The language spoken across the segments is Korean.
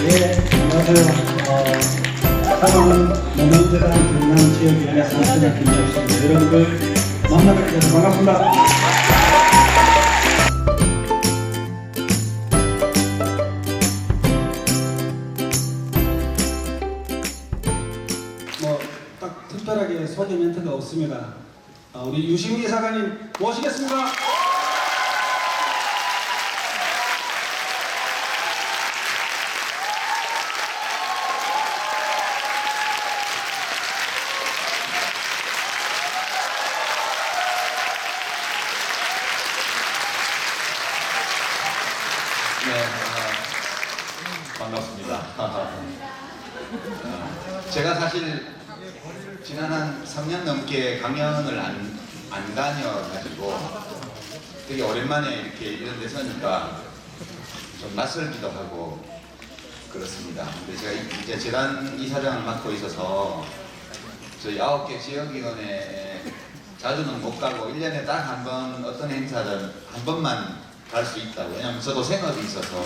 안녕하세요. 사랑하는 노년재단 경남 지역위원회 상수자 김정수입니다. 여러분들 만나뵙게 돼서 반갑습니다. 딱 특별하게 소개 멘트가 없습니다. 우리 유시민 이사관님 모시겠습니다. 네, 반갑습니다. 제가 사실 지난 한 3년 넘게 강연을 안 다녀가지고 되게 오랜만에 이렇게 이런 데 서니까 좀 낯설기도 하고 그렇습니다. 근데 제가 이제 재단 이사장을 맡고 있어서 저희 9개 지역위원회에 자주는 못 가고 1년에 딱 한 번 어떤 행사를 한 번만 갈 수 있다고. 왜냐면 저도 생업이 있어서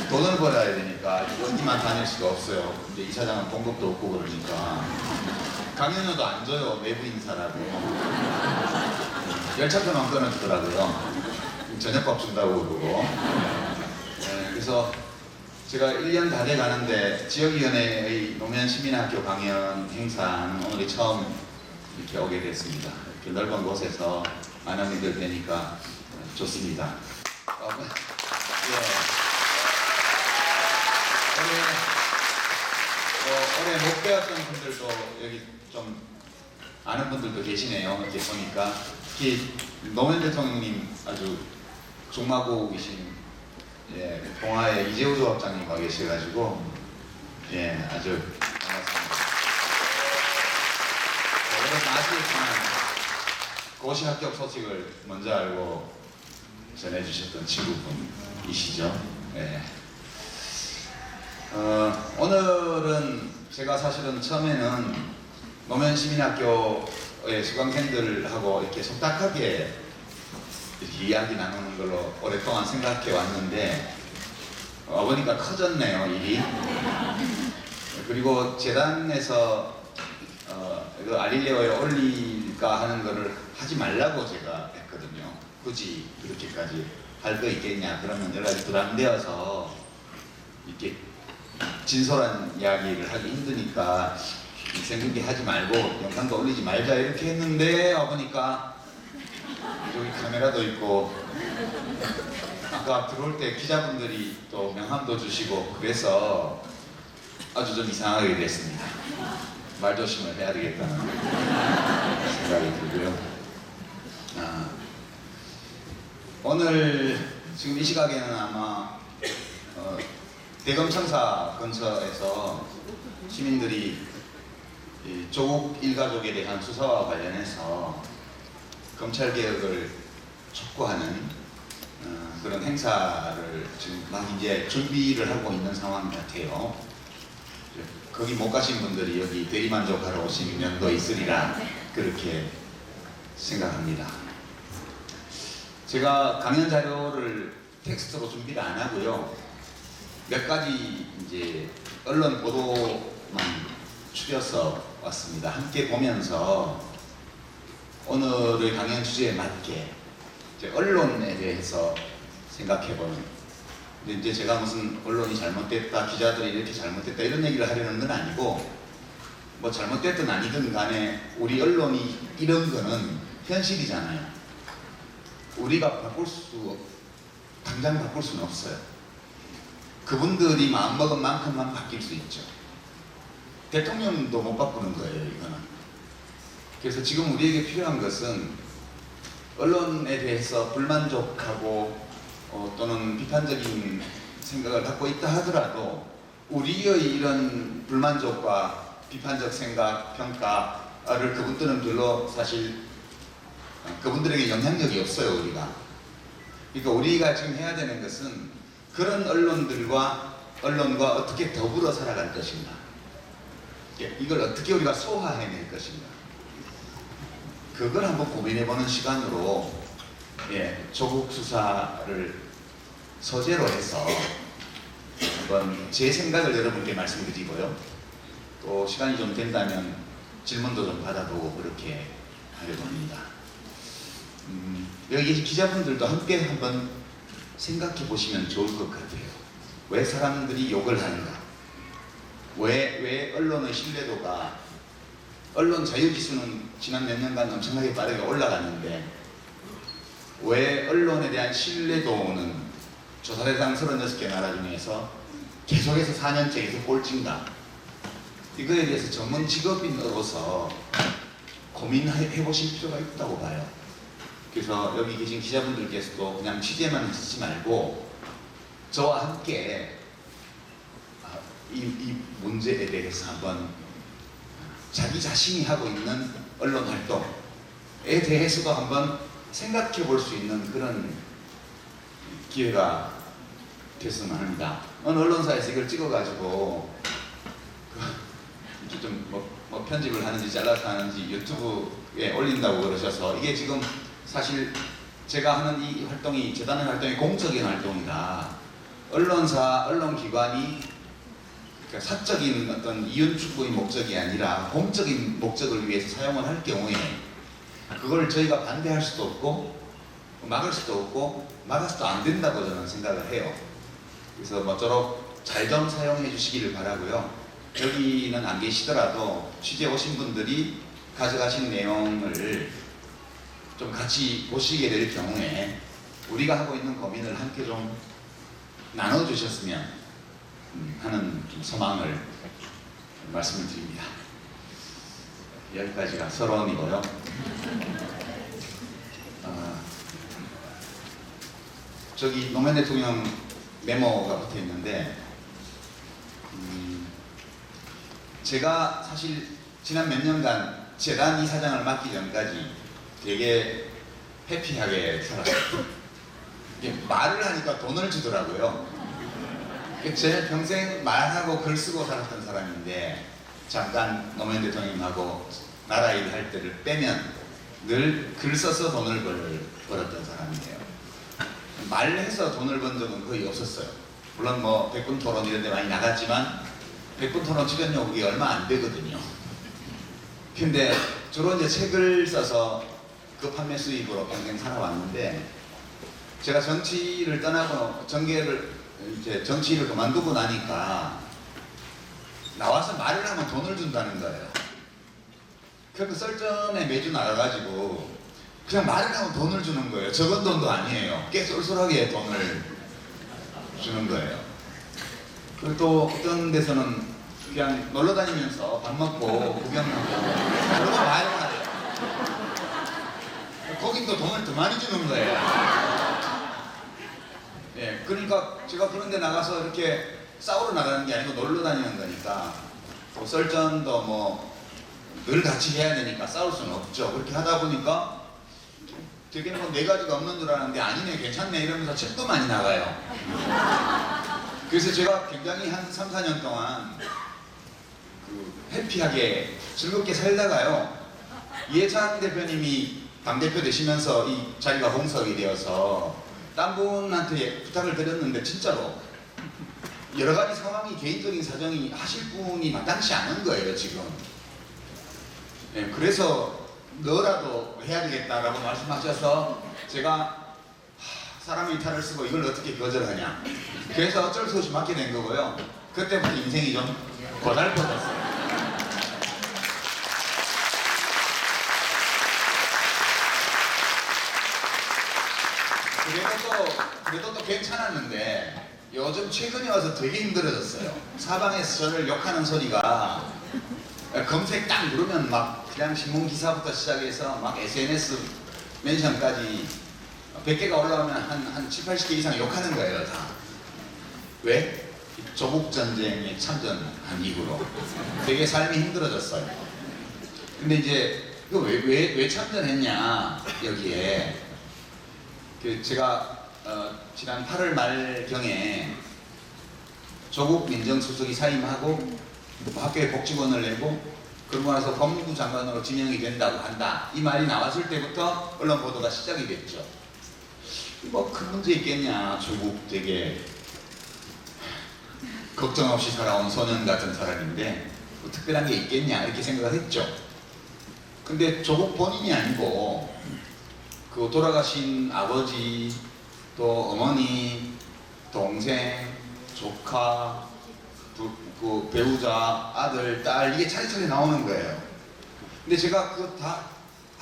돈을 벌어야 되니까 어디만 다닐 수가 없어요. 이제 이사장은 봉급도 없고 그러니까 강연료도 안 줘요. 내부 인사라고. 열차표만 끊어주더라고요. 저녁밥 준다고 그러고. 네, 그래서 제가 1년 다 돼 가는데 지역위원회의 노면 시민학교 강연 행사는 오늘이 처음 이렇게 오게 됐습니다. 이렇게 넓은 곳에서 많은 이들 뵈니까 좋습니다. 올해 못 배웠던 분들도 여기 좀 아는 분들도 계시네요. 이렇게 보니까 특히 노무현 대통령님 아주 중마고우이신 동아의 이재우 조합장님과 계셔가지고 아주 반갑습니다. 오늘 아시겠지만 고시 합격 소식을 먼저 알고 전해주셨던 친구분이시죠. 오늘은 제가 사실은 처음에는 노면 시민학교의 수강생들하고 이렇게 속닥하게 이렇게 이야기 나누는 걸로 오랫동안 생각해 왔는데 와보니까 커졌네요, 일이. 그리고 재단에서 그 알릴레오에 올릴까 하는 거를 하지 말라고 제가 했거든요. 굳이 그렇게까지 할 거 있겠냐. 그러면 여러 가지 부담되어서 이렇게 진솔한 이야기를 하기 힘드니까 생각이 하지 말고 영상도 올리지 말자 이렇게 했는데 와보니까 여기 카메라도 있고 아까 들어올 때 기자분들이 또 명함도 주시고 그래서 아주 좀 이상하게 됐습니다. 말 조심을 해야 되겠다는 생각이 들고요. 오늘 지금 이 시각에는 아마 대검청사 근처에서 시민들이 조국 일가족에 대한 수사와 관련해서 검찰개혁을 촉구하는 그런 행사를 지금 막 이제 준비를 하고 있는 상황 같아요. 거기 못 가신 분들이 여기 대리만족하러 오신 면도 있으리라 그렇게 생각합니다. 제가 강연 자료를 텍스트로 준비를 안 하고요. 몇 가지 이제 언론 보도만 추려서 왔습니다. 함께 보면서 오늘의 강연 주제에 맞게 이제 언론에 대해서 생각해보는. 근데 이제 제가 무슨 언론이 잘못됐다, 기자들이 이렇게 잘못됐다 이런 얘기를 하려는 건 아니고 뭐 잘못됐든 아니든 간에 우리 언론이 이런 거는 현실이잖아요. 우리가 당장 바꿀 수는 없어요. 그분들이 마음먹은 만큼만 바뀔 수 있죠. 대통령도 못 바꾸는 거예요, 이거는. 그래서 지금 우리에게 필요한 것은 언론에 대해서 불만족하고 또는 비판적인 생각을 갖고 있다 하더라도 우리의 이런 불만족과 비판적 생각, 평가를 그분들은 별로 사실 그분들에게 영향력이 없어요, 우리가. 그러니까 우리가 지금 해야 되는 것은 그런 언론과 어떻게 더불어 살아갈 것인가, 이걸 어떻게 우리가 소화해낼 것인가, 그걸 한번 고민해보는 시간으로 조국 수사를 소재로 해서 한번 제 생각을 여러분께 말씀드리고요. 또 시간이 좀 된다면 질문도 좀 받아보고 그렇게 하려고 합니다. 여기 계신 기자분들도 함께 한번 생각해 보시면 좋을 것 같아요. 왜 사람들이 욕을 하는가? 왜 언론의 신뢰도가, 언론 자유지수는 지난 몇 년간 엄청나게 빠르게 올라갔는데 왜 언론에 대한 신뢰도는 조사 대상 36개 나라 중에서 계속해서 4년째 계속 꼴찌인가? 이거에 대해서 전문 직업인으로서 고민해 보실 필요가 있다고 봐요. 그래서 여기 계신 기자분들께서도 그냥 취재만 하시지 말고 저와 함께 이 문제에 대해서 한번 자기 자신이 하고 있는 언론 활동에 대해서도 한번 생각해 볼 수 있는 그런 기회가 됐으면 합니다. 어느 언론사에서 이걸 찍어가지고 좀 뭐 편집을 하는지 잘라서 하는지 유튜브에 올린다고 그러셔서, 이게 지금 사실 제가 하는 이 활동이, 재단의 활동이 공적인 활동이라 언론사, 언론기관이 그러니까 사적인 어떤 이윤 추구의 목적이 아니라 공적인 목적을 위해서 사용을 할 경우에 그걸 저희가 반대할 수도 없고 막을 수도 없고 막아서도 안 된다고 저는 생각을 해요. 그래서 모쪼록 잘 좀 사용해 주시기를 바라고요. 여기는 안 계시더라도 취재 오신 분들이 가져가신 내용을 좀 같이 보시게 될 경우에 우리가 하고 있는 고민을 함께 좀 나눠주셨으면 하는 좀 소망을 말씀을 드립니다. 여기까지가 서론이고요. 저기 노무현 대통령 메모가 붙어 있는데, 제가 사실 지난 몇 년간 재단 이사장을 맡기 전까지 되게 해피하게 살았어요. 말을 하니까 돈을 주더라고요. 제 평생 말하고 글 쓰고 살았던 사람인데 잠깐 노무현 대통령하고 나라 일을 할 때를 빼면 늘 글 써서 돈을 벌었던 사람이에요. 말해서 돈을 번 적은 거의 없었어요. 물론 뭐 백분 토론 이런 데 많이 나갔지만 백분 토론 출연료가 얼마 안 되거든요. 근데 주로 이제 책을 써서 그 판매 수입으로 평생 살아왔는데, 제가 정치를 떠나고 이제 정치를 그만두고 나니까 나와서 말을 하면 돈을 준다는 거예요. 그래서 썰전에 매주 나가가지고 그냥 말을 하면 돈을 주는 거예요. 적은 돈도 아니에요. 꽤 쏠쏠하게 돈을 주는 거예요. 그리고 또 어떤 데서는 그냥 놀러 다니면서 밥 먹고 구경하고 그러고 와요. 거긴 또 돈을 더 많이 주는 거예요. 예, 그러니까 제가 그런 데 나가서 이렇게 싸우러 나가는 게 아니고 놀러 다니는 거니까 또 썰전도 뭐 늘 같이 해야 되니까 싸울 수는 없죠. 그렇게 하다 보니까 되게 뭐 네 가지가 없는 줄 알았는데 아니네, 괜찮네 이러면서 책도 많이 나가요. 그래서 제가 굉장히 한 3, 4년 동안 해피하게 즐겁게 살다가요, 이해찬 대표님이 당대표 되시면서 이 자리가 공석이 되어서 딴 분한테 부탁을 드렸는데 진짜로 여러 가지 상황이, 개인적인 사정이 하실 분이 마땅치 않은 거예요 지금. 네, 그래서 너라도 해야 되겠다라고 말씀하셔서 제가 사람이 탈을 쓰고 이걸 어떻게 거절하냐, 그래서 어쩔 수 없이 맡게 된 거고요. 그때부터 인생이 좀 고달퍼졌어요. 그래도 또 괜찮았는데 요즘 최근에 와서 되게 힘들어졌어요. 사방에서 저를 욕하는 소리가 검색 딱 누르면 막 그냥 신문 기사부터 시작해서 막 SNS 멘션까지 100개가 올라오면 한 7, 80개 이상 욕하는 거예요 다. 왜? 조국전쟁에 참전한 이후로 되게 삶이 힘들어졌어요. 근데 이제 이거 왜 참전했냐 여기에, 제가 지난 8월 말경에 조국 민정수석이 사임하고 학교에 복직원을 내고 그러고 나서 법무부 장관으로 지명이 된다고 한다, 이 말이 나왔을 때부터 언론 보도가 시작이 됐죠. 뭐 큰 문제 있겠냐, 조국 되게 걱정 없이 살아온 소년 같은 사람인데 뭐 특별한 게 있겠냐 이렇게 생각을 했죠. 근데 조국 본인이 아니고 그 돌아가신 아버지, 또 어머니, 동생, 조카, 그 배우자, 아들, 딸 이게 차례차례 나오는 거예요. 근데 제가 그거 다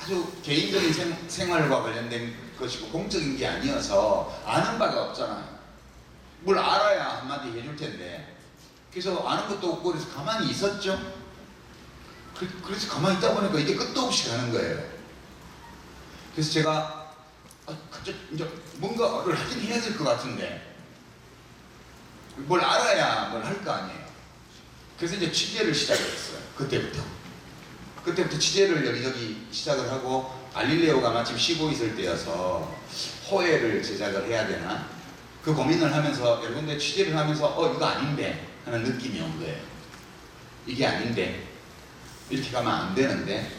아주 개인적인 생활과 관련된 것이고 공적인 게 아니어서 아는 바가 없잖아요. 뭘 알아야 한마디 해줄 텐데. 그래서 아는 것도 없고 그래서 가만히 있었죠. 그래서 가만히 있다 보니까 이게 끝도 없이 가는 거예요. 그래서 제가 갑자기 이제 뭔가를 하긴 해야 될 것 같은데 뭘 알아야 뭘 할 거 아니에요. 그래서 이제 취재를 시작했어요. 그때부터 취재를 여기저기 시작을 하고 갈릴레오가 마침 쉬고 있을 때여서 호해를 제작을 해야 되나 그 고민을 하면서 여러 군데 취재를 하면서 이거 아닌데 하는 느낌이 온 거예요. 이게 아닌데 이렇게 가면 안 되는데.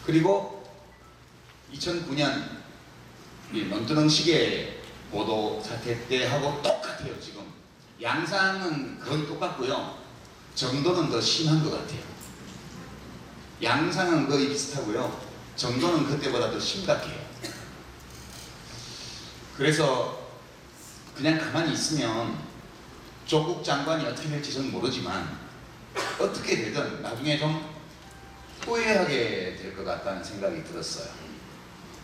그리고 2009년 논두렁 시계 보도 사태 때 하고 똑같아요. 지금 양상은 거의 똑같고요. 정도는 더 심한 것 같아요. 양상은 거의 비슷하고요. 정도는 그때보다 더 심각해요. 그래서 그냥 가만히 있으면 조국 장관이 어떻게 될지 저는 모르지만 어떻게 되든 나중에 좀 후회하게 될 것 같다는 생각이 들었어요.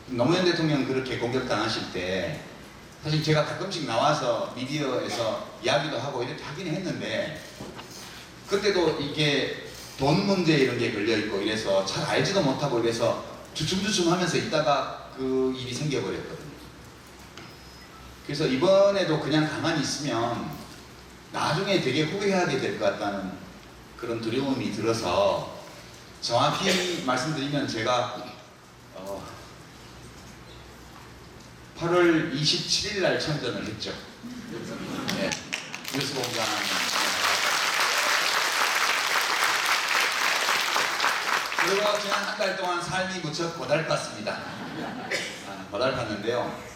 노무현 대통령 그렇게 공격당하실 때 사실 제가 가끔씩 나와서 미디어에서 이야기도 하고 이렇게 하긴 했는데 그때도 이게 돈 문제 이런 게 걸려있고 이래서 잘 알지도 못하고 이래서 주춤주춤 하면서 있다가 그 일이 생겨버렸거든요. 그래서 이번에도 그냥 가만히 있으면 나중에 되게 후회하게 될 것 같다는 그런 두려움이 들어서 정확히 말씀드리면 제가 8월 27일 날 참전을 했죠. 네, 뉴스공장. 그리고 지난 한 달 동안 삶이 무척 고달팠습니다. 고달팠는데요.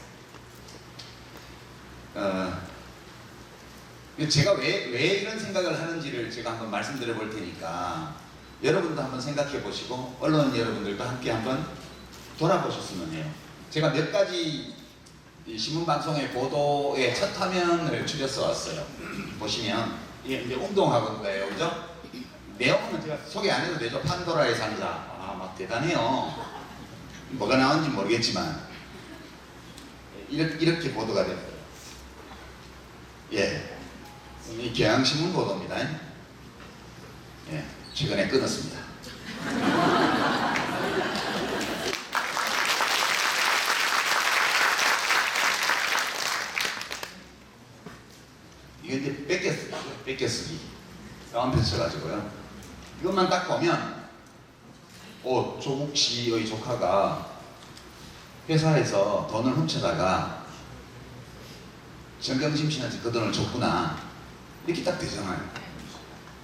제가 왜 이런 생각을 하는지를 제가 한번 말씀드려 볼 테니까 여러분도 한번 생각해 보시고 언론 여러분들도 함께 한번 돌아보셨으면 해요. 제가 몇 가지 신문방송의 보도의 첫 화면을 추려서 왔어요. 보시면 이게 이제 운동하고인가요, 그죠? 내용은 제가 소개 안 해도 되죠. 판도라의 상자. 막 대단해요. 뭐가 나온지 모르겠지만 이렇게 보도가 됐어요. 예, 이 경향신문 보도입니다. 예, 최근에 끊었습니다. 이게 이제 뺏겼으기 다운표 쳐가지고요. 이것만 딱 보면 조국 씨의 조카가 회사에서 돈을 훔쳐다가 정경심 씨한테 그 돈을 줬구나 이렇게 딱 되잖아요.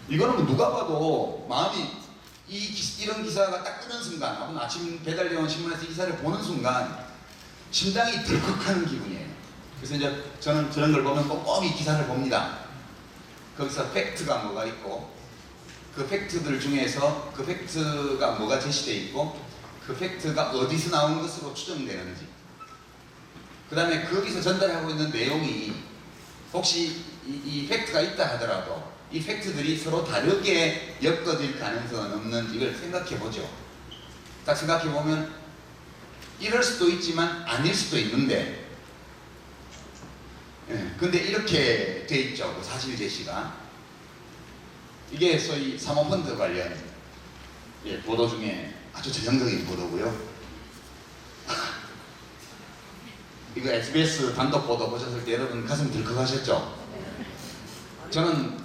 이거는 뭐 누가 봐도 마음이 이런 기사가 딱 뜨는 순간, 오늘 아침 배달되어 온 신문에서 이 기사를 보는 순간 심장이 덜컥하는 기분이에요. 그래서 이제 저는 저런 걸 보면 꼼꼼히 기사를 봅니다. 거기서 팩트가 뭐가 있고 그 팩트들 중에서 그 팩트가 뭐가 제시되어 있고 그 팩트가 어디서 나온 것으로 추정되는지, 그 다음에 거기서 전달하고 있는 내용이 혹시 이 팩트가 있다 하더라도 이 팩트들이 서로 다르게 엮어질 가능성은 없는지 이걸 생각해 보죠. 딱 생각해 보면 이럴 수도 있지만 아닐 수도 있는데, 근데 이렇게 돼 있죠. 그 사실 제시가. 이게 소위 사모펀드 관련 보도 중에 아주 전형적인 보도고요. 이거 SBS 단독 보도 보셨을 때 여러분 가슴 들컥하셨죠? 저는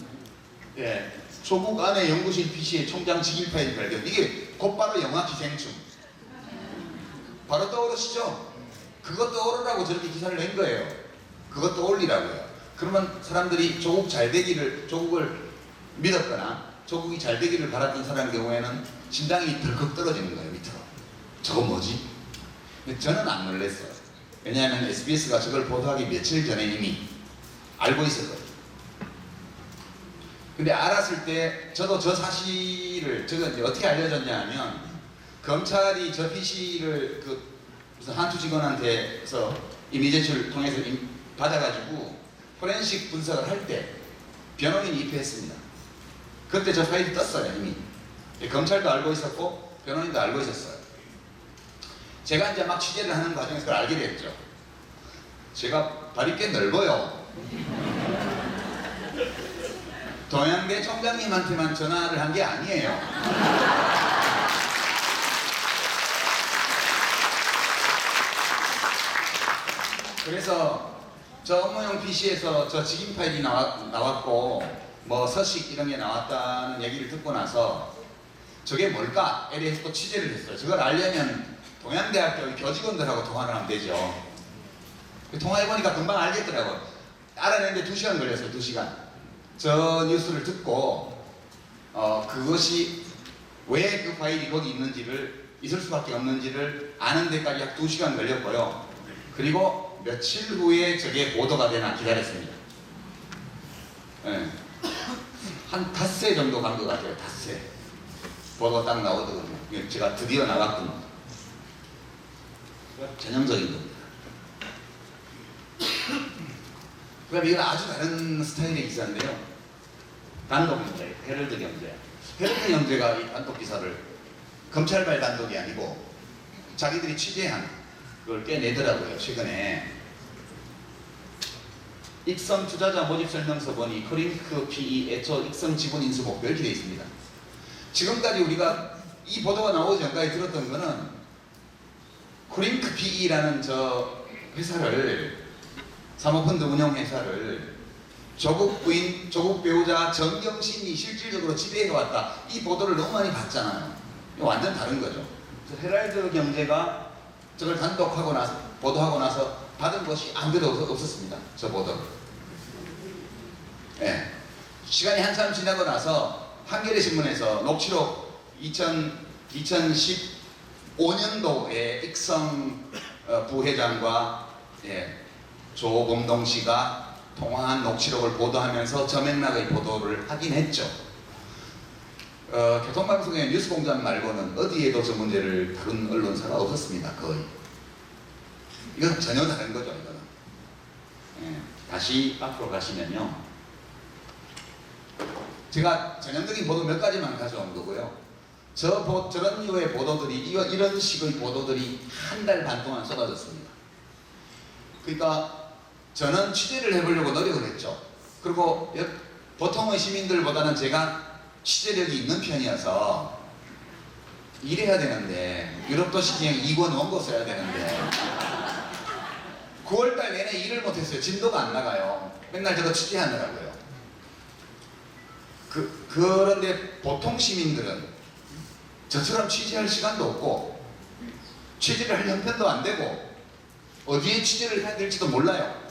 조국 안에 연구실 PC의 총장 직일 파일 발견, 이게 곧바로 영화 기생충 바로 떠오르시죠? 그것 떠오르라고 저렇게 기사를 낸 거예요. 그것 떠올리라고요. 그러면 사람들이 조국 잘 되기를, 조국을 믿었거나 조국이 잘 되기를 바랐던 사람 경우에는 심장이 덜컥 떨어지는 거예요, 밑으로. 저거 뭐지? 근데 저는 안 놀랐어요. 왜냐하면 SBS가 저걸 보도하기 며칠 전에 이미 알고 있었거든요. 근데 알았을 때 저도 저 사실을 저거 이제 어떻게 알려졌냐 하면 검찰이 저 PC를 그 무슨 한투 직원한테서 이미 제출 통해서 받아가지고 포렌식 분석을 할 때 변호인이 입회했습니다. 그때 저 파일이 떴어요 이미. 검찰도 알고 있었고 변호인도 알고 있었어요. 제가 이제 막 취재를 하는 과정에서 그걸 알게 됐죠. 제가 발이 꽤 넓어요. 동양대 총장님한테만 전화를 한 게 아니에요. 그래서 저 업무용 PC에서 저 직인 파일이 나왔고 뭐 서식 이런 게 나왔다는 얘기를 듣고 나서 저게 뭘까에 대해서 또 취재를 했어요. 저걸 알려면 동양대학교 교직원들하고 통화를 하면 되죠. 통화해보니까 금방 알겠더라고요. 알아내는데 2시간 걸렸어요. 2시간. 저 뉴스를 듣고 그것이 왜 그 파일이 거기 있는지를 있을 수밖에 없는지를 아는 데까지 약 2시간 걸렸고요. 그리고 며칠 후에 저게 보도가 되나 기다렸습니다. 네. 한 닷새 정도 간 것 같아요. 닷새. 보도가 딱 나오더군요. 제가 드디어 나갔군요. 전형적인 겁니다. 그럼 이건 아주 다른 스타일의 기사인데요. 단독 경제, 헤럴드 경제. 헤럴드 경제가 이 단독 기사를 검찰발 단독이 아니고 자기들이 취재한 그걸 깨내더라고요. 최근에 익성 투자자 모집 설명서 보니 크링크 PE 애초 익성 지분 인수 목표 이렇게 되어 있습니다. 지금까지 우리가 이 보도가 나오기 전까지 들었던 거는 크링크 PE라는 저 회사를 사모펀드 운영회사를 조국 부인, 조국 배우자 정경심이 실질적으로 지배해왔다. 이 보도를 너무 많이 봤잖아요. 완전 다른 거죠. 헤럴드 경제가 저걸 단독하고 나서, 보도하고 나서 받은 것이 아무데도 없었습니다. 저 보도를. 예. 시간이 한참 지나고 나서 한겨레 신문에서 녹취록 2015년도에 익성 부회장과 조범동 씨가 통화한 녹취록을 보도하면서 저 맥락의 보도를 하긴 했죠. 교통방송의 뉴스공장 말고는 어디에도 저 문제를 다룬 언론사가 없었습니다. 거의. 이건 전혀 다른 거죠. 이거는. 다시 앞으로 가시면요. 제가 전형적인 보도 몇 가지만 가져온 거고요. 저런 류의 보도들이, 이런 식의 보도들이 한 달 반 동안 쏟아졌습니다. 그러니까 저는 취재를 해보려고 노력을 했죠. 그리고 보통의 시민들보다는 제가 취재력이 있는 편이어서 일해야 되는데, 유럽도시기행 2권 원고 써야 되는데 9월달 내내 일을 못했어요. 진도가 안 나가요. 맨날 저거 취재하느라고요. 그런데 보통 시민들은 저처럼 취재할 시간도 없고 취재를 할 형편도 안 되고 어디에 취재를 해야 될지도 몰라요.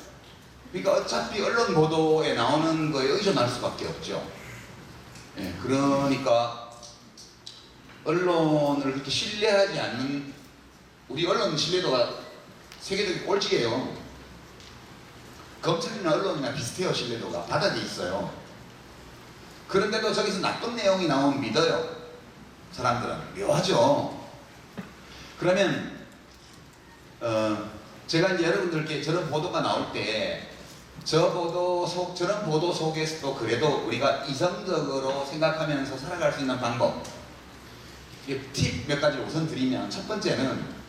그러니까 어차피 언론 보도에 나오는 거에 의존할 수밖에 없죠. 그러니까 언론을 그렇게 신뢰하지 않는, 우리 언론 신뢰도가 세계적인 꼴찌예요. 검찰이나 언론이나 비슷해요. 신뢰도가 바닥에 있어요. 그런데도 저기서 나쁜 내용이 나오면 믿어요. 사람들은. 묘하죠. 그러면 제가 이제 여러분들께 저런 보도가 나올 때 저런 보도 속에서도 그래도 우리가 이성적으로 생각하면서 살아갈 수 있는 방법, 팁 몇 가지를 우선 드리면, 첫 번째는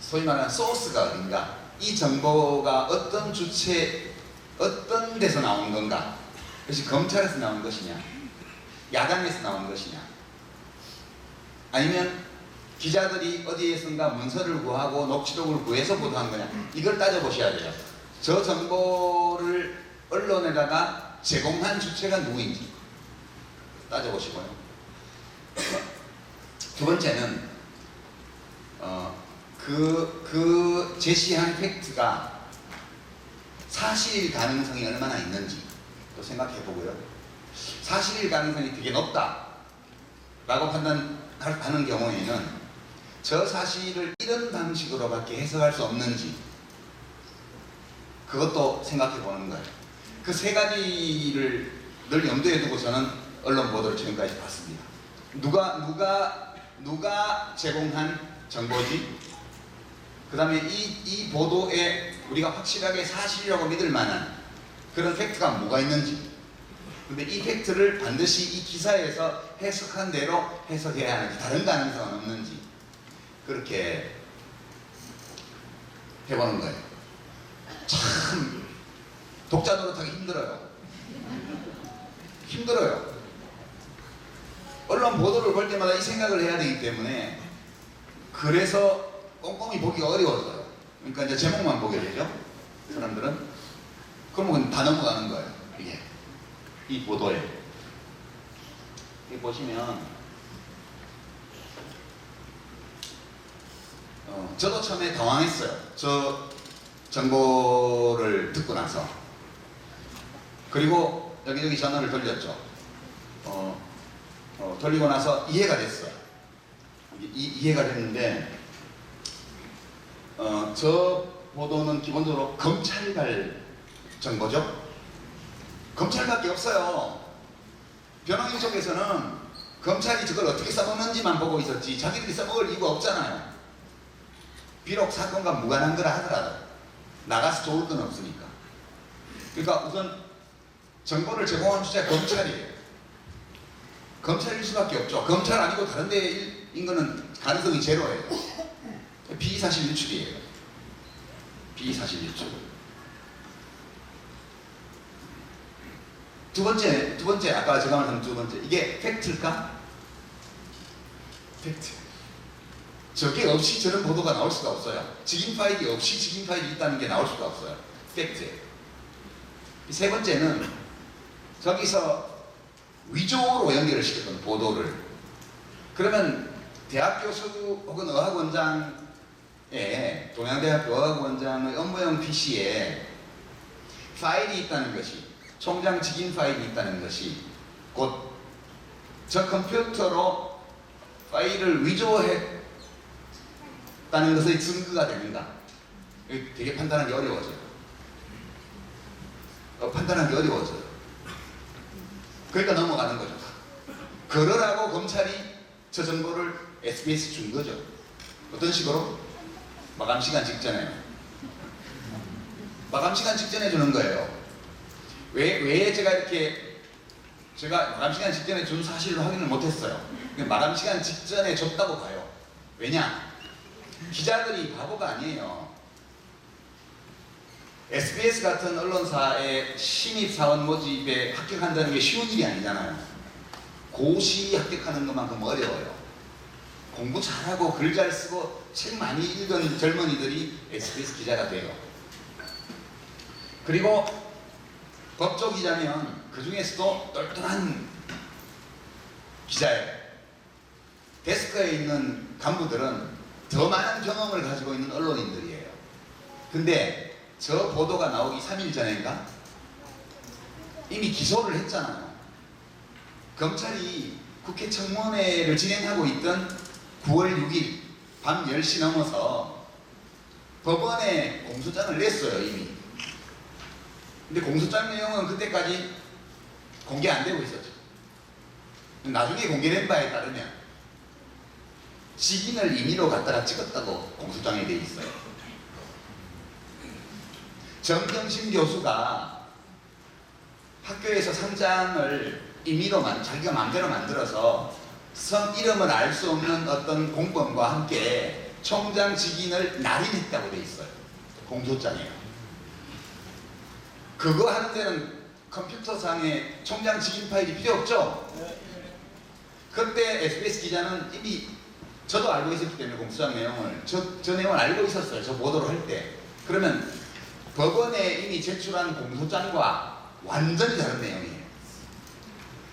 소위 말하는 소스가 어딘가, 이 정보가 어떤 주체, 어떤 데서 나온 건가, 그것이 검찰에서 나온 것이냐, 야당에서 나온 것이냐, 아니면 기자들이 어디에선가 문서를 구하고 녹취록을 구해서 보도한 거냐, 이걸 따져보셔야 돼요. 저 정보를 언론에다가 제공한 주체가 누구인지 따져보시고요. 두 번째는 그 제시한 팩트가 사실일 가능성이 얼마나 있는지 또 생각해 보고요. 사실일 가능성이 되게 높다 라고 판단하는 경우에는 저 사실을 이런 방식으로밖에 해석할 수 없는지 그것도 생각해 보는 거예요. 그 세 가지를 늘 염두에 두고 저는 언론 보도를 지금까지 봤습니다. 누가 제공한 정보지? 그 다음에 이 보도에 우리가 확실하게 사실이라고 믿을 만한 그런 팩트가 뭐가 있는지, 근데 이 팩트를 반드시 이 기사에서 해석한 대로 해석해야 하는지, 다른 가능성은 없는지, 그렇게 해보는 거예요. 참 독자 노릇하기 힘들어요. 언론 보도를 볼 때마다 이 생각을 해야 되기 때문에, 그래서 꼼꼼히 보기가 어려워져요. 그러니까 이제 제목만 보게 되죠, 사람들은. 그러면 다 넘어가는 거예요. 이게 이 보도에. 여기 보시면 저도 처음에 당황했어요. 저 정보를 듣고 나서. 그리고 여기저기 전화를 돌렸죠. 돌리고 나서 이해가 됐어요. 이해가 됐는데, 저 보도는 기본적으로 검찰발 정보죠. 검찰밖에 없어요. 변호인 쪽에서는 검찰이 저걸 어떻게 써먹는지만 보고 있었지 자기들이 써먹을 이유가 없잖아요. 비록 사건과 무관한 거라 하더라도 나가서 좋을 건 없으니까. 그러니까 우선 정보를 제공한 주체가 검찰이에요. 검찰일 수밖에 없죠. 검찰 아니고 다른 데인 거는 가능성이 제로예요. 비사실 유출이에요. 비사실 유출. 두 번째 아까 제가 말한 두 번째, 이게 팩트일까? 팩트. 저게 없이 저런 보도가 나올 수가 없어요. 직인 파일이 없이 직인 파일이 있다는 게 나올 수가 없어요. 팩트. 세 번째는 저기서 위조로 연결을 시켰던 보도를. 그러면 대학 교수 혹은 어학원장의, 동양대학교 어학원장의 업무용 PC에 파일이 있다는 것이, 총장 직인 파일이 있다는 것이 곧 저 컴퓨터로 파일을 위조했다는 것의 증거가 되는가? 되게 판단하기 어려워져요. 판단하기 어려워져요. 그러니까 넘어가는 거죠. 그러라고 검찰이 저 정보를 SBS 준 거죠. 어떤 식으로? 마감 시간 직전에. 마감 시간 직전에 주는 거예요. 왜 제가 마감 시간 직전에 준 사실로 확인을 못했어요. 마감 시간 직전에 줬다고 봐요. 왜냐? 기자들이 바보가 아니에요. SBS 같은 언론사의 신입사원 모집에 합격한다는 게 쉬운 일이 아니잖아요. 고시 합격하는 것만큼 어려워요. 공부 잘하고 글 잘 쓰고 책 많이 읽은 젊은이들이 SBS 기자가 돼요. 그리고 법조 기자면 그 중에서도 똘똘한 기자예요. 데스크에 있는 간부들은 더 많은 경험을 가지고 있는 언론인들이에요. 근데 저 보도가 나오기 3일 전인가? 이미 기소를 했잖아요. 검찰이 국회 청문회를 진행하고 있던 9월 6일 밤 10시 넘어서 법원에 공소장을 냈어요, 이미. 근데 공소장 내용은 그때까지 공개 안 되고 있었죠. 나중에 공개된 바에 따르면 직인을 임의로 갖다가 찍었다고 공소장에 돼 있어요. 정경심 교수가 학교에서 상장을 임의로 자기가 마음대로 만들어서 성 이름을 알 수 없는 어떤 공범과 함께 총장 직인을 날인했다고 돼 있어요. 공소장이에요. 그거 하는 데는 컴퓨터상에 총장 직인 파일이 필요 없죠? 그때 SBS 기자는 이미 저도 알고 있었기 때문에 공소장 내용을 저 내용을 알고 있었어요. 저 보도를 할 때. 그러면 법원에 이미 제출한 공소장과 완전히 다른 내용이에요.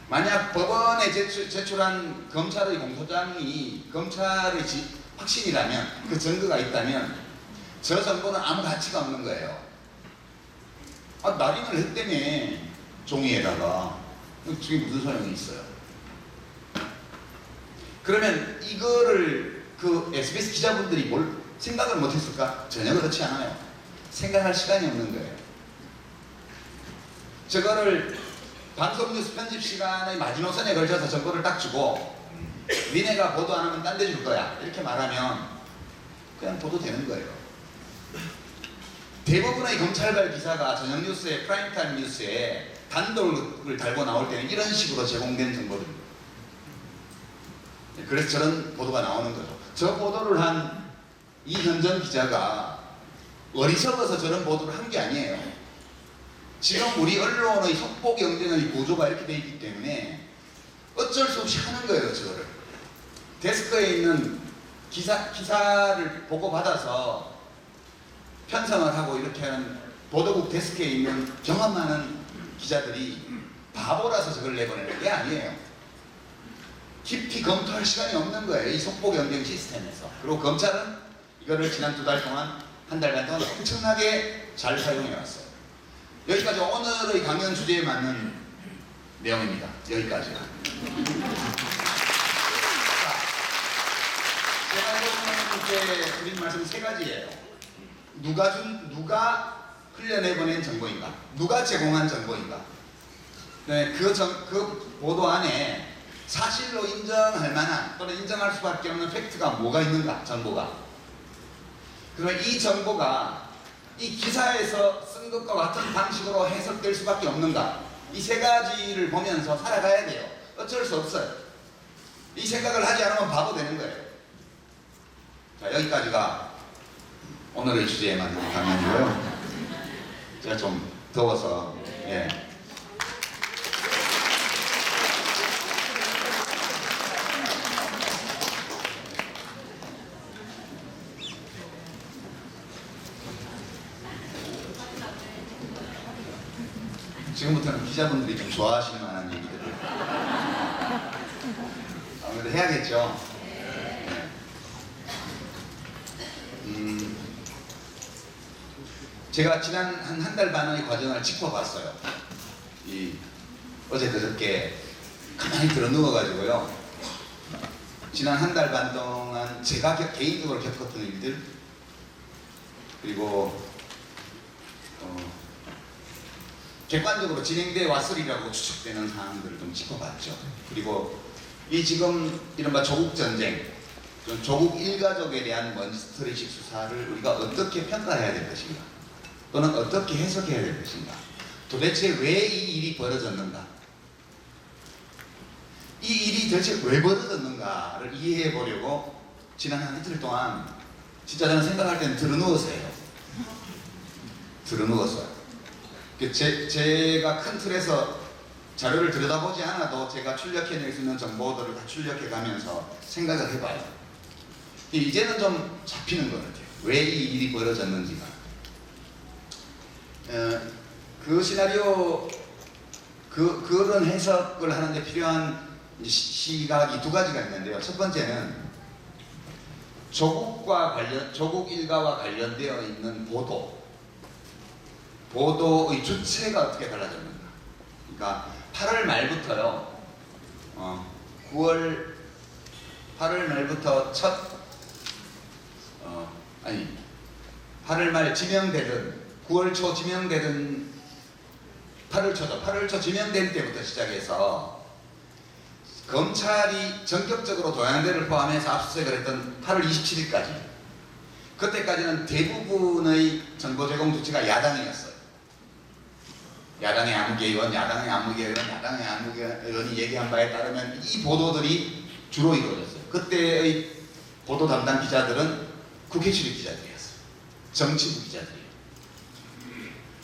만약 법원에 제출한 검찰의 공소장이 검찰의 확신이라면, 그 증거가 있다면 저 정보는 아무 가치가 없는 거예요. 날인을 했다며 종이에다가. 그게 무슨 소용이 있어요? 그러면 이거를 그 SBS 기자분들이 뭘 생각을 못했을까? 전혀 그렇지 않아요. 생각할 시간이 없는 거예요. 저거를 방송 뉴스 편집 시간의 마지노선에 걸쳐서 정보를 딱 주고 니네가 보도 안 하면 딴 데 줄 거야 이렇게 말하면 그냥 보도되는 거예요. 대부분의 검찰발 기사가 저녁 뉴스에 프라임타임 뉴스에 단독을 달고 나올 때는 이런 식으로 제공된 정보들입니다. 그래서 저런 보도가 나오는 거죠. 저 보도를 한 이현정 기자가 어리석어서 저런 보도를 한 게 아니에요. 지금 우리 언론의 속보 경쟁의 구조가 이렇게 돼 있기 때문에 어쩔 수 없이 하는 거예요. 저거를 데스크에 있는 기사를 보고받아서 편성을 하고 이렇게 하는 보도국 데스크에 있는 경험 많은 기자들이 바보라서 저걸 내보내는 게 아니에요. 깊이 검토할 시간이 없는 거예요. 이 속보 경쟁 시스템에서. 그리고 검찰은 이거를 지난 2달 동안, 한 달간 동안 엄청나게 잘 사용해 왔어요. 여기까지 오늘의 강연 주제에 맞는 내용입니다. 여기까지가. 제가 이제 드린 말씀 3가지예요. 누가 흘려내보낸 정보인가? 누가 제공한 정보인가? 네, 그 보도 안에 사실로 인정할 만한 또는 인정할 수밖에 없는 팩트가 뭐가 있는가? 정보가. 그러면 이 정보가 이 기사에서 쓴 것과 같은 방식으로 해석될 수밖에 없는가? 이 3가지를 보면서 살아가야 돼요. 어쩔 수 없어요. 이 생각을 하지 않으면 바보 되는 거예요. 자, 여기까지가 오늘의 주제에 맞는 강연이고요. 제가 좀 더워서 지금부터는 기자분들이 좀 좋아하시는 만한 얘기들을 아무래도 해야겠죠. 제가 지난 한 달 반의 과정을 짚어봤어요. 어제 그저께 가만히 들어 누워가지고요. 지난 한 달 반 동안 제가 개인적으로 겪었던 일들, 그리고 객관적으로 진행되어 왔으리라고 추측되는 사항들을 좀 짚어봤죠. 그리고 이 지금 이른바 조국 전쟁, 조국 일가족에 대한 먼스터리식 수사를 우리가 어떻게 평가해야 될 것인가, 또는 어떻게 해석해야 될 것인가, 도대체 왜 이 일이 벌어졌는가, 이 일이 도대체 왜 벌어졌는가를 이해해 보려고 지난 한 이틀 동안 진짜 저는 생각할 때는 들어누웠어요. 들어누웠어요. 제가 큰 틀에서 자료를 들여다보지 않아도 제가 출력해낼 수 있는 정보들을 다 출력해가면서 생각을 해봐요. 이제는 좀 잡히는 것 같아요. 왜 이 일이 벌어졌는지가. 그 시나리오, 그런 해석을 하는데 필요한 시각이 2가지가 있는데요. 첫 번째는 조국 일가와 관련되어 있는 보도의 주체가 어떻게 달라졌는가. 그러니까 8월 말부터요. 8월 말부터 8월 말 지명되든 9월 초 지명되든 8월 초죠. 8월 초 지명된 때부터 시작해서 검찰이 전격적으로 동양대를 포함해서 압수수색을 했던 8월 27일까지, 그때까지는 대부분의 정보 제공 주체가 야당이었어요. 야당의 아무개 의원, 야당의 아무개 의원, 야당의 아무개 의원이 얘기한 바에 따르면 이 보도들이 주로 이루어졌어요. 그때의 보도 담당 기자들은 국회 출입 기자들이었어요. 정치부 기자들이에요.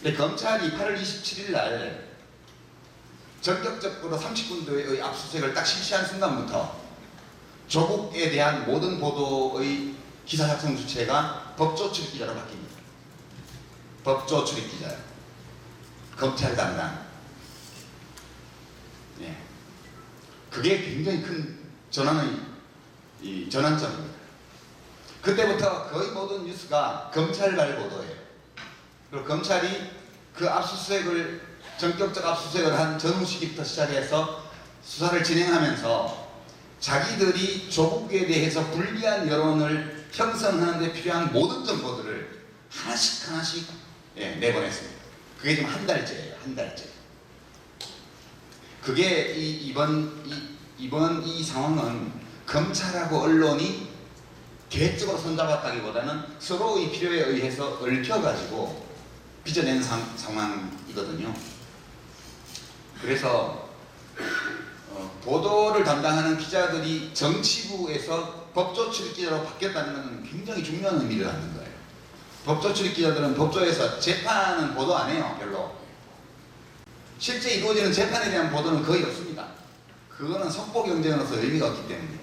근데 검찰이 8월 27일 날 전격적으로 30군데의 압수수색을 딱 실시한 순간부터 조국에 대한 모든 보도의 기사 작성 주체가 법조 출입 기자로 바뀝니다. 법조 출입 기자요. 검찰 담당. 그게 굉장히 큰 전환점입니다. 그때부터 거의 모든 뉴스가 검찰발 보도예요. 그리고 검찰이 그 압수수색을, 전격적 압수수색을 한 전후 시기부터 시작해서 수사를 진행하면서 자기들이 조국에 대해서 불리한 여론을 형성하는 데 필요한 모든 정보들을 하나씩 내보냈습니다. 그게 지금 한 달째예요. 한 달째. 그게 이번 이 상황은 검찰하고 언론이 계획적으로 손잡았다기보다는 서로의 필요에 의해서 얽혀가지고 빚어낸 상황이거든요. 그래서 보도를 담당하는 기자들이 정치부에서 법조 출입 기자로 바뀌었다는 것은 굉장히 중요한 의미를 갖는 거예요. 법조 출입 기자들은 법조에서 재판은 보도 안 해요. 별로. 실제 이루어지는 재판에 대한 보도는 거의 없습니다. 그거는 속보 경쟁으로서 의미가 없기 때문에.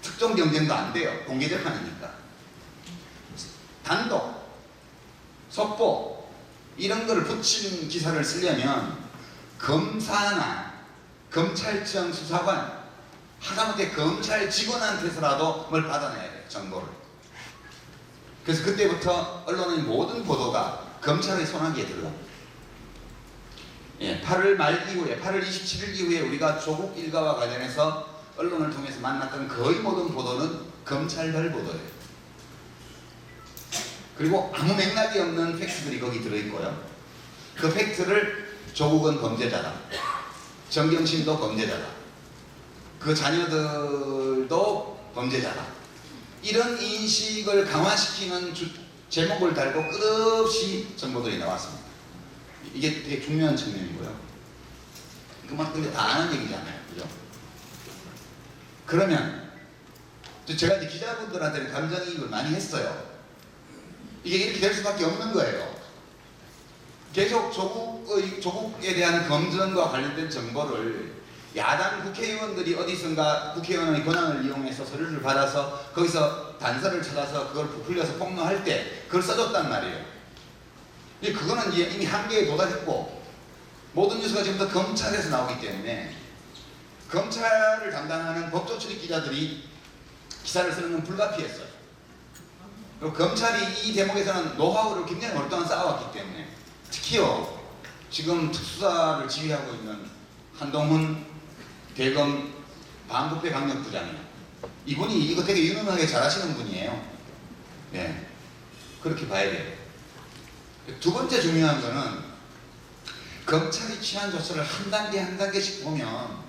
특정 경쟁도 안 돼요. 공개 재판이니까. 단독, 속보 이런 거를 붙인 기사를 쓰려면 검사나 검찰청 수사관 하다못해 검찰 직원한테서라도 뭘 받아내야 돼요. 정보를. 그래서 그때부터 언론의 모든 보도가 검찰의 손아귀에 들어갑니다. 예, 8월 말 이후에 8월 27일 이후에 우리가 조국 일가와 관련해서 언론을 통해서 만났던 거의 모든 보도는 검찰발 보도예요. 그리고 아무 맥락이 없는 팩트들이 거기 들어있고요. 그 팩트를 조국은 범죄자다. 정경심도 범죄자다. 그 자녀들도 범죄자다. 이런 인식을 강화시키는 제목을 달고 끝없이 정보들이 나왔습니다. 이게 되게 중요한 측면이고요. 그만큼 다 아는 얘기잖아요. 그죠? 그러면 제가 이제 기자분들한테는 감정이입을 많이 했어요. 이게 이렇게 될 수밖에 없는 거예요. 계속 조국에 대한 검증과 관련된 정보를 야당 국회의원들이 어디선가 국회의원의 권한을 이용해서 서류를 받아서 거기서 단서를 찾아서 그걸 부풀려서 폭로할 때 그걸 써줬단 말이에요. 그거는 이제 이미 한계에 도달했고 모든 뉴스가 지금 다 검찰에서 나오기 때문에 검찰을 담당하는 법조 출입 기자들이 기사를 쓰는 건 불가피했어요. 그리고 검찰이 이 대목에서는 노하우를 굉장히 오랫동안 쌓아왔기 때문에 특히요 지금 특수사를 지휘하고 있는 한동훈 대검 반부패 강력부장이요. 이분이 이거 되게 유능하게 잘하시는 분이에요. 네, 그렇게 봐야 돼요. 두 번째 중요한 거는 검찰이 취한 조처를 한 단계 한 단계씩 보면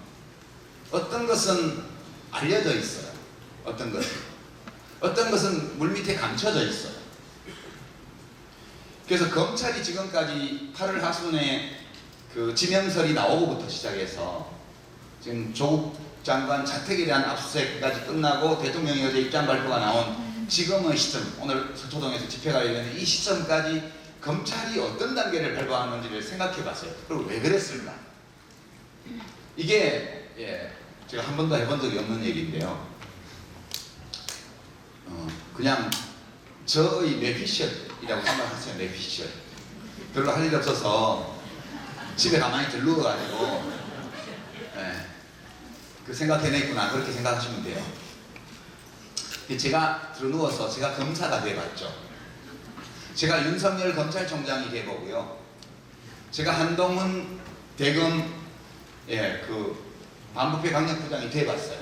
어떤 것은 알려져 있어요. 어떤 것은 물밑에 감춰져 있어요. 그래서 검찰이 지금까지 8월 하순에 그 지명설이 나오고부터 시작해서 지금 조국 장관 자택에 대한 압수수색까지 끝나고 대통령이 어제 입장 발표가 나온 지금의 시점, 오늘 서초동에서 집회가 열리는 이 시점까지 검찰이 어떤 단계를 밟아왔는지를 생각해 봤어요. 그리고 왜 그랬을까? 이게 제가 한 번도 해본 적이 없는 얘기인데요. 그냥 저의 뇌피셜이라고 생각하세요. 뇌피셜. 별로 할 일이 없어서 집에 가만히 들르워가지고 그 생각해냈구나 그렇게 생각하시면 돼요. 제가 들어누워서 제가 검사가 돼봤죠. 제가 윤석열 검찰총장이 돼보고요. 제가 한동훈 대검 그 반부패 강력부장이 돼봤어요.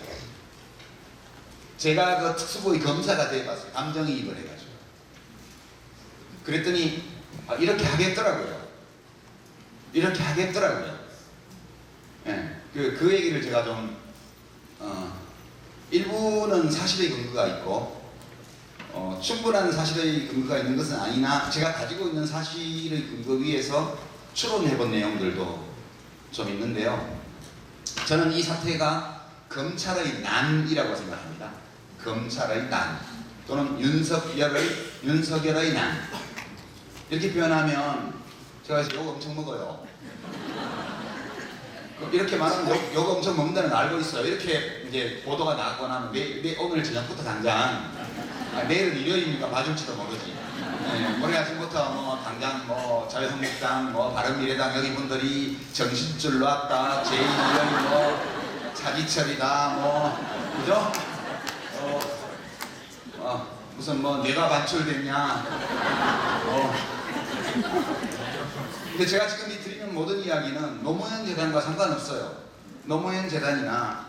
제가 그 특수부의 검사가 돼봤어요. 감정이입을 해가지고. 그랬더니 이렇게 하겠더라고요. 이렇게 하겠더라고요. 그 얘기를 제가 좀 일부는 사실의 근거가 있고 충분한 사실의 근거가 있는 것은 아니나 제가 가지고 있는 사실의 근거 위에서 추론해본 내용들도 좀 있는데요. 저는 이 사태가 검찰의 난이라고 생각합니다. 검찰의 난 또는 윤석열의 난 이렇게 표현하면 제가 욕 엄청 먹어요. 이렇게 말하면 욕 엄청 먹는다는 걸 알고 있어요. 이렇게 이제 보도가 나거나 하면 오늘 저녁부터 당장 내일은 일요일이니까 봐줄지도 모르지. 모레 아침부터 당장 자유한국당 바른미래당 여기 분들이 정신줄 놨다 제2의 차지철이다 그죠? 무슨 내가 반출됐냐 근데 제가 지금 드리는 모든 이야기는 노무현 재단과 상관없어요. 노무현 재단이나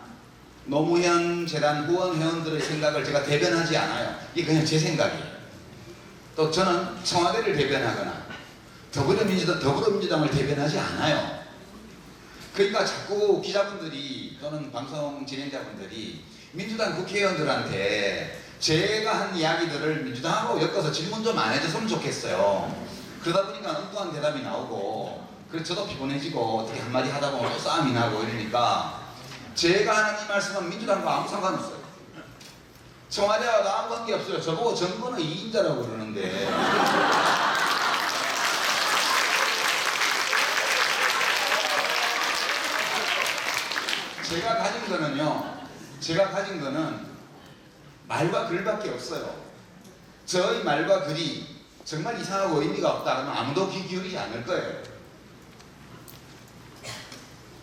노무현 재단 후원 회원들의 생각을 제가 대변하지 않아요. 이게 그냥 제 생각이에요. 또 저는 청와대를 대변하거나 더불어민주당을 대변하지 않아요. 그러니까 자꾸 기자분들이 또는 방송 진행자분들이 민주당 국회의원들한테 제가 한 이야기들을 민주당하고 엮어서 질문 좀 안 해줬으면 좋겠어요. 그러다 보니까 엉뚱한 대답이 나오고, 그래서 저도 피곤해지고, 어떻게 한마디 하다 보면 또 싸움이 나고 이러니까, 제가 하는 이 말씀은 민주당과 아무 상관없어요. 청와대와 나 아무 관계 없어요. 저보고 정권의 2인자라고 그러는데. 제가 가진 거는 말과 글밖에 없어요. 저의 말과 글이 정말 이상하고 의미가 없다 그러면 아무도 귀 기울이지 않을 거예요.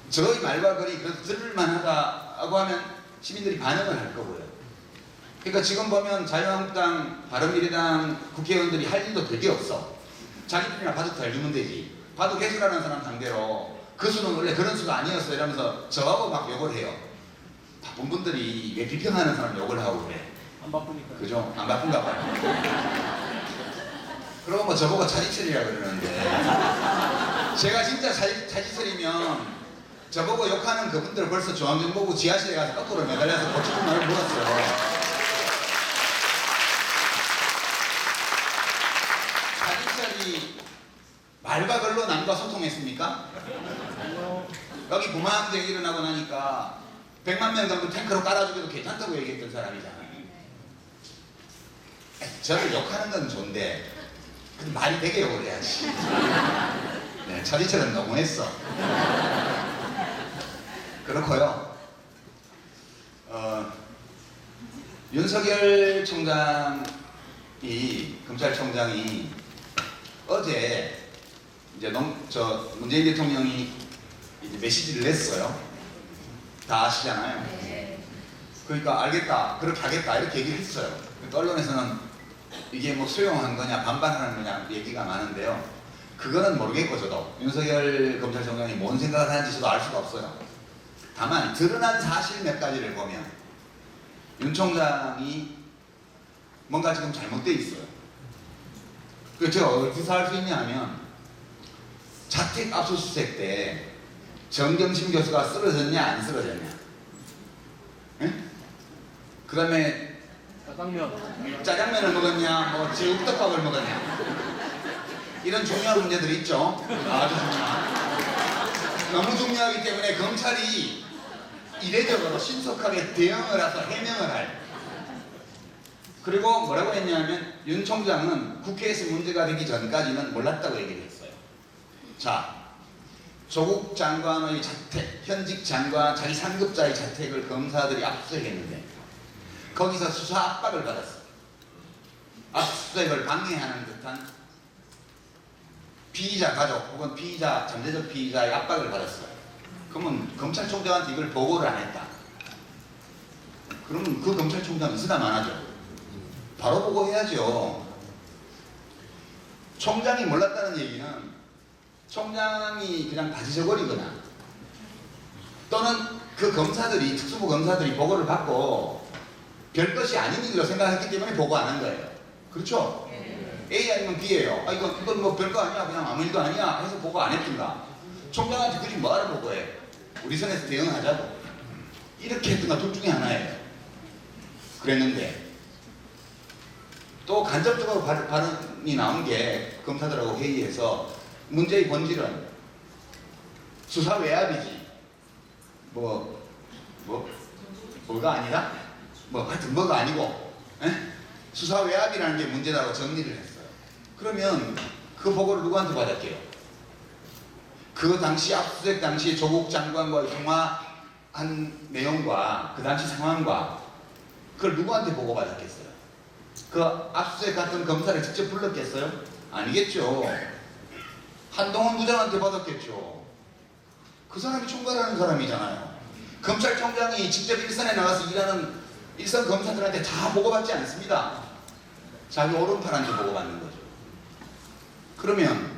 저의 말과 글이 그래도 들을만하다고 하면 시민들이 반응을 할 거고요. 그러니까 지금 보면 자유한국당, 바른미래당 국회의원들이 할 일도 되게 없어. 자기들이나 바둑 잘 두면 되지. 바둑 해설하는 사람 상대로 그 수는 원래 그런 수가 아니었어 이러면서 저하고 막 욕을 해요. 바쁜 분들이 왜 비평하는 사람 욕을 하고 그래. 안 바쁘니까. 그죠? 안 바쁜가 봐요. 그러고 뭐 저보고 차지철이라 그러는데, 제가 진짜 차지철이면 저보고 욕하는 그분들 벌써 중앙정보부 지하실에 가서 거꾸로 매달려서 고추장을 물었어요. 차지철이 말과 글로 남과 소통했습니까? 여기 부마항쟁이 일어나고 나니까 100만 명 정도 탱크로 깔아주기도 괜찮다고 얘기했던 사람이잖아요. 저를 욕하는 건 좋은데 근데 말이 되게 욕을 해야지. 네, 차지철은 너무했어. 그렇고요. 윤석열 총장이, 검찰총장이 어제 이제 문재인 대통령이 이제 메시지를 냈어요. 다 아시잖아요. 그러니까 알겠다, 그렇게 하겠다 이렇게 얘기를 했어요. 그러니까 언론에서는 이게 뭐 수용한 거냐 반발하는 거냐 얘기가 많은데요. 그거는 모르겠고 저도 윤석열 검찰총장이 뭔 생각을 하는지 저도 알 수가 없어요. 다만 드러난 사실 몇 가지를 보면 윤 총장이 뭔가 지금 잘못돼 있어요. 그 제가 어디서 알 수 있냐 하면 자택 압수수색 때 정경심 교수가 쓰러졌냐 안 쓰러졌냐, 그 다음에 짜장면을 먹었냐 뭐 제육덮밥을 먹었냐, 이런 중요한 문제들이 있죠. 아주 중요한, 너무 중요하기 때문에 검찰이 이례적으로 신속하게 대응을 해서 해명을 할. 그리고 뭐라고 했냐면 윤 총장은 국회에서 문제가 되기 전까지는 몰랐다고 얘기를 했어요. 자, 조국 장관의 자택, 현직 장관 자기 상급자의 자택을 검사들이 압수수색했는데 거기서 수사 압박을 받았어요. 압수수색을 방해하는 듯한 피의자 가족 혹은 피의자, 잠재적 피의자의 압박을 받았어요. 그러면 검찰총장한테 이걸 보고를 안 했다. 그러면 그 검찰총장 있으나 마나죠. 바로 보고해야죠. 총장이 몰랐다는 얘기는 총장이 그냥 바지저거리거나 또는 그 검사들이, 특수부 검사들이 보고를 받고 별것이 아닌 일로 생각했기 때문에 보고 안 한 거예요. 그렇죠? A 아니면 B예요. 아, 이건 뭐 별거 아니야, 그냥 아무 일도 아니야 해서 보고 안 했던가. 총장한테 그리 뭐하러 보고해? 우리 선에서 대응하자고. 이렇게 했던가 둘 중에 하나예요. 그랬는데 또 간접적으로 발언이 나온 게 검사들하고 회의에서 문제의 본질은 수사 외압이지 뭐가 아니라 하여튼 뭐가 아니고 수사 외압이라는 게 문제라고 정리를 했어요. 그러면 그 보고를 누구한테 받았게요? 그 당시 압수수색 당시 조국 장관과의 통화한 내용과 그 당시 상황과 그걸 누구한테 보고받았겠어요? 그 압수수색 같은 검사를 직접 불렀겠어요? 아니겠죠. 한동훈 부장한테 받았겠죠. 그 사람이 총괄하는 사람이잖아요. 검찰총장이 직접 일선에 나가서 일하는 일선 검사들한테 다 보고받지 않습니다. 자기 오른팔한테 보고받는 거죠. 그러면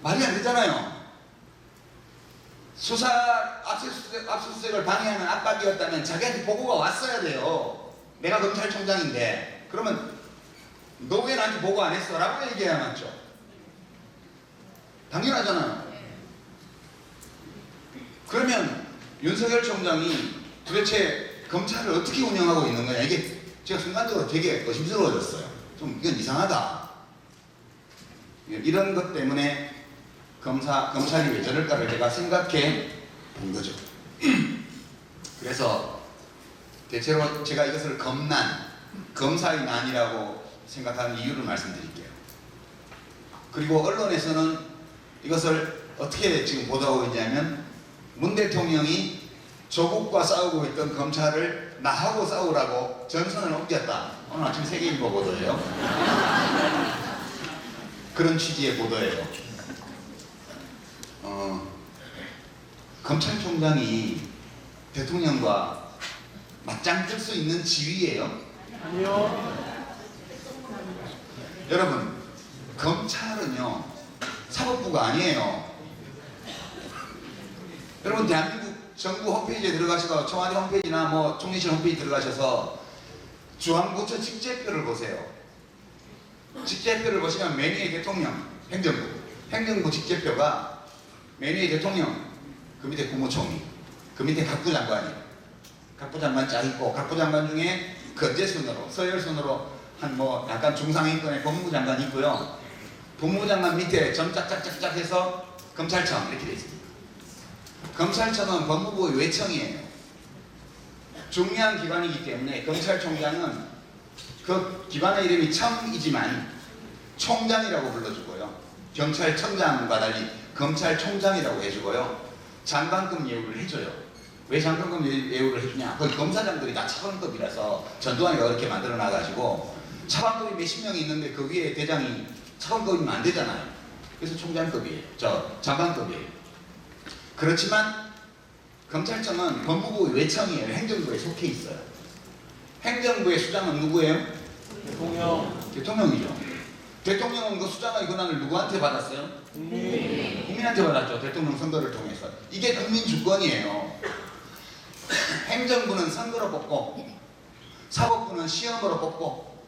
말이 안 되잖아요. 수사 압수수색을 방해하는 압박이었다면 자기한테 보고가 왔어야 돼요. 내가 검찰총장인데. 그러면 너 왜 나한테 보고 안 했어? 라고 얘기해야 맞죠. 당연하잖아요. 그러면 윤석열 총장이 도대체 검찰을 어떻게 운영하고 있는 거냐, 이게 제가 순간적으로 되게 의심스러워졌어요. 좀 이건 이상하다. 이런 것 때문에 검찰이 왜 저럴까를 제가 생각해 본 거죠. 그래서 대체로 제가 이것을 검사의 난이라고 생각하는 이유를 말씀드릴게요. 그리고 언론에서는 이것을 어떻게 지금 보도하고 있냐면, 문 대통령이 조국과 싸우고 있던 검찰을 나하고 싸우라고 전선을 옮겼다. 오늘 아침 세계일보 보도예요. 그런 취지의 보도예요. 검찰총장이 대통령과 맞짱 뜰 수 있는 지위예요? 아니요. 여러분, 검찰은요 사법부가 아니에요. 여러분, 대한민국 정부 홈페이지에 들어가셔서, 청와대 홈페이지나 뭐 총리실 홈페이지 들어가셔서 중앙부처 직제표를 보세요. 직제표를 보시면 맨 위에 대통령, 행정부 직제표가 맨 위에 대통령, 그 밑에 국무총리, 그 밑에 각부 장관이, 각부 장관 짜 있고, 각부 장관 중에 건재순으로, 서열순으로 한 뭐 약간 중상위권의 법무부 장관이 있고요. 법무부 장관 밑에 점 짝짝짝짝 해서 검찰청 이렇게 돼 있습니다. 검찰청은 법무부의 외청이에요. 중요한 기관이기 때문에 검찰총장은 그 기관의 이름이 청이지만 총장이라고 불러주고요. 경찰청장과 달리 검찰총장이라고 해주고요. 장관급 예우를 해줘요. 왜 장관급 예우를 해주냐? 거기 검사장들이 다 차관급이라서 전두환이가 그렇게 만들어 놔가지고 차관급이 몇십 명이 있는데 그 위에 대장이 차관급이면 안 되잖아요. 그래서 총장급이에요. 장관급이에요. 그렇지만 검찰청은 법무부 외청이에요. 행정부에 속해 있어요. 행정부의 수장은 누구예요? 대통령이죠. 대통령은 그 수장의 권한을 누구한테 받았어요? 국민한테 받았죠. 대통령 선거를 통해서. 이게 국민 주권이에요. 행정부는 선거로 뽑고, 사법부는 시험으로 뽑고,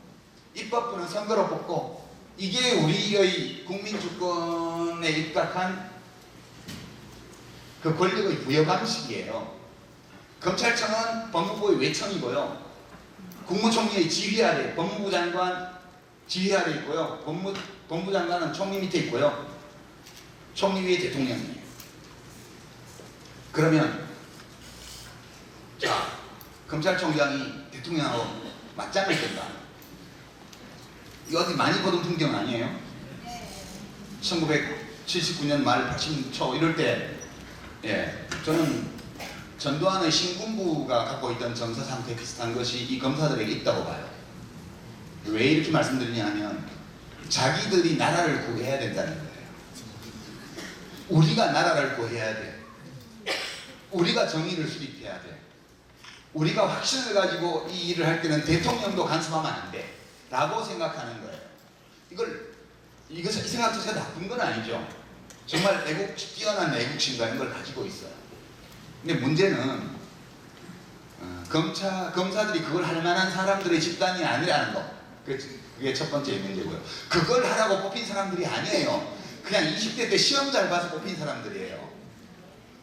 입법부는 선거로 뽑고, 이게 우리의 국민 주권에 입각한 그 권력의 부여 방식이에요. 검찰청은 법무부의 외청이고요. 국무총리의 지휘 아래, 법무부 장관 지휘 아래 있고요. 법무부 장관은 총리 밑에 있고요. 총리 위에 대통령이에요. 그러면 자, 검찰총장이 대통령하고 맞짱을 뜬다. 이거 어디 많이 보던 풍경 아니에요? 1979년 말 80초 이럴 때, 저는 전두환의 신군부가 갖고 있던 정서 상태 비슷한 것이 이 검사들에게 있다고 봐요. 왜 이렇게 말씀드리냐면, 자기들이 나라를 구해야 된다는 거예요. 우리가 나라를 구해야 돼. 우리가 정의를 수립해야 돼. 우리가 확신을 가지고 이 일을 할 때는 대통령도 간섭하면 안 돼. 라고 생각하는 거예요. 이 생각 자체가 나쁜 건 아니죠. 정말 뛰어난 애국심과 이런 걸 가지고 있어요. 근데 문제는 검사들이 그걸 할 만한 사람들의 집단이 아니라는 거. 그게 첫 번째 문제고요. 그걸 하라고 뽑힌 사람들이 아니에요. 그냥 20대 때 시험 잘 봐서 뽑힌 사람들이에요.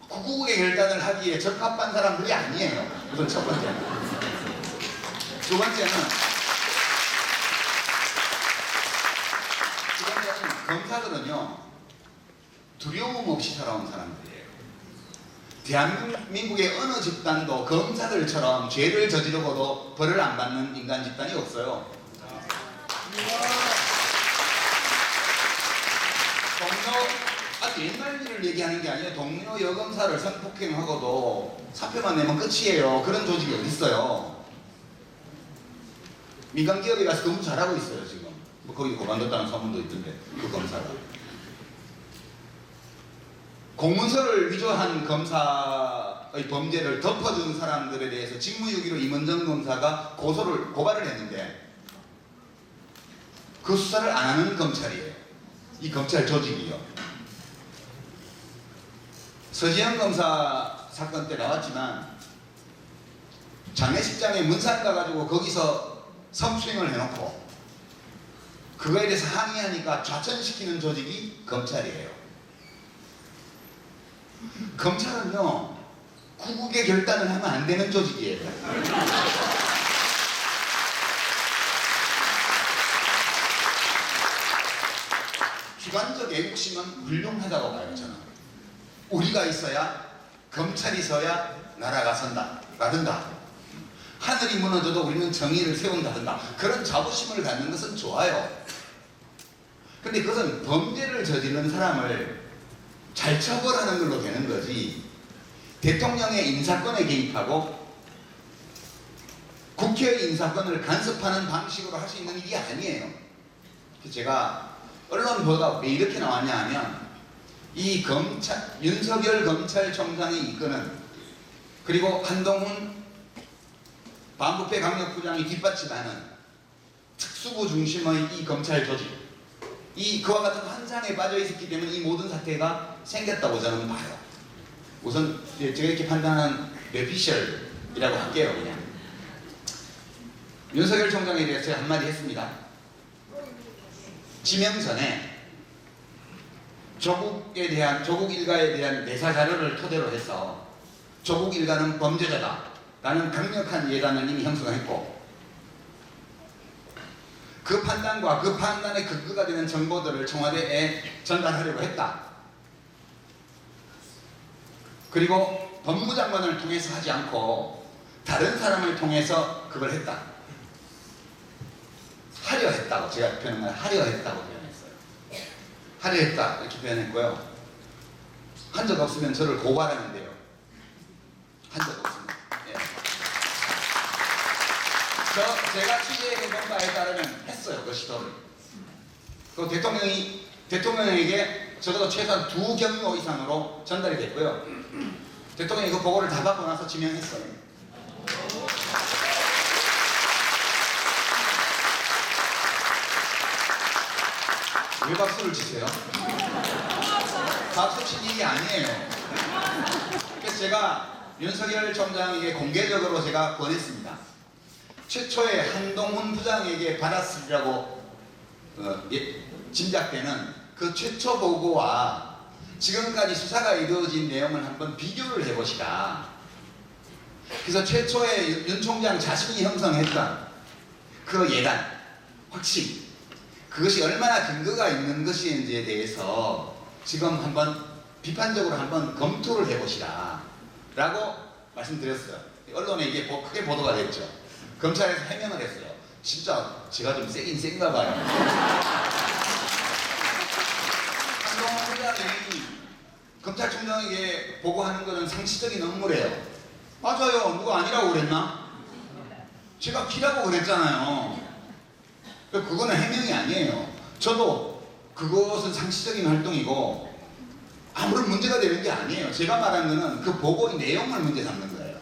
구국의 결단을 하기에 적합한 사람들이 아니에요. 그건 첫 번째는. 두 번째는 검사들은요, 두려움 없이 살아온 사람들이에요. 대한민국의 어느 집단도 검사들처럼 죄를 저지르고도 벌을 안 받는 인간 집단이 없어요. 옛날 일을 얘기하는 게 아니라 동료 여검사를 성폭행하고도 사표만 내면 끝이에요. 그런 조직이 어디 있어요? 민간 기업에 가서 근무 잘하고 있어요 지금. 뭐 거기 그만뒀다는 소문도 있던데, 그 검사가. 공문서를 위조한 검사의 범죄를 덮어준 사람들에 대해서 직무유기로 임원정 검사가 고발을 했는데 그 수사를 안 하는 검찰이에요. 이 검찰 조직이요. 서지현 검사 사건 때 나왔지만 장례식장에 문산 가가지고 거기서 성추행을 해놓고 그거에 대해서 항의하니까 좌천시키는 조직이 검찰이에요. 검찰은요, 구국의 결단을 하면 안 되는 조직이에요. 주관적 애국심은 훌륭하다고 봐요, 저는. 우리가 있어야, 검찰이 서야 나라가 선다라든가, 하늘이 무너져도 우리는 정의를 세운다든가, 그런 자부심을 갖는 것은 좋아요. 근데 그것은 범죄를 저지른 사람을 잘 처벌하는 걸로 되는 거지, 대통령의 인사권에 개입하고 국회의 인사권을 간섭하는 방식으로 할 수 있는 일이 아니에요. 제가 언론 보도가 왜 이렇게 나왔냐 하면, 이 윤석열 검찰총장이 이끄는, 그리고 한동훈 반부패 강력부장이 뒷받침하는 특수부 중심의 이 검찰 조직, 그와 같은 환상에 빠져 있었기 때문에 이 모든 사태가 생겼다고 저는 봐요. 우선 제가 이렇게 판단하는 뇌피셜이라고 할게요. 그냥 윤석열 총장에 대해서 제가 한마디 했습니다. 지명 전에 조국 일가에 대한 내사 자료를 토대로 해서 조국 일가는 범죄자다라는 강력한 예단을 이미 형성했고, 그 판단과 그 판단의 근거가 되는 정보들을 청와대에 전달하려고 했다. 그리고 법무장관을 통해서 하지 않고 다른 사람을 통해서 그걸 했다. 하려 했다고 제가 표현을 하려 했다고 표현했어요. 하려 했다 이렇게 표현했고요. 한 적 없으면 저를 고발하는데요. 한 적 없습니다. 예. 제가 취재해본 바에 따르면 했어요. 그 시도를. 그 대통령에게 적어도 최소한 2경로 이상으로 전달이 됐고요. 대통령이 그 보고를 다 받고 나서 지명했어요. 왜 박수를 치세요? 박수 칠 일이 아니에요. 그래서 제가 윤석열 총장에게 공개적으로 제가 권했습니다. 최초에 한동훈 부장에게 받았으리라고 짐작되는 그 최초 보고와 지금까지 수사가 이루어진 내용을 한번 비교를 해보시라. 그래서 최초에 윤 총장 자신이 형성했던 그 예단, 확신, 그것이 얼마나 근거가 있는 것인지에 대해서 지금 한번 비판적으로 한번 검토를 해보시라 라고 말씀드렸어요. 언론에 이게 크게 보도가 됐죠. 검찰에서 해명을 했어요. 진짜 제가 좀 세긴 센가 봐요. 한동훈 부장이 검찰총장에게 보고하는 것은 상식적인 업무래요. 맞아요. 누가 아니라고 그랬나? 제가 키라고 그랬잖아요. 그거는 해명이 아니에요. 저도 그것은 상식적인 활동이고 아무런 문제가 되는 게 아니에요. 제가 말한 거는 그 보고의 내용을 문제 삼는 거예요.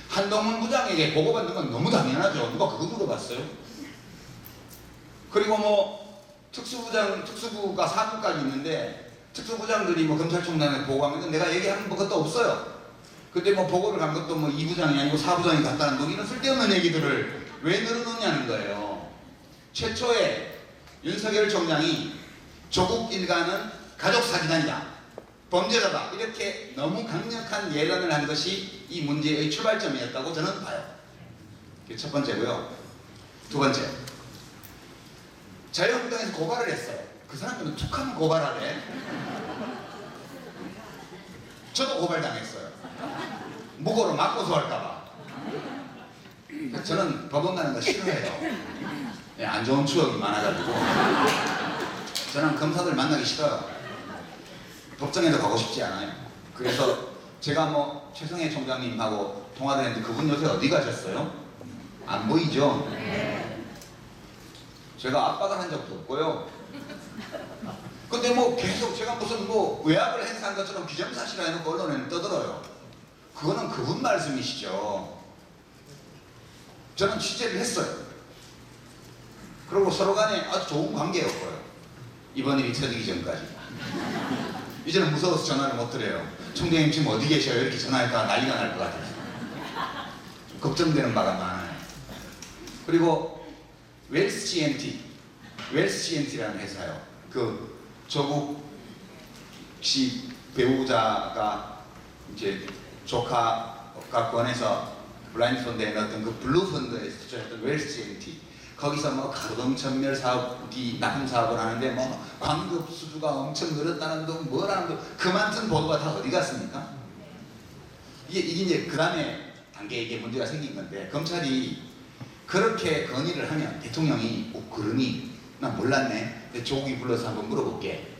한동훈 부장에게 보고받는 건 너무 당연하죠. 누가 그거 물어봤어요? 그리고 뭐 특수부가 4부까지 있는데 특수부장들이 뭐 검찰총장에 보고한 건 내가 얘기하는 것도 없어요. 근데 뭐 보고를 간 것도 뭐 2부장이 아니고 4부장이 갔다는 거, 이런 쓸데없는 얘기들을 왜 늘어놓냐는 거예요. 최초에 윤석열 총장이 조국 일가는 가족 사기단이다, 범죄자다, 이렇게 너무 강력한 예단을 한 것이 이 문제의 출발점이었다고 저는 봐요. 그게 첫 번째고요. 두 번째, 자유한국당에서 고발을 했어요. 그 사람들은 툭하면 고발하래. 저도 고발당했어요. 무고로 맞고서 할까봐. 저는 법원 가는 거 싫어해요. 네, 안 좋은 추억이 많아가지고 저는 검사들 만나기 싫어요. 법정에도 가고 싶지 않아요. 그래서 제가 뭐 최성해 총장님하고 통화를 했는데 그분 요새 어디 가셨어요? 안 보이죠? 제가 압박을 한 적도 없고요. 근데 뭐 계속 제가 무슨 뭐 외압을 행사한 것처럼 기정사실화 해놓고 언론에는 떠들어요. 그거는 그분 말씀이시죠. 저는 취재를 했어요. 그리고 서로 간에 아주 좋은 관계였고요. 이번 일이 터지기 전까지. 이제는 무서워서 전화를 못 드려요. 총장님 지금 어디 계셔요? 이렇게 전화했다가 난리가 날 것 같아요. 좀 걱정되는 바가 많아요. 그리고 웰스 GNT라는 회사요. 그 조국 씨 배우자가 이제 조카가 권해서 블라인드 펀드에 넣었던 그 블루 펀드에서 투자했던 웰스 GMT 거기서 뭐 가로등 천멸 사업이 납품 사업을 하는데 뭐 광급 수주가 엄청 늘었다는 둥 뭐라는 둥 그 많은 보도가 다 어디 갔습니까? 이게 이제 그 다음에 단계에 이게 문제가 생긴 건데 검찰이 그렇게 건의를 하면 대통령이 그러니 난 몰랐네. 근데 조국이 불러서 한번 물어볼게.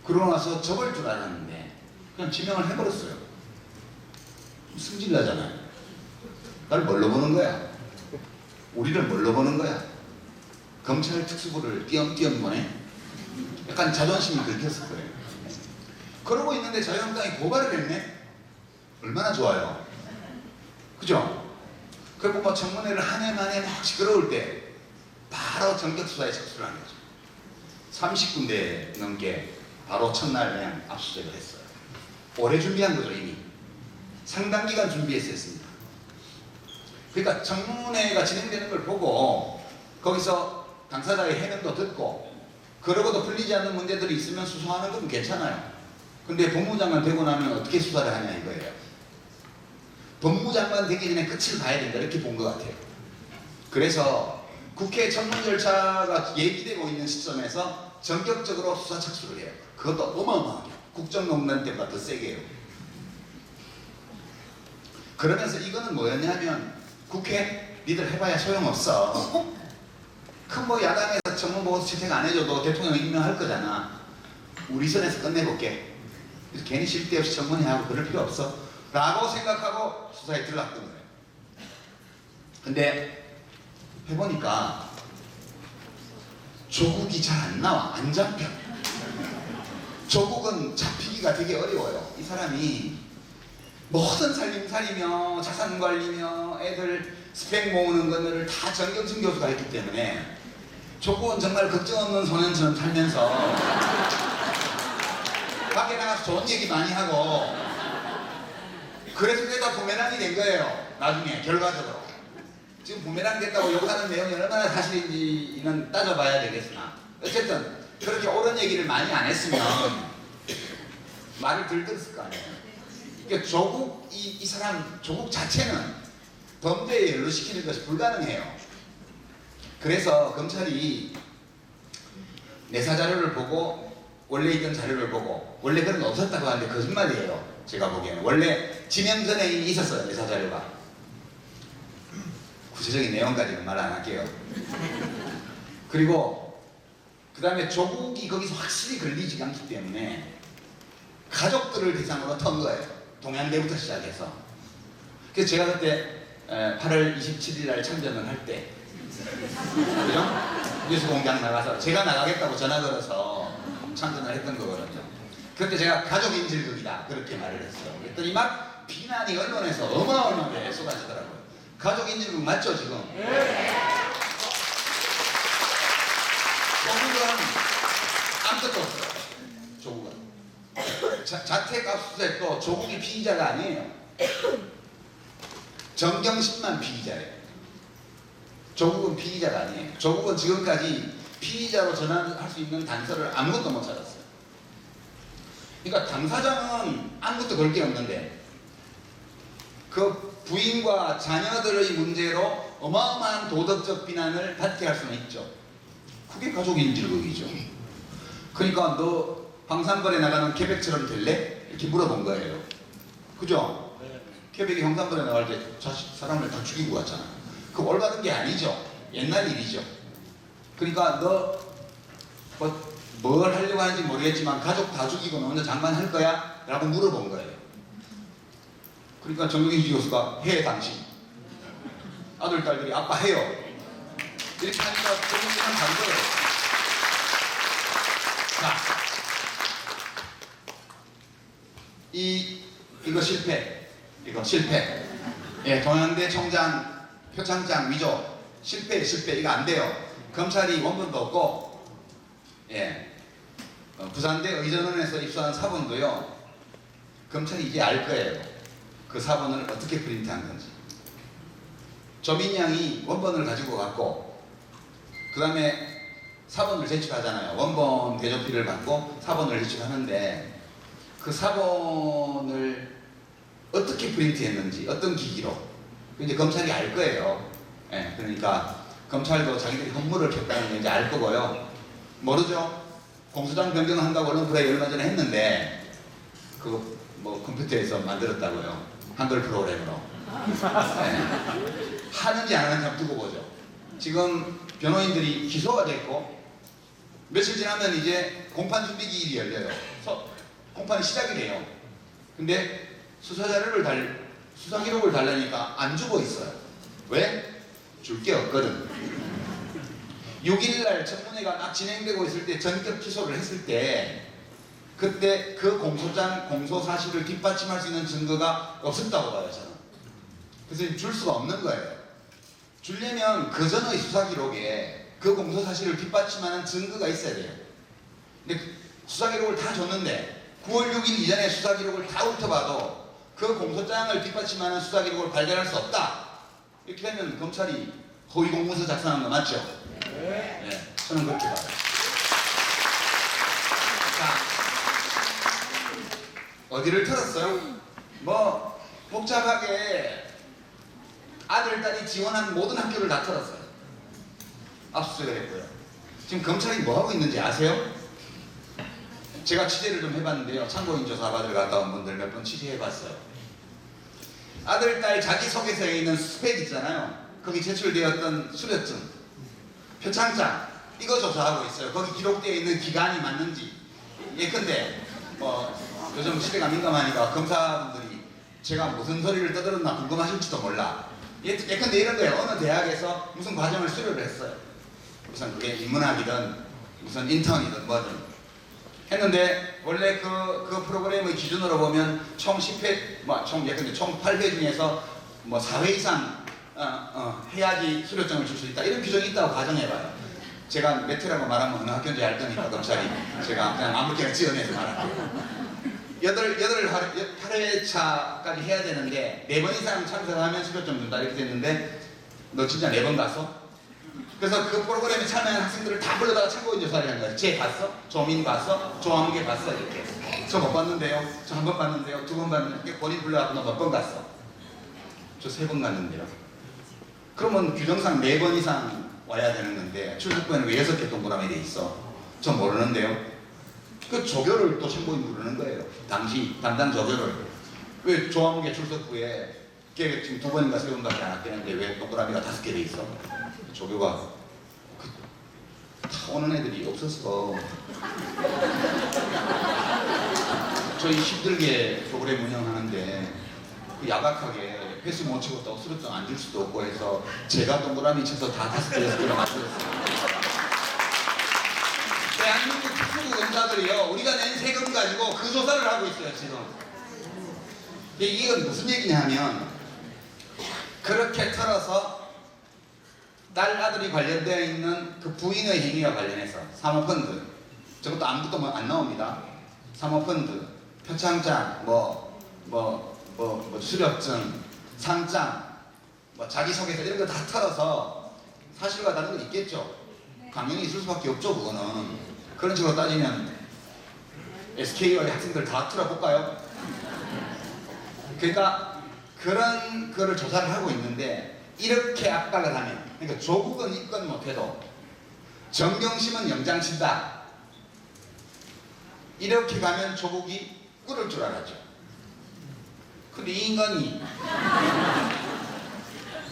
그러고 나서 접을 줄 알았는데 그냥 지명을 해버렸어요. 승질나잖아요. 날 뭘로 보는 거야? 우리를 뭘로 보는 거야? 검찰 특수부를 띄엄띄엄 보내? 약간 자존심이 긁혔을 거예요. 그러고 있는데 자유한국당이 고발을 했네? 얼마나 좋아요. 그죠? 그리고 뭐 청문회를 한 해 만에 막 시끄러울 때 바로 전격수사에 착수를 한 거죠. 30군데 넘게 바로 첫날 그냥 압수수색을 했어요. 오래 준비한 거죠 이미. 상당 기간 준비했었습니다. 그러니까 청문회가 진행되는 걸 보고 거기서 당사자의 해명도 듣고 그러고도 풀리지 않는 문제들이 있으면 수사하는 건 괜찮아요. 근데 법무장관 되고 나면 어떻게 수사를 하냐 이거예요. 법무장관 되기 전에 끝을 봐야 된다 이렇게 본 것 같아요. 그래서 국회 청문 절차가 예기되고 있는 시점에서 전격적으로 수사 착수를 해요. 그것도 어마어마하게 국정농단 때보다 더 세게 해요. 그러면서 이거는 뭐였냐면 국회 니들 해봐야 소용없어. 큰 뭐 야당에서 청문보고서 채택 안 해줘도 대통령 임명할 거잖아. 우리 선에서 끝내볼게. 그래서 괜히 쉴 데 없이 청문회 하고 그럴 필요 없어 라고 생각하고 수사에 들어갔던 거예요. 근데 해보니까 조국이 잘 안 나와. 안 잡혀. 조국은 잡히기가 되게 어려워요. 이 사람이 모든 살림살이며 자산관리며 애들 스펙 모으는 것들을 다 정경심 교수가 했기 때문에 조국은 정말 걱정 없는 소년처럼 살면서 밖에 나가서 좋은 얘기 많이 하고 그래서 그게 다 부메랑이 된 거예요. 나중에 결과적으로. 지금 부메랑 됐다고 욕하는 내용이 얼마나 사실인지는 따져봐야 되겠으나 어쨌든 그렇게 옳은 얘기를 많이 안 했으면 말을 덜 들었을 거 아니에요. 그러니까 조국 이 사람 조국 자체는 범죄에 연루시키는 것이 불가능해요. 그래서 검찰이 내사 자료를 보고 원래 있던 자료를 보고 원래 그런 거 없었다고 하는데 거짓말이에요. 제가 보기에는 원래 지명 전에 이미 있었어요. 내사 자료가. 구체적인 내용까지는 말 안 할게요. 그리고 그 다음에 조국이 거기서 확실히 걸리지 않기 때문에 가족들을 대상으로 턴 거예요. 동양대부터 시작해서. 그래서 제가 그때 8월 27일 날 참전을 할 때 그죠? 뉴스공장 나가서 제가 나가겠다고 전화 걸어서 참전을 했던 거거든요. 그때 제가 가족인질극이다 그렇게 말을 했어요. 그랬더니 막 비난이 언론에서 어마어마하게 쏟아지더라고요. 가족인질극 맞죠 지금? 조국은 아무것도 없어요. 조국은 자택 압수수색도 조국이 피의자가 아니에요. 정경심만 피의자예요. 조국은 피의자가 아니에요. 조국은 지금까지 피의자로 전환할 수 있는 단서를 아무것도 못 찾았어요. 그러니까 당사자는 아무것도 걸 게 없는데 그 부인과 자녀들의 문제로 어마어마한 도덕적 비난을 받게 할 수는 있죠. 그게 가족인질극이죠. 그러니까 너 황산벌에 나가는 계백처럼 될래? 이렇게 물어본 거예요. 그죠? 계백이 황산벌에 나갈 때 사람을 다 죽이고 갔잖아. 그 올바른 게 아니죠. 옛날 일이죠. 그러니까 너 뭘 하려고 하는지 모르겠지만 가족 다 죽이고 너 혼자 장관할 거야? 라고 물어본 거예요. 그러니까 정경심 교수가 해 당신. 아들 딸들이 아빠 해요. 이렇게 하니까 정경심은 간 거예요. 자, 이거 실패. 이거 실패. 예, 동양대 총장 표창장 위조 실패 이거 안 돼요. 검찰이 원본도 없고 예, 부산대 의전원에서 입수한 사본도요. 검찰이 이제 알 거예요. 그 사본을 어떻게 프린트한 건지. 조민양이 원본을 가지고 갔고 그 다음에 사본을 제출하잖아요. 원본 대조피를 받고 사본을 제출하는데 그 사본을 어떻게 프린트했는지 어떤 기기로 이제 검찰이 알 거예요. 예, 그러니까 검찰도 자기들이 업무를 켰다는 게 이제 알 거고요. 모르죠. 공소장 변경한다고 언론프라이 얼마 전에 했는데 그거 뭐 컴퓨터에서 만들었다고요. 한글 프로그램으로. 예. 하는지 안 하는지 한번 두고 보죠. 지금 변호인들이 기소가 됐고 며칠 지나면 이제 공판 준비기일이 열려요. 공판이 시작이 돼요. 근데 수사 기록을 달라니까 안 주고 있어요. 왜? 줄 게 없거든. 6일날 청문회가 막 진행되고 있을 때 전격 기소를 했을 때 그때 그 공소 사실을 뒷받침할 수 있는 증거가 없었다고 봐요, 저는. 그래서 줄 수가 없는 거예요. 주려면 그 전의 수사 기록에 그 공소 사실을 뒷받침하는 증거가 있어야 돼요. 근데 수사 기록을 다 줬는데 9월 6일 이전에 수사 기록을 다 훑어봐도 그 공소장을 뒷받침하는 수사 기록을 발견할 수 없다. 이렇게 되면 검찰이 허위 공문서 작성한 거 맞죠? 네. 저는 그렇게 봐요. 자, 어디를 털었어요? 뭐 복잡하게 아들, 딸이 지원한 모든 학교를 다 털었어요. 압수수색을 했고요. 지금 검찰이 뭐 하고 있는지 아세요? 제가 취재를 좀 해봤는데요. 참고인 조사받으러 갔다 온 분들 몇 번 취재해봤어요. 아들, 딸 자기소개서에 있는 스펙 있잖아요. 거기 제출되었던 수료증, 표창장 이거 조사하고 있어요. 거기 기록되어 있는 기간이 맞는지. 예컨대 뭐 요즘 시대가 민감하니까 검사분들이 제가 무슨 소리를 떠들었나 궁금하실지도 몰라. 예컨대 이런 거예요. 어느 대학에서 무슨 과정을 수료를 했어요. 무슨 그게 인문학이든 무슨 인턴이든 뭐든 했는데 원래 그 프로그램의 기준으로 보면 총 10회, 예컨대 총 8회 중에서 뭐 4회 이상 해야지 수료증을 줄 수 있다. 이런 규정이 있다고 가정해봐요. 제가 몇 회라고 말하면 어느 학교인지 알 거니까 검찰이 제가 그냥 아무렇게나 지어내서 말할게요. 8회차까지 해야 되는데 4번 이상 참석하면 수료증 준다 이렇게 됐는데 너 진짜 4번 갔어? 그래서 그 프로그램에 참여한 학생들을 다 불러다가 참고인 조사를 한 거예요. 쟤 봤어? 조민 봤어? 조항계 봤어? 이렇게. 저 못 봤는데요. 저 한 번 봤는데요. 2번 봤는데 본인 불러갖고 너 몇 번 갔어? 저 3번 갔는데요. 그러면 규정상 4번 이상 와야 되는 건데 출석부에는 왜 6개 동그라미 돼 있어? 저 모르는데요. 그 조교를 또 참고인 부르는 거예요. 당시 담당 조교를. 왜 조항계 출석부에 걔 지금 2번인가 3번밖에 안 왔겠는데 왜 동그라미가 5개 돼 있어? 조교가 다 오는 애들이 없어서 저희 힘들게 프로그램 운영하는데 야박하게 회수 못 치고 수료증 안 줄 수도 없고 해서 제가 동그라미 쳐서 다 5개, 6개를 만들었어요. 대한민국 특수부 검사들이요, 우리가 낸 세금 가지고 그 조사를 하고 있어요 지금. 근데 이건 무슨 얘기냐 하면 그렇게 털어서 딸 아들이 관련되어 있는 그 부인의 행위와 관련해서 사모펀드, 저것도 아무것도 안 나옵니다. 사모펀드, 표창장, 수료증, 상장, 자기소개서 이런 거 다 털어서 사실과 다른 건 있겠죠. 강연이 있을 수밖에 없죠. 그거는. 그런 식으로 따지면 SK의 학생들 다 틀어볼까요? 그러니까 그런 거를 조사를 하고 있는데 이렇게 압박을 하면, 그러니까 조국은 입건 못해도 정경심은 영장 친다. 이렇게 가면 조국이 꿇을 줄 알았죠. 근데 이 인간이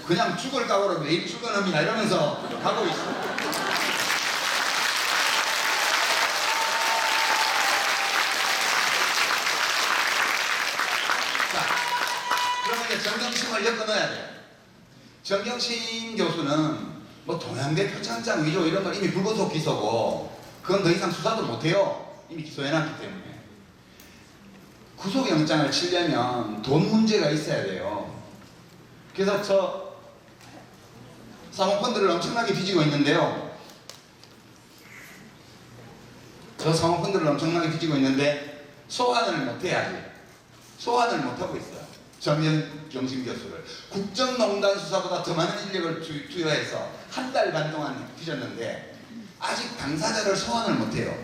그냥 죽을 각오로 매일 출근합니다 이러면서 가고 있어. 그러면 이제 정경심을 엮어 넣어야 돼요. 정경심 교수는 뭐 동양대 표창장 위조 이런 건 이미 불구속 기소고 그건 더 이상 수사도 못해요. 이미 기소해놨기 때문에. 구속영장을 치려면 돈 문제가 있어야 돼요. 그래서 저 사모펀드를 엄청나게 뒤지고 있는데요. 소환을 못해야지. 소환을 못하고 있어요. 정경심 교수를. 국정농단 수사보다 더 많은 인력을 투여해서 한 달 반 동안 뒤졌는데 아직 당사자를 소환을 못해요.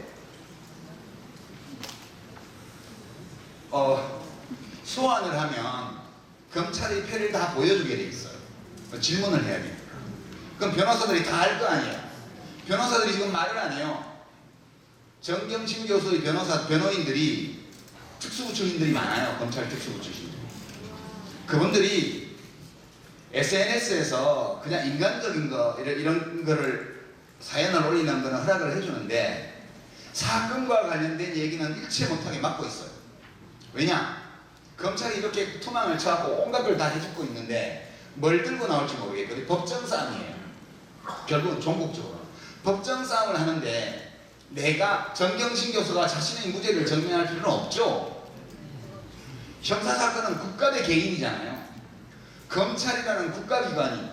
소환을 하면 검찰이 표를 다 보여주게 돼 있어요. 질문을 해야 돼요. 그럼 변호사들이 다 알 거 아니에요. 변호사들이 지금 말을 안 해요. 정경심 교수의 변호인들이 특수부 출신들이 많아요. 검찰 특수부 출신들이. 그분들이 SNS에서 그냥 인간적인 거 이런 거를 사연을 올리는 거는 허락을 해주는데 사건과 관련된 얘기는 일체 못하게 막고 있어요. 왜냐? 검찰이 이렇게 투망을 쳐갖고 온갖 걸 다 해주고 있는데 뭘 들고 나올지 모르겠거든요. 법정 싸움이에요. 결국은 종국적으로 법정 싸움을 하는데 내가 정경심 교수가 자신의 무죄를 증명할 필요는 없죠. 형사사건은 국가 대 개인이잖아요. 검찰이라는 국가기관이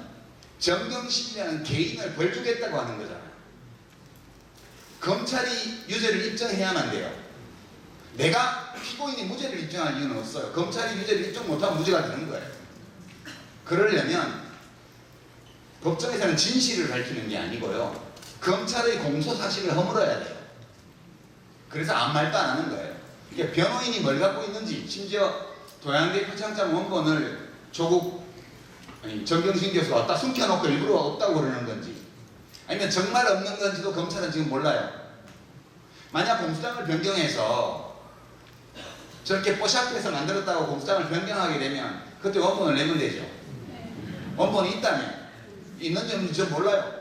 정경심이라는 개인을 벌 주겠다고 하는 거잖아요. 검찰이 유죄를 입증해야만 돼요. 내가 피고인이 무죄를 입증할 이유는 없어요. 검찰이 유죄를 입증 못하면 무죄가 되는 거예요. 그러려면 법정에서는 진실을 밝히는 게 아니고요. 검찰의 공소사실을 허물어야 돼요. 그래서 아무 말도 안 하는 거예요. 이게 변호인이 뭘 갖고 있는지, 심지어 도양대 표창장 원본을 정경심 교수가 왔다 숨겨놓고 일부러 없다고 그러는 건지, 아니면 정말 없는 건지도 검찰은 지금 몰라요. 만약 공소장을 변경해서 저렇게 뽀샵해서 만들었다고 공소장을 변경하게 되면 그때 원본을 내면 되죠. 원본이 있다면, 있는지 없는지 저 몰라요.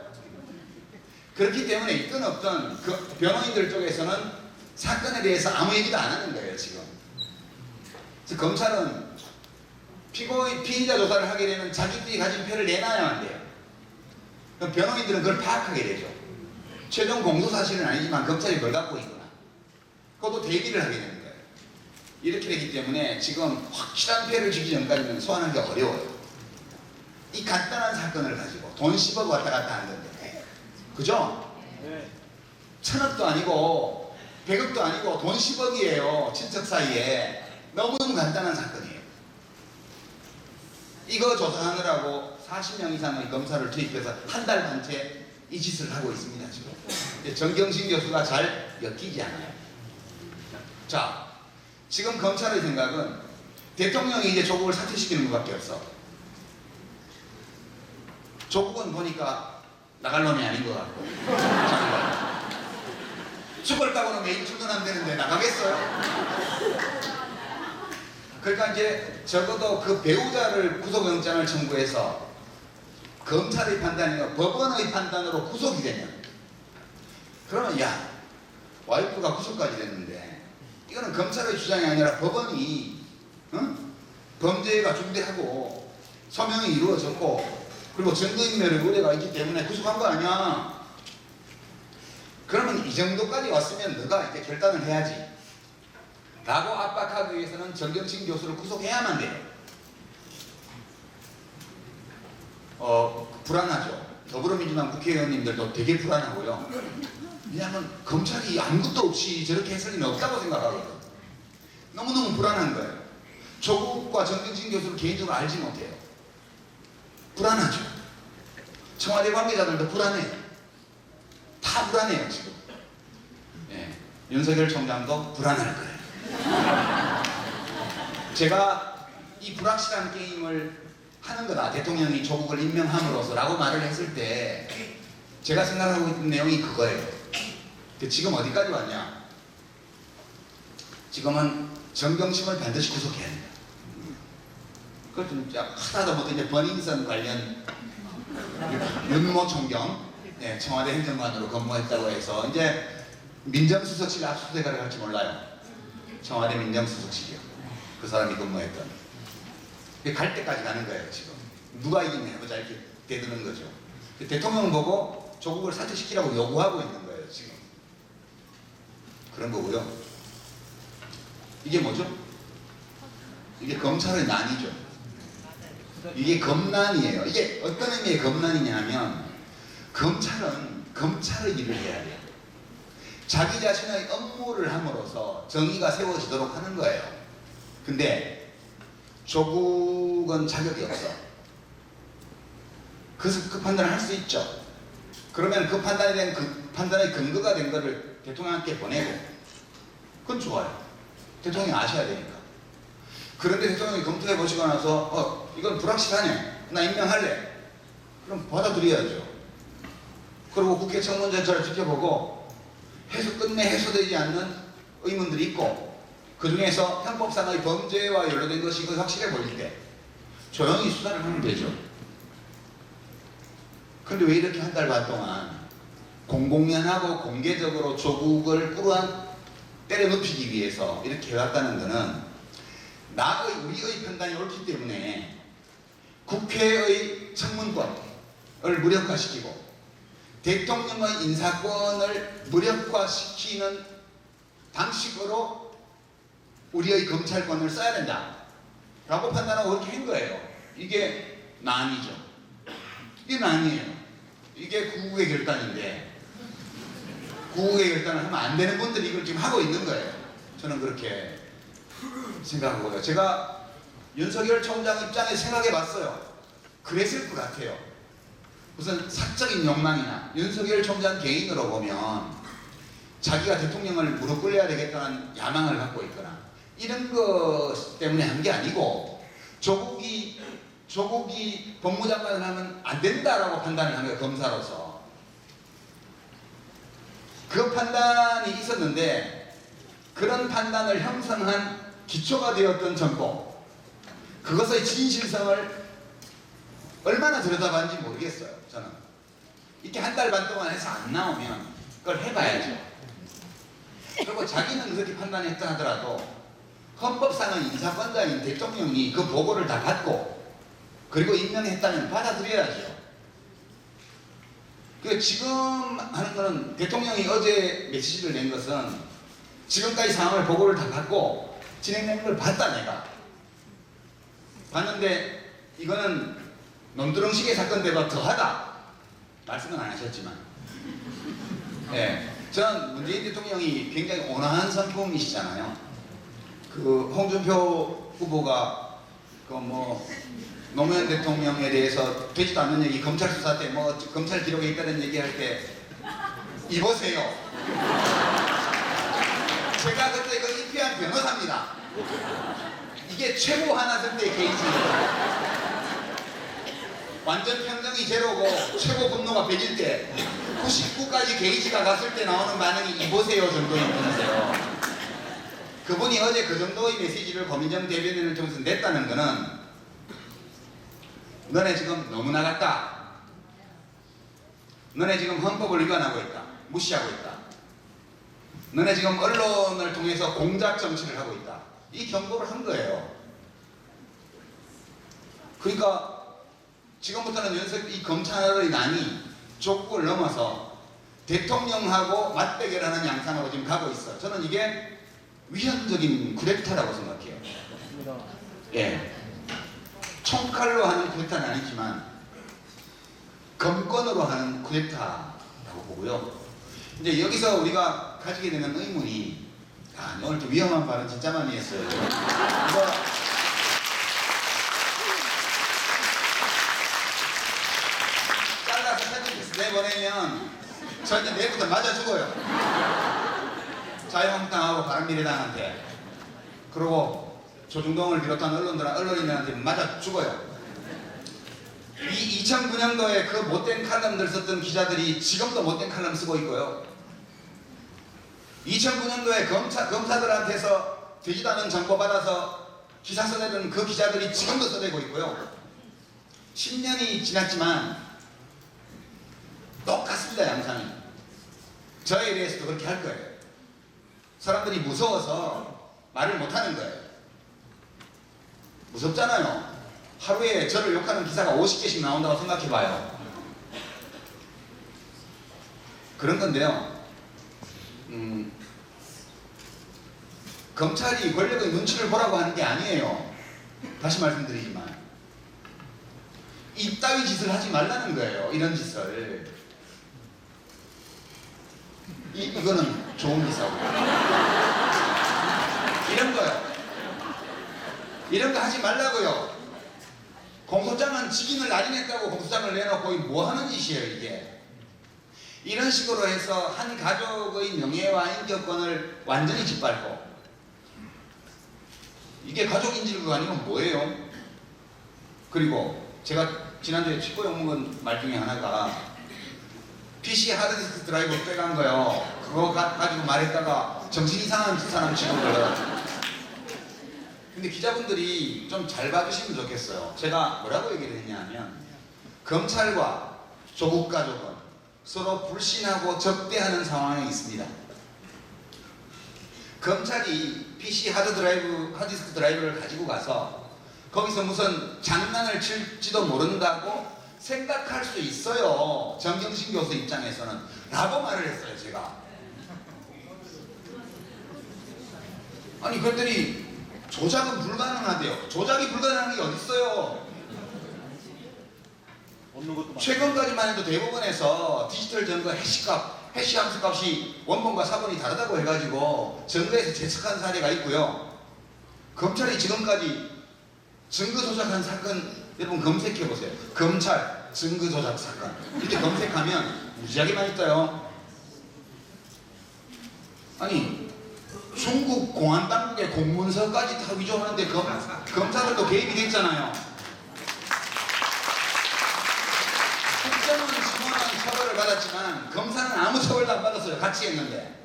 그렇기 때문에 있든 없든 그 변호인들 쪽에서는 사건에 대해서 아무 얘기도 안 하는 거예요, 지금. 그래서 검찰은 피의자 조사를 하게 되면 자기들이 가진 표를 내놔야만 돼요. 그럼 변호인들은 그걸 파악하게 되죠. 최종 공소사실은 아니지만 검찰이 뭘 갖고 있구나. 그것도 대비를 하게 되는 거예요. 이렇게 되기 때문에 지금 확실한 표를 주기 전까지는 소환하기 어려워요. 이 간단한 사건을 가지고 돈 10억 왔다 갔다 하는 건데, 그죠? 네. 1000억도 아니고 100억도 아니고 돈 10억이에요. 친척 사이에. 너무너무 간단한 사건이에요. 이거 조사하느라고 40명 이상의 검사를 투입해서 한 달 반째 이 짓을 하고 있습니다, 지금. 정경심 교수가 잘 엮이지 않아요. 자, 지금 검찰의 생각은 대통령이 이제 조국을 사퇴시키는 것밖에 없어. 조국은 보니까 나갈 놈이 아닌 것 같고. 죽을 따고는 매일 출근하면 되는데 나가겠어요? 그러니까 이제 적어도 그 배우자를 구속영장을 청구해서 검찰의 판단이나 법원의 판단으로 구속이 되면, 그러면 야, 와이프가 구속까지 됐는데 이거는 검찰의 주장이 아니라 법원이 범죄가 중대하고 소명이 이루어졌고 그리고 증거인멸의 우려가 있기 때문에 구속한 거 아니야. 그러면 이 정도까지 왔으면 너가 이제 결단을 해야지 라고 압박하기 위해서는 정경심 교수를 구속해야만 돼요. 불안하죠. 더불어민주당 국회의원님들도 되게 불안하고요. 왜냐하면 검찰이 아무것도 없이 저렇게 했을 리는 없다고 생각하거든. 너무너무 불안한 거예요. 조국과 정경심 교수를 개인적으로 알지 못해요. 불안하죠. 청와대 관계자들도 불안해요. 다 불안해요, 지금. 예, 윤석열 총장도 불안할 거예요. 제가 이 불확실한 게임을 하는 거다, 대통령이 조국을 임명함으로써 라고 말을 했을 때 제가 생각하고 있는 내용이 그거예요. 지금 어디까지 왔냐? 지금은 정경심을 반드시 구속해야 합니다. 그걸 좀 하다도 못해 이제 버닝썬 관련 윤모 총경, 네, 청와대 행정관으로 근무했다고 해서 이제 민정수석실 압수수색을 할지 몰라요. 청와대 민정수석실이요. 그 사람이 근무했던. 갈 때까지 가는 거예요, 지금. 누가 이기면 해보자 이렇게 대드는 거죠. 대통령 보고 조국을 사퇴시키라고 요구하고 있는 거예요, 지금. 그런 거고요. 이게 뭐죠? 이게 검찰의 난이죠. 이게 검난이에요. 이게 어떤 의미의 검난이냐 면 검찰은 검찰의 일을 해야 돼요. 자기 자신의 업무를 함으로써 정의가 세워지도록 하는 거예요. 근데 조국은 자격이 없어. 그 판단을 할 수 있죠. 그러면 그 판단에 대한 그 판단의 근거가 된 거를 대통령한테 보내고, 그건 좋아요. 대통령이 아셔야 되니까. 그런데 대통령이 검토해 보시고 나서 이건 불확실하네, 나 임명할래, 그럼 받아들여야죠. 그리고 국회 청문 절차를 지켜보고 끝내 해소되지 않는 의문들이 있고 그 중에서 형법상의 범죄와 연루된 것이 확실해 보일 때 조용히 수사를 하면 되죠. 그런데 왜 이렇게 한 달 반 동안 공공연하고 공개적으로 조국을 꾸루한 때려눕히기 위해서 이렇게 해왔다는 것은 우리의 판단이 옳기 때문에 국회의 청문권을 무력화시키고 대통령의 인사권을 무력화시키는 방식으로 우리의 검찰권을 써야 된다 라고 판단하고 그렇게 한 거예요. 이게 난이죠. 이게 난이에요. 이게 구국의 결단인데 구국의 결단을 하면 안 되는 분들이 이걸 지금 하고 있는 거예요. 저는 그렇게 생각하고요. 제가 윤석열 총장 입장에 생각해 봤어요. 그랬을 것 같아요. 무슨 사적인 욕망이나 윤석열 총장 개인으로 보면 자기가 대통령을 무릎 꿇려야 되겠다는 야망을 갖고 있거나 이런 것 때문에 한 게 아니고 조국이 법무장관을 하면 안 된다라고 판단을 한 거예요. 검사로서. 그 판단이 있었는데 그런 판단을 형성한 기초가 되었던 정보, 그것의 진실성을 얼마나 들여다봤는지 모르겠어요. 저는 이렇게 한 달 반 동안 해서 안 나오면 그걸 해봐야죠. 그리고 자기는 그렇게 판단했다 하더라도 헌법상의 인사권자인 대통령이 그 보고를 다 받고 그리고 임명했다면 받아들여야죠. 지금 하는 거는 대통령이 어제 메시지를 낸 것은 지금까지 상황을 보고를 다 받고 진행되는 걸 봤다. 내가 봤는데 이거는 논두렁식의 사건대보다 더하다 말씀은 안 하셨지만 저는 문재인 대통령이 굉장히 온화한 성품이시잖아요. 홍준표 후보가 노무현 대통령에 대해서 되지도 않는 얘기, 검찰 수사 때 검찰 기록에 있다는 얘기할 때 이보세요. 제가 그때 이거 입회한 변호사입니다. 이게 최고 화났을 때 게이지예요. 완전 평정이 제로고 최고 분노가 100일 때 99까지 게이지가 갔을 때 나오는 반응이 이보세요 정도인 분이세요. 그분이 어제 그 정도의 메시지를 고민정 대변인을 통해서 냈다는 거는 너네 지금 너무 나갔다. 너네 지금 헌법을 위반하고 있다. 무시하고 있다. 너네 지금 언론을 통해서 공작 정치를 하고 있다. 이 경고를 한 거예요. 그러니까 지금부터는 이 검찰의 난이 족국을 넘어서 대통령하고 맞대결하는 양상으로 지금 가고 있어요. 저는 이게 위헌적인 쿠데타라고 생각해요. 총칼로 하는 쿠데타는 아니지만 검권으로 하는 쿠데타라고 보고요. 이제 여기서 우리가 가지게 되는 의문이 오늘 좀 위험한 발언 진짜 많이 했어요. 잘라서 편집해서 내보내면 저 이제 내일부터 맞아 죽어요. 자유한국당하고 바른미래당한테, 그리고 조중동을 비롯한 언론인들한테 맞아 죽어요. 이 2009년도에 그 못된 칼럼들 썼던 기자들이 지금도 못된 칼럼 쓰고 있고요. 2009년도에 검사들한테서 되지도 않은 정보 받아서 기사 써내던 그 기자들이 지금도 써내고 있고요. 10년이 지났지만 똑같습니다. 양상이. 저에 대해서도 그렇게 할 거예요. 사람들이 무서워서 말을 못하는 거예요. 무섭잖아요. 하루에 저를 욕하는 기사가 50개씩 나온다고 생각해봐요. 그런 건데요. 검찰이 권력의 눈치를 보라고 하는 게 아니에요. 다시 말씀드리지만 이따위 짓을 하지 말라는 거예요. 이런 짓을. 이거는 좋은 기사고 이런 거요. 이런 거 하지 말라고요. 공소장은 직인을 날인했다고 공소장을 내놓고 뭐 하는 짓이에요 이게. 이런 식으로 해서 한 가족의 명예와 인격권을 완전히 짓밟고 이게 가족인지가 아니면 뭐예요? 그리고 제가 지난주에 칩고 욕먹은 말 중에 하나가 PC 하드디스크 드라이브 빼간 거요. 그거 가지고 말했다가 정신 이상한 사람 취급을. 근데 기자분들이 좀 잘 봐주시면 좋겠어요. 제가 뭐라고 얘기를 했냐면 검찰과 조국 가족은 서로 불신하고 적대하는 상황에 있습니다. 검찰이 PC 하드디스크 드라이브를 가지고 가서 거기서 무슨 장난을 칠지도 모른다고 생각할 수 있어요. 정경심 교수 입장에서는 라고 말을 했어요. 제가 아니 그랬더니 조작은 불가능하대요. 조작이 불가능한 게 어딨어요. 없는 것도 많아요. 최근까지만 해도 대법원에서 디지털 증거 해시 함수 값이 원본과 사본이 다르다고 해가지고 증거에서 제척한 사례가 있고요. 검찰이 지금까지 증거 조작한 사건 여러분 검색해 보세요. 검찰 증거 조작 사건 이렇게 검색하면 무지하게 많이 떠요. 아니 중국 공안 당국의 공문서까지 다 위조하는데 검사들도 개입이 됐잖아요. 국정은 심원한 처벌을 받았지만 검사는 아무 처벌도 안 받았어요. 같이 했는데.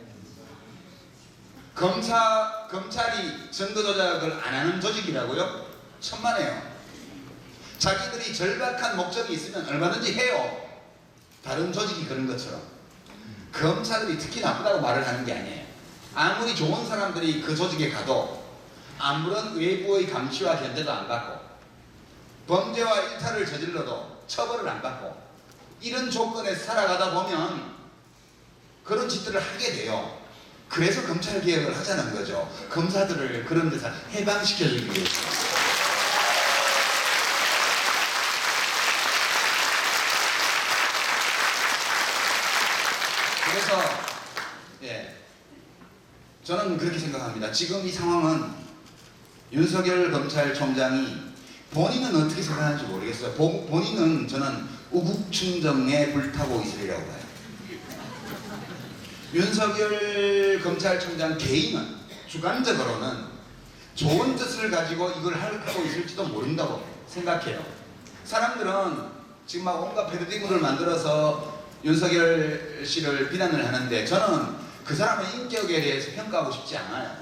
검찰이 증거 조작을 안 하는 조직이라고요? 천만에요. 자기들이 절박한 목적이 있으면 얼마든지 해요. 다른 조직이 그런 것처럼. 검사들이 특히 나쁘다고 말을 하는 게 아니에요. 아무리 좋은 사람들이 그 조직에 가도 아무런 외부의 감시와 견제도 안 받고 범죄와 일탈을 저질러도 처벌을 안 받고 이런 조건에 살아가다 보면 그런 짓들을 하게 돼요. 그래서 검찰 개혁을 하자는 거죠. 검사들을 그런 데서 해방시켜주기 위해서. 그래서 저는 그렇게 생각합니다. 지금 이 상황은 윤석열 검찰총장이 본인은 어떻게 생각하는지 모르겠어요. 본인은 저는 우국충정에 불타고 있으리라고 봐요. 윤석열 검찰총장 개인은 주관적으로는 좋은 뜻을 가지고 이걸 하고 있을지도 모른다고 생각해요. 사람들은 지금 막 온갖 패러디그를 만들어서 윤석열 씨를 비난을 하는데 저는 그 사람의 인격에 대해서 평가하고 싶지 않아요.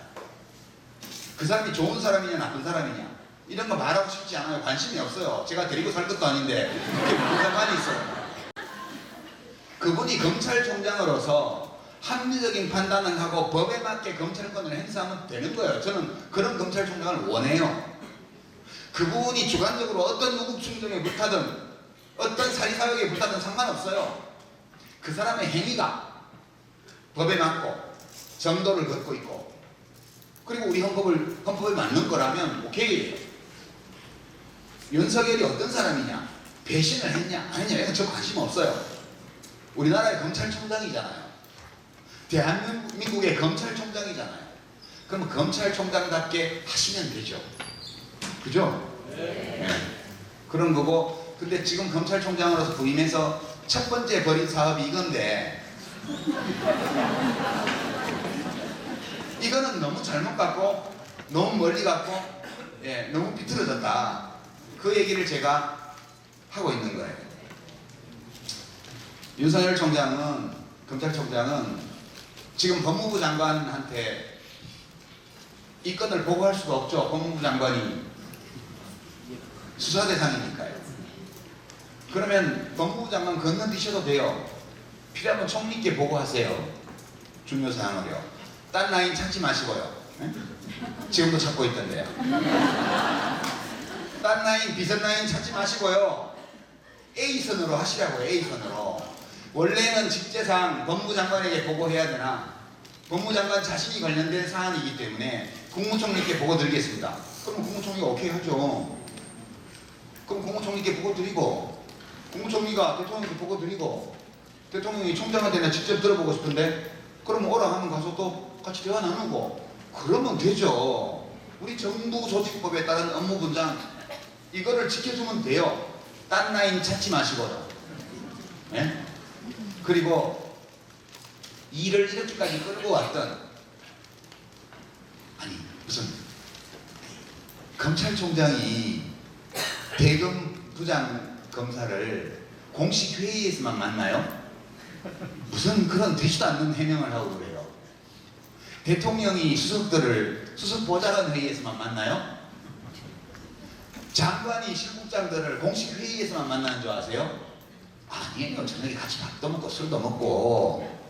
그 사람이 좋은 사람이냐 나쁜 사람이냐 이런 거 말하고 싶지 않아요. 관심이 없어요. 제가 데리고 살 것도 아닌데 그게 무슨 상관이 있어요. 그분이 검찰총장으로서 합리적인 판단을 하고 법에 맞게 검찰권을 행사하면 되는 거예요. 저는 그런 검찰총장을 원해요. 그분이 주관적으로 어떤 우국충정에 불타든 어떤 사리사욕에 불타든 상관없어요. 그 사람의 행위가 법에 맞고 정도를 걷고 있고 그리고 우리 헌법에 맞는 거라면 오케이. 윤석열이 어떤 사람이냐 배신을 했냐 아니냐 이건 저 관심 없어요. 우리나라의 검찰총장이잖아요. 대한민국의 검찰총장이잖아요. 그럼 검찰총장답게 하시면 되죠. 그죠? 네. 그런 거고 근데 지금 검찰총장으로서 부임해서 첫 번째 벌인 사업이 이건데 이거는 너무 잘못 갔고 너무 멀리 갔고 너무 비틀어졌다. 그 얘기를 제가 하고 있는 거예요. 윤석열 검찰총장은 지금 법무부 장관한테 이 건을 보고할 수가 없죠. 법무부 장관이 수사 대상이니까요. 그러면 법무부 장관 건너뛰셔도 돼요. 필요하면 총리께 보고하세요. 중요사항을요. 딴 라인 찾지 마시고요. 지금도 찾고 있던데요. 딴 라인, 비선 라인 찾지 마시고요. A선으로 하시라고요. A선으로. 원래는 직제상 법무부 장관에게 보고해야 되나 법무장관 자신이 관련된 사안이기 때문에 국무총리께 보고 드리겠습니다. 그럼 국무총리가 오케이 하죠. 그럼 국무총리께 보고 드리고 국무총리가 대통령께 보고 드리고 대통령이 총장한테 나 직접 들어보고 싶은데 그럼 오라 하면 가서 또 같이 대화 나누고 그러면 되죠. 우리 정부 조직법에 따른 업무 분장 이거를 지켜주면 돼요. 딴 라인 찾지 마시고요. 네? 그리고 일을 이렇게까지 끌고 왔던 아니 무슨 검찰총장이 대검 부장 검사를 공식 회의에서만 만나요? 무슨 그런 되지도 않는 해명을 하고 그래요. 대통령이 수석들을 수석 보좌관 회의에서만 만나요? 장관이 실국장들을 공식 회의에서만 만나는 줄 아세요? 아니에요. 저녁에 같이 밥도 먹고 술도 먹고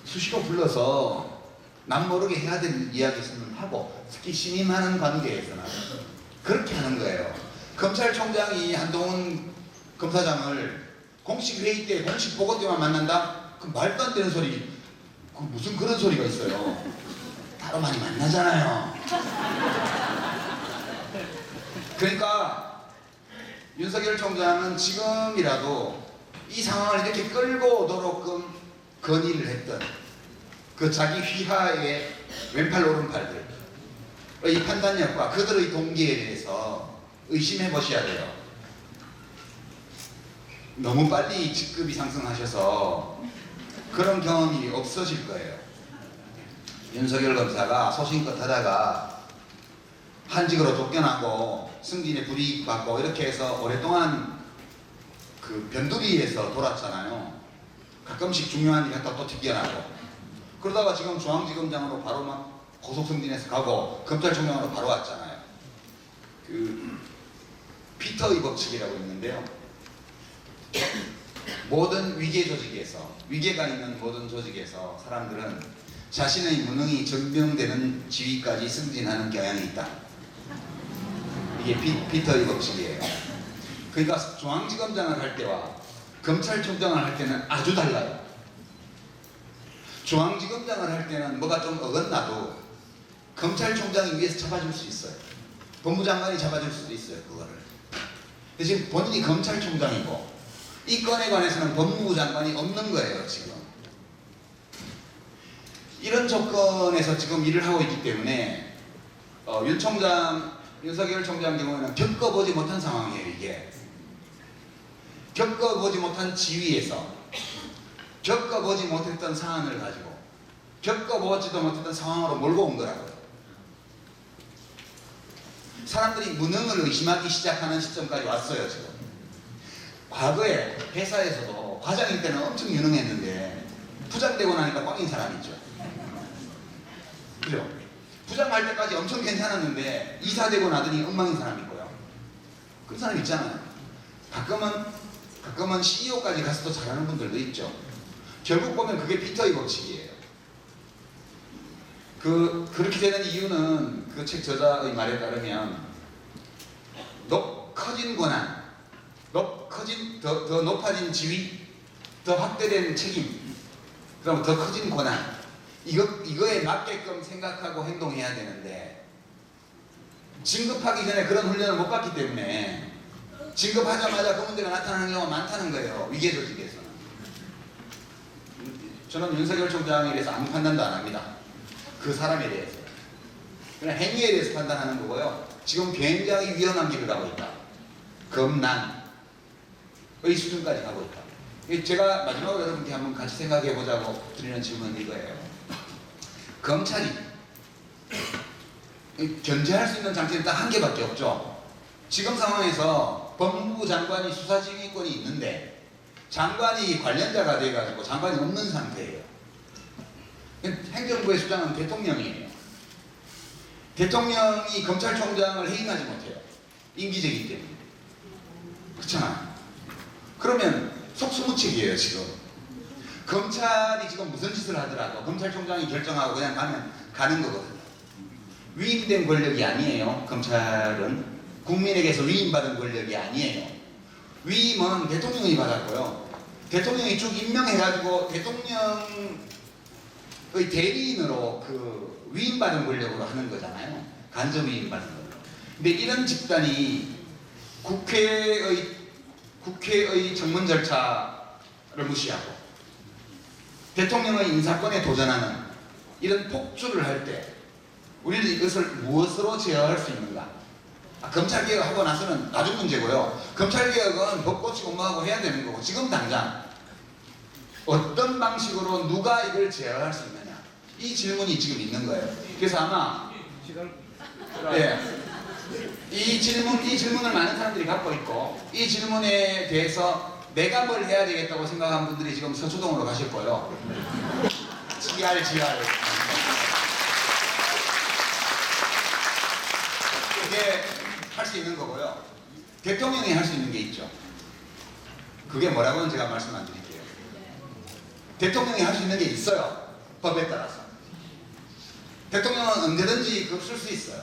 수시로 불러서 남 모르게 해야 될 이야기에서는 하고, 특히 신임하는 관계에서는 그렇게 하는 거예요. 검찰총장이 한동훈 검사장을 공식 회의 때, 공식 보고 때만 만난다? 그 말도 안 되는 소리. 그 무슨 그런 소리가 있어요. 따로 많이 만나잖아요. 그러니까 윤석열 총장은 지금이라도 이 상황을 이렇게 끌고 오도록끔 건의를 했던 그 자기 휘하의 왼팔 오른팔들의 판단력과 그들의 동기에 대해서 의심해 보셔야 돼요. 너무 빨리 직급이 상승하셔서 그런 경험이 없어질 거예요. 윤석열 검사가 소신껏 하다가 한직으로 쫓겨나고 승진에 불이익 받고 이렇게 해서 오랫동안 그 변두리에서 돌았잖아요. 가끔씩 중요한 일이 또 튀겨나고, 그러다가 지금 중앙지검장으로 바로 막 고속 승진해서 가고 검찰총장으로 바로 왔잖아요. 그 피터의 법칙이라고 있는데요. 모든 위계 조직에서, 위계가 있는 모든 조직에서 사람들은 자신의 무능이 증명되는 지위까지 승진하는 경향이 있다. 이게 피터의 법칙이에요. 그러니까 중앙지검장을 할 때와 검찰총장을 할 때는 아주 달라요. 중앙지검장을 할 때는 뭐가 좀 어긋나도 검찰총장이 위에서 잡아줄 수 있어요. 법무장관이 잡아줄 수도 있어요, 그거를. 근데 지금 본인이 검찰총장이고 이 건에 관해서는 법무부 장관이 없는 거예요, 지금. 이런 조건에서 지금 일을 하고 있기 때문에 윤석열 총장 경우에는 겪어보지 못한 상황이에요, 이게. 겪어보지 못한 지위에서 겪어보지 못했던 상황을 가지고 겪어보지도 못했던 상황으로 몰고 온 거라고요. 사람들이 무능을 의심하기 시작하는 시점까지 왔어요, 지금. 과거에 회사에서도 과장일 때는 엄청 유능했는데 부장되고 나니까 꽝인 사람 있죠. 그죠? 부장할 때까지 엄청 괜찮았는데 이사되고 나더니 엉망인 사람 있고요. 그런 사람 있잖아요. 가끔은 CEO까지 가서도 잘하는 분들도 있죠. 결국 보면 그게 피터의 법칙이에요. 그렇게 되는 이유는 그 책 저자의 말에 따르면 커진 권한, 더 높아진 지위, 더 확대된 책임, 그럼 더 커진 권한, 이거에 맞게끔 생각하고 행동해야 되는데 진급하기 전에 그런 훈련을 못 받기 때문에 진급하자마자 그 문제가 나타나는 경우가 많다는 거예요, 위계 조직에서는. 저는 윤석열 총장에 대해서 아무 판단도 안 합니다. 그 사람에 대해서. 그냥 행위에 대해서 판단하는 거고요. 지금 굉장히 위험한 길을 가고 있다. 검난의 수준까지 가고 있다. 제가 마지막으로 여러분께 한번 같이 생각해 보자고 드리는 질문은 이거예요. 검찰이 견제할 수 있는 장치는 딱 한 개밖에 없죠. 지금 상황에서 법무부 장관이 수사지휘권이 있는데 장관이 관련자가 돼가지고 장관이 없는 상태예요. 행정부의 수장은 대통령이에요. 대통령이 검찰총장을 해임하지 못해요. 임기제이기 때문에. 그렇잖아요. 그러면 속수무책이에요, 지금. 검찰이 지금 무슨 짓을 하더라도 검찰총장이 결정하고 그냥 가는 거거든요. 위임된 권력이 아니에요. 검찰은 국민에게서 위임받은 권력이 아니에요. 위임은 대통령이 받았고요. 대통령이 쭉 임명해가지고 대통령의 대리인으로 그 위임받은 권력으로 하는 거잖아요. 간접 위임받은 걸로. 근데 이런 집단이 국회의 청문 절차를 무시하고 대통령의 인사권에 도전하는 이런 폭주를 할 때 우리는 이것을 무엇으로 제어할 수 있는가? 검찰개혁하고 나서는 나중 문제고요. 검찰개혁은 법 고치고 뭐하고 해야 되는 거고 지금 당장 어떤 방식으로 누가 이걸 제어할 수 있느냐? 이 질문이 지금 있는 거예요. 그래서 아마 이 질문을 많은 사람들이 갖고 있고, 이 질문에 대해서 내가 뭘 해야 되겠다고 생각한 분들이 지금 서초동으로 가실 거예요. GR. 그게 할 수 있는 거고요. 대통령이 할 수 있는 게 있죠. 그게 뭐라고는 제가 말씀 안 드릴게요. 대통령이 할 수 있는 게 있어요. 법에 따라서. 대통령은 언제든지 그걸 쓸 수 있어요.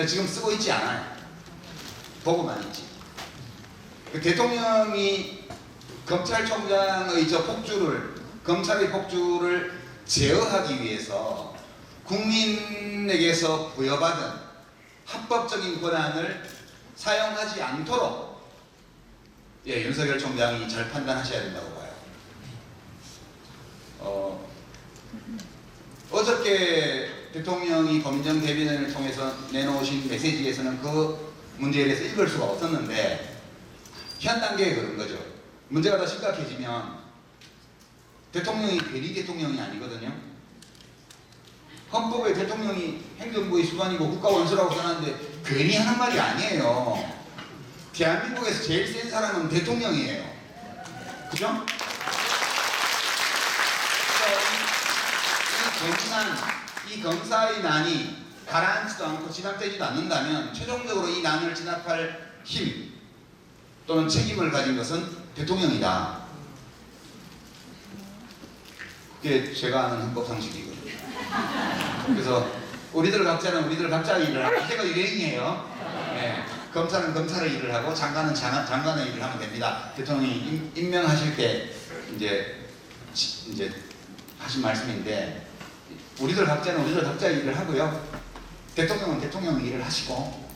지금 쓰고 있지 않아요. 보고만 있지. 대통령이 검찰총장의 검찰의 폭주를 제어하기 위해서 국민에게서 부여받은 합법적인 권한을 사용하지 않도록 윤석열 총장이 잘 판단하셔야 된다고 봐요. 어저께 대통령이 검정 대변인을 통해서 내놓으신 메시지에서는 그 문제에 대해서 읽을 수가 없었는데, 현 단계에 그런 거죠. 문제가 더 심각해지면 대통령이 괜히 대통령이 아니거든요. 헌법에 대통령이 행정부의 수반이고 국가원수라고 써놨는데 괜히 하는 말이 아니에요. 대한민국에서 제일 센 사람은 대통령이에요. 그죠? 이 검사의 난이 가라앉지도 않고 진압되지도 않는다면 최종적으로 이 난을 진압할 힘 또는 책임을 가진 것은 대통령이다. 그게 제가 아는 헌법상식이거든요. 그래서 우리들 각자는 우리들 각자의 일을 하고, 이제가 유행이에요. 네. 검찰은 검찰의 일을 하고 장관은 장관의 일을 하면 됩니다. 대통령이 임명하실 때 이제 하신 말씀인데, 우리들 각자는 우리들 각자의 일을 하고요. 대통령은 대통령의 일을 하시고,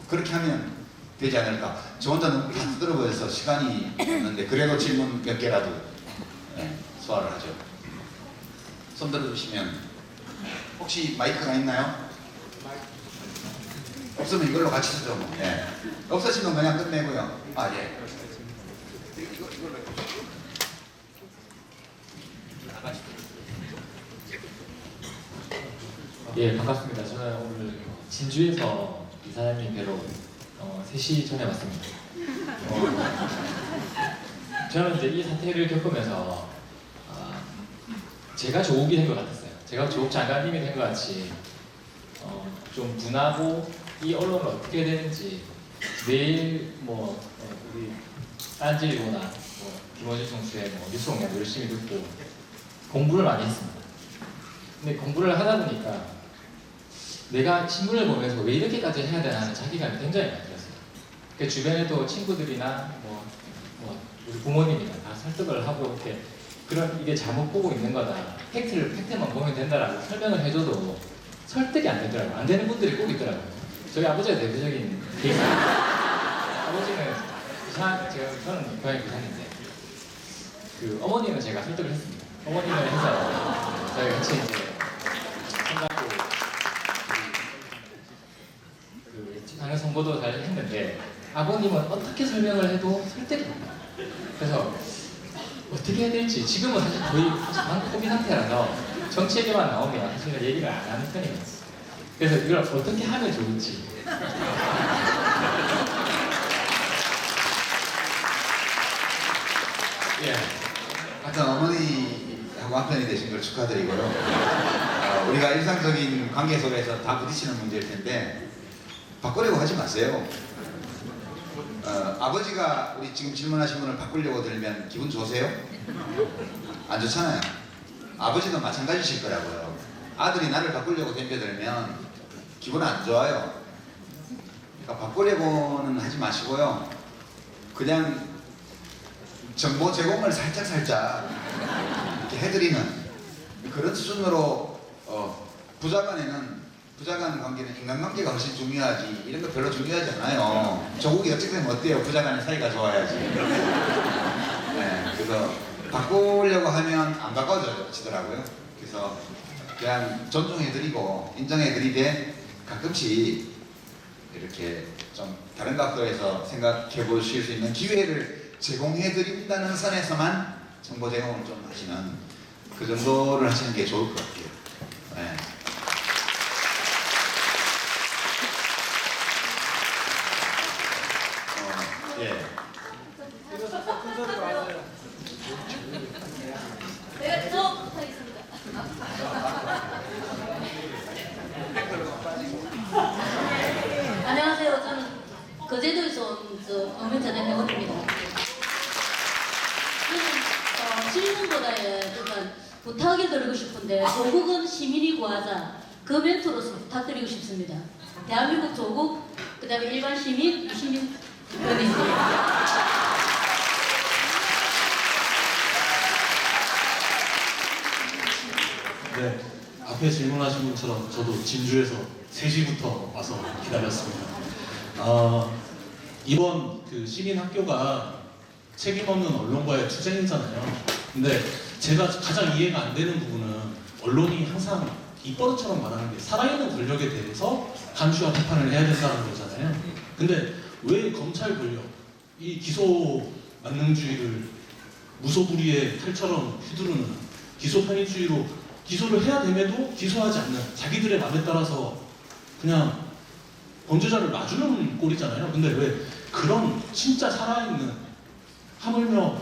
그렇게 하면 되지 않을까. 저 혼자 너무 다 들어보여서 시간이 없는데, 그래도 질문 몇 개라도 소화를 하죠. 손 들어주시면. 혹시 마이크가 있나요? 없으면 이걸로 같이 쓰죠. 뭐. 예. 없으시면 그냥 끝내고요. 아, 예. 이걸로 해주시죠. 예, 반갑습니다. 저는 오늘 진주에서 이사장님 뵈러 3시 전에 왔습니다. 저는 이제 이 사태를 겪으면서 제가 조국이 된 것 같았어요. 제가 조국 장관님이 된 것 같이 좀 분하고 이 언론을 어떻게 해야 되는지 매일 우리 딴지일보나 김어준 총수의 뉴스 공략 열심히 듣고 공부를 많이 했습니다. 근데 공부를 하다 보니까 내가 신문을 보면서 왜 이렇게까지 해야 되나 하는 자기감이 굉장히 많이 들었어요. 그 주변에도 친구들이나 우리 부모님이나 다 설득을 하고 이렇게 이게 잘못 보고 있는 거다. 팩트만 보면 된다라고 설명을 해줘도 설득이 안 되더라고요. 안 되는 분들이 꼭 있더라고요. 저희 아버지가 대표적인 케이스입니다. 아버지는 저는 고향이 부산인데 어머니는 제가 설득을 했습니다. 어머니는 해서 저희 같이 이제 생각고 당연 선거도 잘 했는데 아버님은 어떻게 설명을 해도 설득이 안 돼요. 그래서 어떻게 해야 될지 지금은 사실 거의 방코비 상태라서 정치 얘기만 나오면 사실 얘기를 안 하는 편이에요. 그래서 이걸 어떻게 하면 좋을지 예. 하여튼 어머니하고 한편이 되신 걸 축하드리고요. 우리가 일상적인 관계 속에서 다 부딪히는 문제일 텐데 바꾸려고 하지 마세요. 아버지가 우리 지금 질문하신 분을 바꾸려고 들면 기분 좋으세요? 안 좋잖아요. 아버지도 마찬가지실 거라고요. 아들이 나를 바꾸려고 덤벼들면 기분 안 좋아요. 그러니까 바꾸려고는 하지 마시고요. 그냥 정보 제공을 살짝 이렇게 해드리는 그런 수준으로 부자 간 관계는 인간관계가 훨씬 중요하지 이런 거 별로 중요하지 않아요. 조국이 어쨌든 어때요? 부자 간의 사이가 좋아야지. 네, 그래서 바꾸려고 하면 안 바꿔지더라고요. 그래서 그냥 존중해드리고 인정해드리되 가끔씩 이렇게 좀 다른 각도에서 생각해 보실 수 있는 기회를 제공해드린다는 선에서만 정보 제공을 좀 하시는 그 정도를 하시는 게 좋을 것 같아요. 네. 안녕하세요. 저는 거제도에서 온 노면전의 배우입니다. 저는 질문보다 약간 부탁을 드리고 싶은데 조국은 시민이 구하자 그 멘토로서 부탁드리고 싶습니다. 대한민국 조국, 그 다음에 일반 시민, 유시민 대표님입니다. 네, 앞에 질문하신 것처럼 저도 진주에서 3시부터 와서 기다렸습니다. 이번 그 시민 학교가 책임없는 언론과의 투쟁이잖아요. 근데 제가 가장 이해가 안 되는 부분은 언론이 항상 입버릇처럼 말하는 게 살아있는 권력에 대해서 감시와 비판을 해야 된다는 거잖아요. 근데 왜 검찰 권력, 이 기소 만능주의를 무소불위의 칼처럼 휘두르는 기소 편의주의로 기소를 해야 됨에도 기소하지 않는 자기들의 마음에 따라서 그냥 범죄자를 놔주는 꼴이잖아요. 근데 왜 그런 진짜 살아있는, 하물며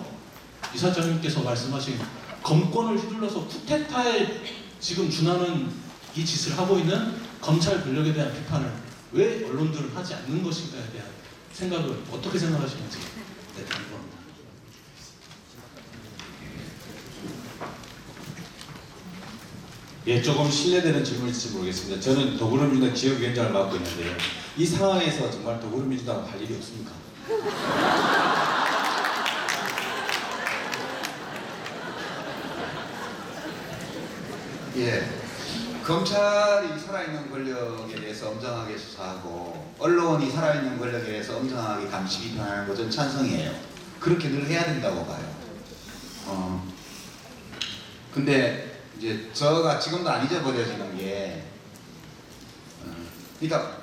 이사장님께서 말씀하신 검권을 휘둘러서 쿠데타에 지금 준하는 이 짓을 하고 있는 검찰 권력에 대한 비판을 왜 언론들은 하지 않는 것인가에 대한 생각을 어떻게 생각하시는지. 네, 감사합니다. 예, 조금 신뢰되는 질문일지 모르겠습니다. 저는 더불어민주당 지역위원장을 맡고 있는데요. 이 상황에서 정말 더불어민주당은 할 일이 없습니까? 예, 검찰이 살아있는 권력에 대해서 엄정하게 수사하고 언론이 살아있는 권력에 대해서 엄정하게 감시 비판하는 것은 찬성이에요. 그렇게 늘 해야 된다고 봐요. 근데 이제 저가 지금도 안 잊어버려지는 게 그러니까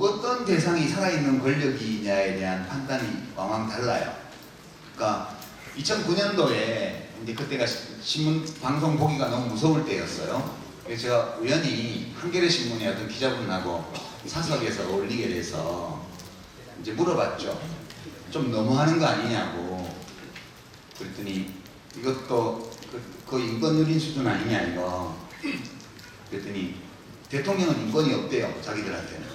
어떤 대상이 살아있는 권력이냐에 대한 판단이 왕왕 달라요. 그러니까 2009년도에 이제 그때가 신문 방송 보기가 너무 무서울 때였어요. 그래서 제가 우연히 한겨레 신문에 어떤 기자분하고 사석에서 어울리게 돼서 이제 물어봤죠. 좀 너무하는 거 아니냐고. 그랬더니 이것도 그 인권 누린 수준 아니냐 이거. 그랬더니 대통령은 인권이 없대요, 자기들한테는.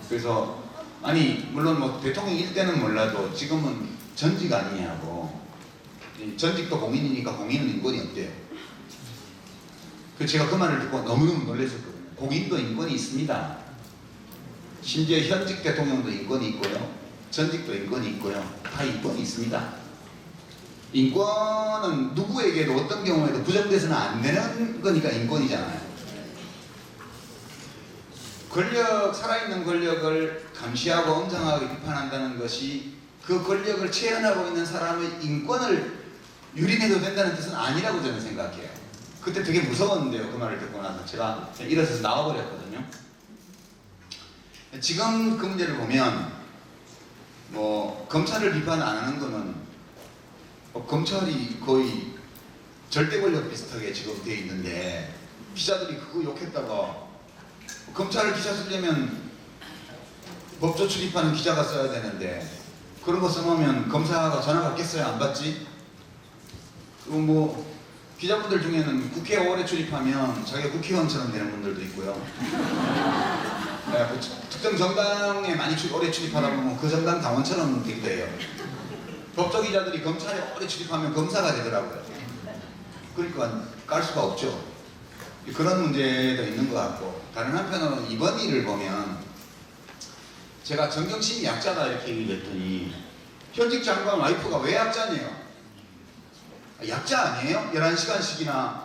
그래서 아니 물론 뭐 대통령일 때는 몰라도 지금은 전직 아니냐고. 전직도 공인이니까 공인은 인권이 없대요. 그래서 제가 그 말을 듣고 너무너무 놀랐었거든요. 공인도 인권이 있습니다. 심지어 현직 대통령도 인권이 있고요, 전직도 인권이 있고요, 다 인권이 있습니다. 인권은 누구에게도 어떤 경우에도 부정돼서는 안 되는 거니까 인권이잖아요. 살아있는 권력을 감시하고 엄정하게 비판한다는 것이 그 권력을 체현하고 있는 사람의 인권을 유린해도 된다는 뜻은 아니라고 저는 생각해요. 그때 되게 무서웠는데요, 그 말을 듣고 나서 제가 일어서서 나와버렸거든요. 지금 그 문제를 보면 뭐 검찰을 비판 안 하는 거는 검찰이 거의 절대 권력 비슷하게 지금 돼 있는데 기자들이 그거 욕했다가 검찰을 기사 쓰려면 법조 출입하는 기자가 써야 되는데 그런 거 써놓으면 검사가 전화 받겠어요? 안 받지? 그리고 뭐 기자분들 중에는 국회에 오래 출입하면 자기가 국회의원처럼 되는 분들도 있고요. 네, 그 특정 정당에 많이 오래 출입하다 보면 그 정당 당원처럼 되기도 해요. 법조 기자들이 검찰에 오래 출입하면 검사가 되더라고요. 그러니까 깔 수가 없죠. 그런 문제도 있는 것 같고, 다른 한편으로는 이번 일을 보면 제가 정경심이 약자다 이렇게 얘기했더니 현직 장관 와이프가 왜 약자네요? 약자 아니에요? 11시간씩이나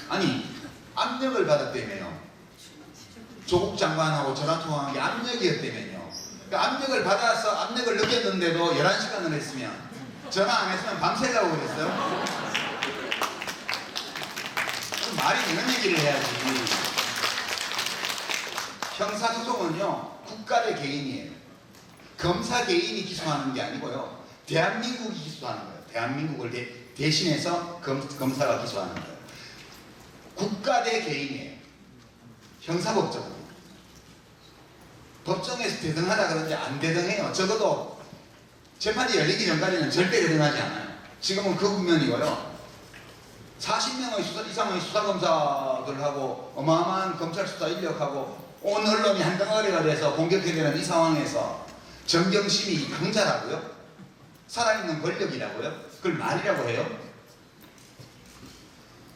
아니 압력을 받았다며요. 조국 장관하고 전화통화한 게 압력이었다며요. 그러니까 압력을 받아서 압력을 느꼈는데도 11시간을 했으면 전화 안 했으면 밤새려고 그랬어요? 좀 말이 되는 얘기를 해야지. 형사소송은요 국가 대 개인이에요. 검사 개인이 기소하는 게 아니고요, 대한민국이 기소하는 거예요. 대한민국을 대신해서 검사가 기소하는 거예요. 국가 대 개인이에요. 형사법정은. 법정에서 대등하다 그러는데 안 대등해요. 적어도 재판이 열리기 전까지는 절대 대등하지 않아요. 지금은 그 국면이고요. 40명의 이상의 수사검사들하고 어마어마한 검찰 수사 인력하고 온 언론이 한 덩어리가 돼서 공격해야 되는 이 상황에서 정경심이 강자라고요? 살아있는 권력이라고요? 그걸 말이라고 해요?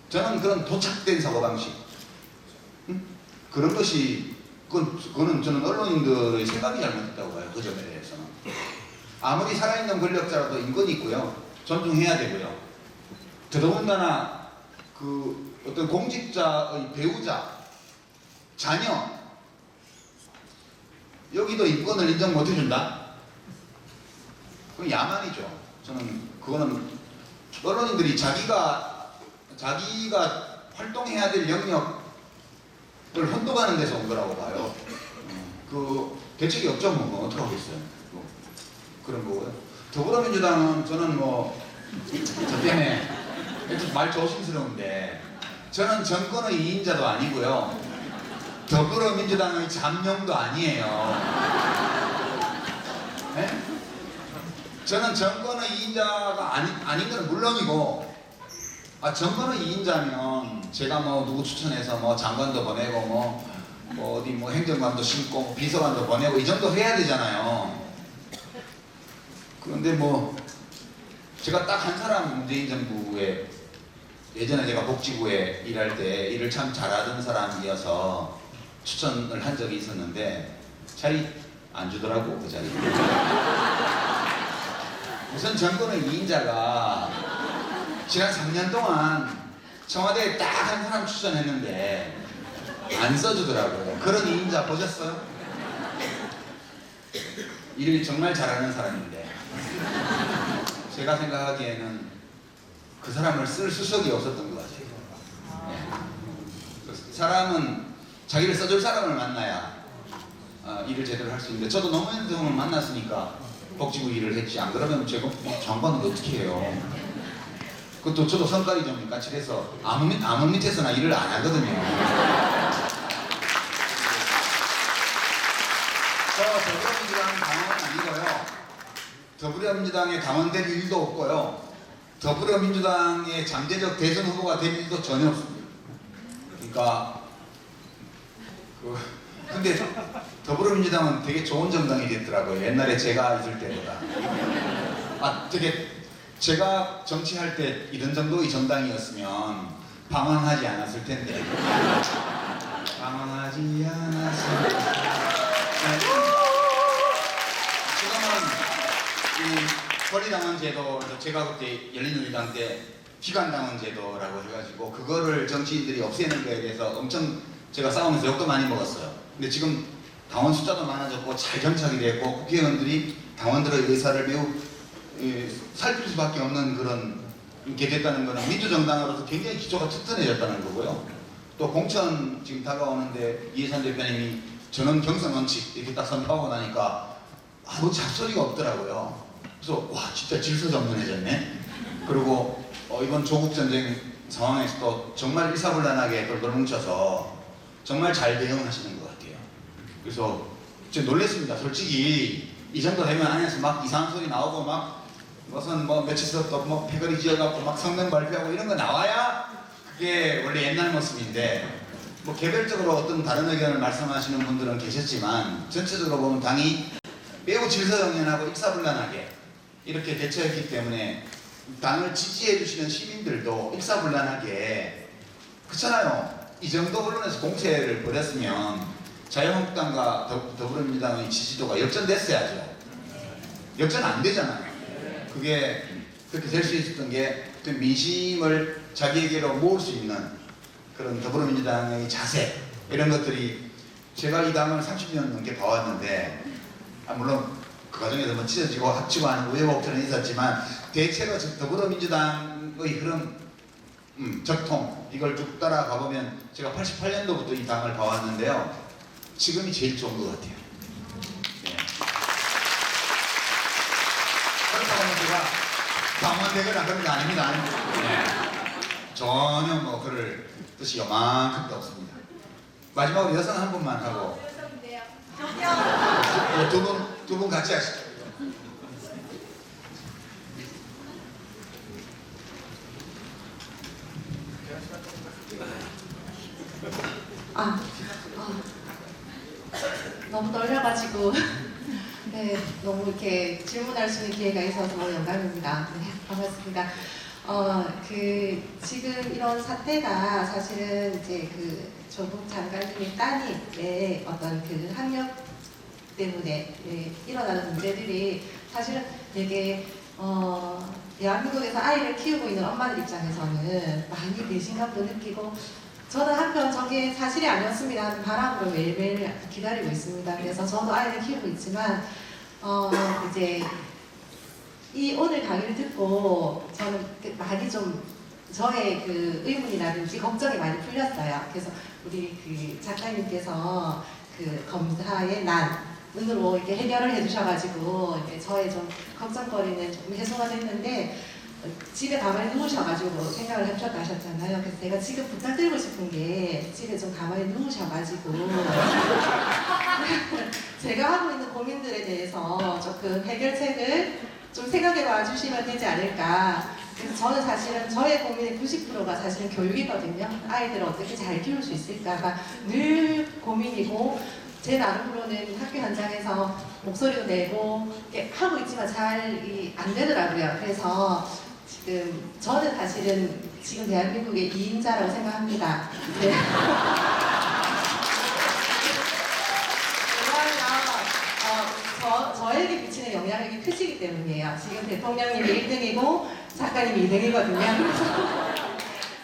저는 그런 도착된 사고방식, 그런 것이 그거는 저는 언론인들의 생각이 잘못됐다고 봐요. 그 점에 대해서는. 아무리 살아있는 권력자라도 인권이 있고요. 존중해야 되고요. 더더군다나 그 어떤 공직자의 배우자, 자녀, 여기도 인권을 인정 못 해준다? 그건 야만이죠. 저는 그거는 언론인들이 자기가 활동해야 될 영역을 혼동하는 데서 온 거라고 봐요. 그 대책이 없죠. 뭐 어떻게 하겠어요. 뭐 그런 거고요. 더불어민주당은 저는 뭐 저 때문에 말 조심스러운데 저는 정권의 2인자도 아니고요. 더불어민주당의 잠룡도 아니에요. 네? 저는 정권의 2인자가 아닌 건 물론이고, 정권의 2인자면 제가 뭐 누구 추천해서 뭐 장관도 보내고 뭐 어디 뭐 행정관도 심고 비서관도 보내고 이 정도 해야 되잖아요. 그런데 뭐 제가 딱 한 사람 문재인 정부에 예전에 제가 복지부에 일할 때 일을 참 잘하던 사람이어서 추천을 한 적이 있었는데 자리 안 주더라고. 그 자리. 우선 정권의 2인자가 지난 3년 동안 청와대에 딱 한 사람 추천했는데 안 써주더라고요. 그런 2인자 보셨어요? 일을 정말 잘하는 사람인데 제가 생각하기에는 그 사람을 쓸 수석이 없었던 것 같아요. 네. 그 사람은 자기를 써줄 사람을 만나야 일을 제대로 할 수 있는데 저도 노무현 대통령을 만났으니까 복지부 일을 했지. 안 그러면 제가 장관은 어떻게 해요? 그것도 저도 성깔이 좀 까칠해서 아무 밑에서나 일을 안 하거든요. 더불어민주당 당원은 아니고요. 더불어민주당에 당원될 일도 없고요. 더불어민주당의 잠재적 대선 후보가 될 일도 전혀 없습니다. 그러니까 근데 더불어민주당은 되게 좋은 정당이 됐더라고요. 옛날에 제가 있을 때보다. 되게 제가 정치할 때 이런 정도의 정당이었으면 방황하지 않았을 텐데. 방황하지 않았을 텐데. 지금은 이 권리당원 제도, 제가 그때 열린우리당 때 기관당원 제도라고 해가지고 그거를 정치인들이 없애는 거에 대해서 엄청 제가 싸우면서 욕도 많이 먹었어요. 근데 지금 당원 숫자도 많아졌고 잘 정착이 됐고 국회의원들이 당원들의 의사를 매우 살필 수밖에 없는 그런 게 됐다는 거는 민주정당으로서 굉장히 기초가 튼튼해졌다는 거고요. 또 공천 지금 다가오는데 이해찬 대표님이 전원 경선 원칙 이렇게 딱 선포하고 나니까 아무 잡소리가 없더라고요. 그래서 와 진짜 질서정연해졌네. 그리고 이번 조국 전쟁 상황에서도 정말 일사불란하게 돌돌 뭉쳐서 정말 잘 대응하시는 것 같아요. 그래서 제가 놀랐습니다. 솔직히 이 정도 되면 안에서 막 이상한 소리 나오고 막 무슨 뭐 며칠 또 뭐 패거리 지어갖고 막 성명 발표하고 이런 거 나와야 그게 원래 옛날 모습인데 뭐 개별적으로 어떤 다른 의견을 말씀하시는 분들은 계셨지만 전체적으로 보면 당이 매우 질서정연하고 일사불란하게 이렇게 대처했기 때문에 당을 지지해 주시는 시민들도 일사불란하게 그렇잖아요. 이 정도 언론에서 공세를 벌였으면 자유한국당과 더불어민주당의 지지도가 역전됐어야죠. 역전 안 되잖아요. 그게 그렇게 될 수 있었던 게 민심을 자기에게로 모을 수 있는 그런 더불어민주당의 자세 이런 것들이 제가 이 당을 30년 넘게 봐왔는데 물론 그 과정에서 뭐 찢어지고 합치고 하는 우여곡절은 있었지만 대체로 더불어민주당의 흐름 적통 이걸 쭉 따라가 보면 제가 88년도부터 이 당을 봐왔는데요. 지금이 제일 좋은 것 같아요. 네. 그렇다고 하면 제가 당원되거나 그런 게 아닙니다. 네. 전혀 뭐 그럴 뜻이 요만큼도 없습니다. 마지막으로 여성 한 분만 하고 두 분 같이 하시죠. 너무 떨려가지고 네, 너무 이렇게 질문할 수 있는 기회가 있어서 영광입니다. 네, 반갑습니다. 지금 이런 사태가 사실은 이제 그 조국 장관님의 따님의 어떤 그 학력 때문에 일어나는 문제들이 사실은 되게 대한민국에서 아이를 키우고 있는 엄마들 입장에서는 많이 배신감도 느끼고 저는 한편 저게 사실이 아니었습니다 하는 바람으로 매일매일 기다리고 있습니다. 그래서 저도 아이를 키우고 있지만 이제 이 오늘 강의를 듣고 저는 많이 좀 저의 그 의문이라든지 걱정이 많이 풀렸어요. 그래서 우리 그 작가님께서 그 검사의 난으로 이렇게 해결을 해주셔가지고 이제 저의 좀 걱정거리는 좀 해소가 됐는데 집에 가만히 누우셔가지고 생각을 해보셨다 하셨잖아요. 그래서 제가 지금 부탁드리고 싶은 게 집에 좀 가만히 누우셔가지고 제가 하고 있는 고민들에 대해서 조금 해결책을 좀 생각해 봐 주시면 되지 않을까. 그래서 저는 사실은 저의 고민의 90%가 사실은 교육이거든요. 아이들을 어떻게 잘 키울 수 있을까가 늘 고민이고 제 나름으로는 학교 현장에서 목소리도 내고 이렇게 하고 있지만 잘 안 되더라고요. 그래서 지금 저는 사실은 지금 대한민국의 2인자라고 생각합니다. 네. 저에게 미치는 영향력이 크시기 때문이에요. 지금 대통령님이 1등이고 작가님이 2등이거든요.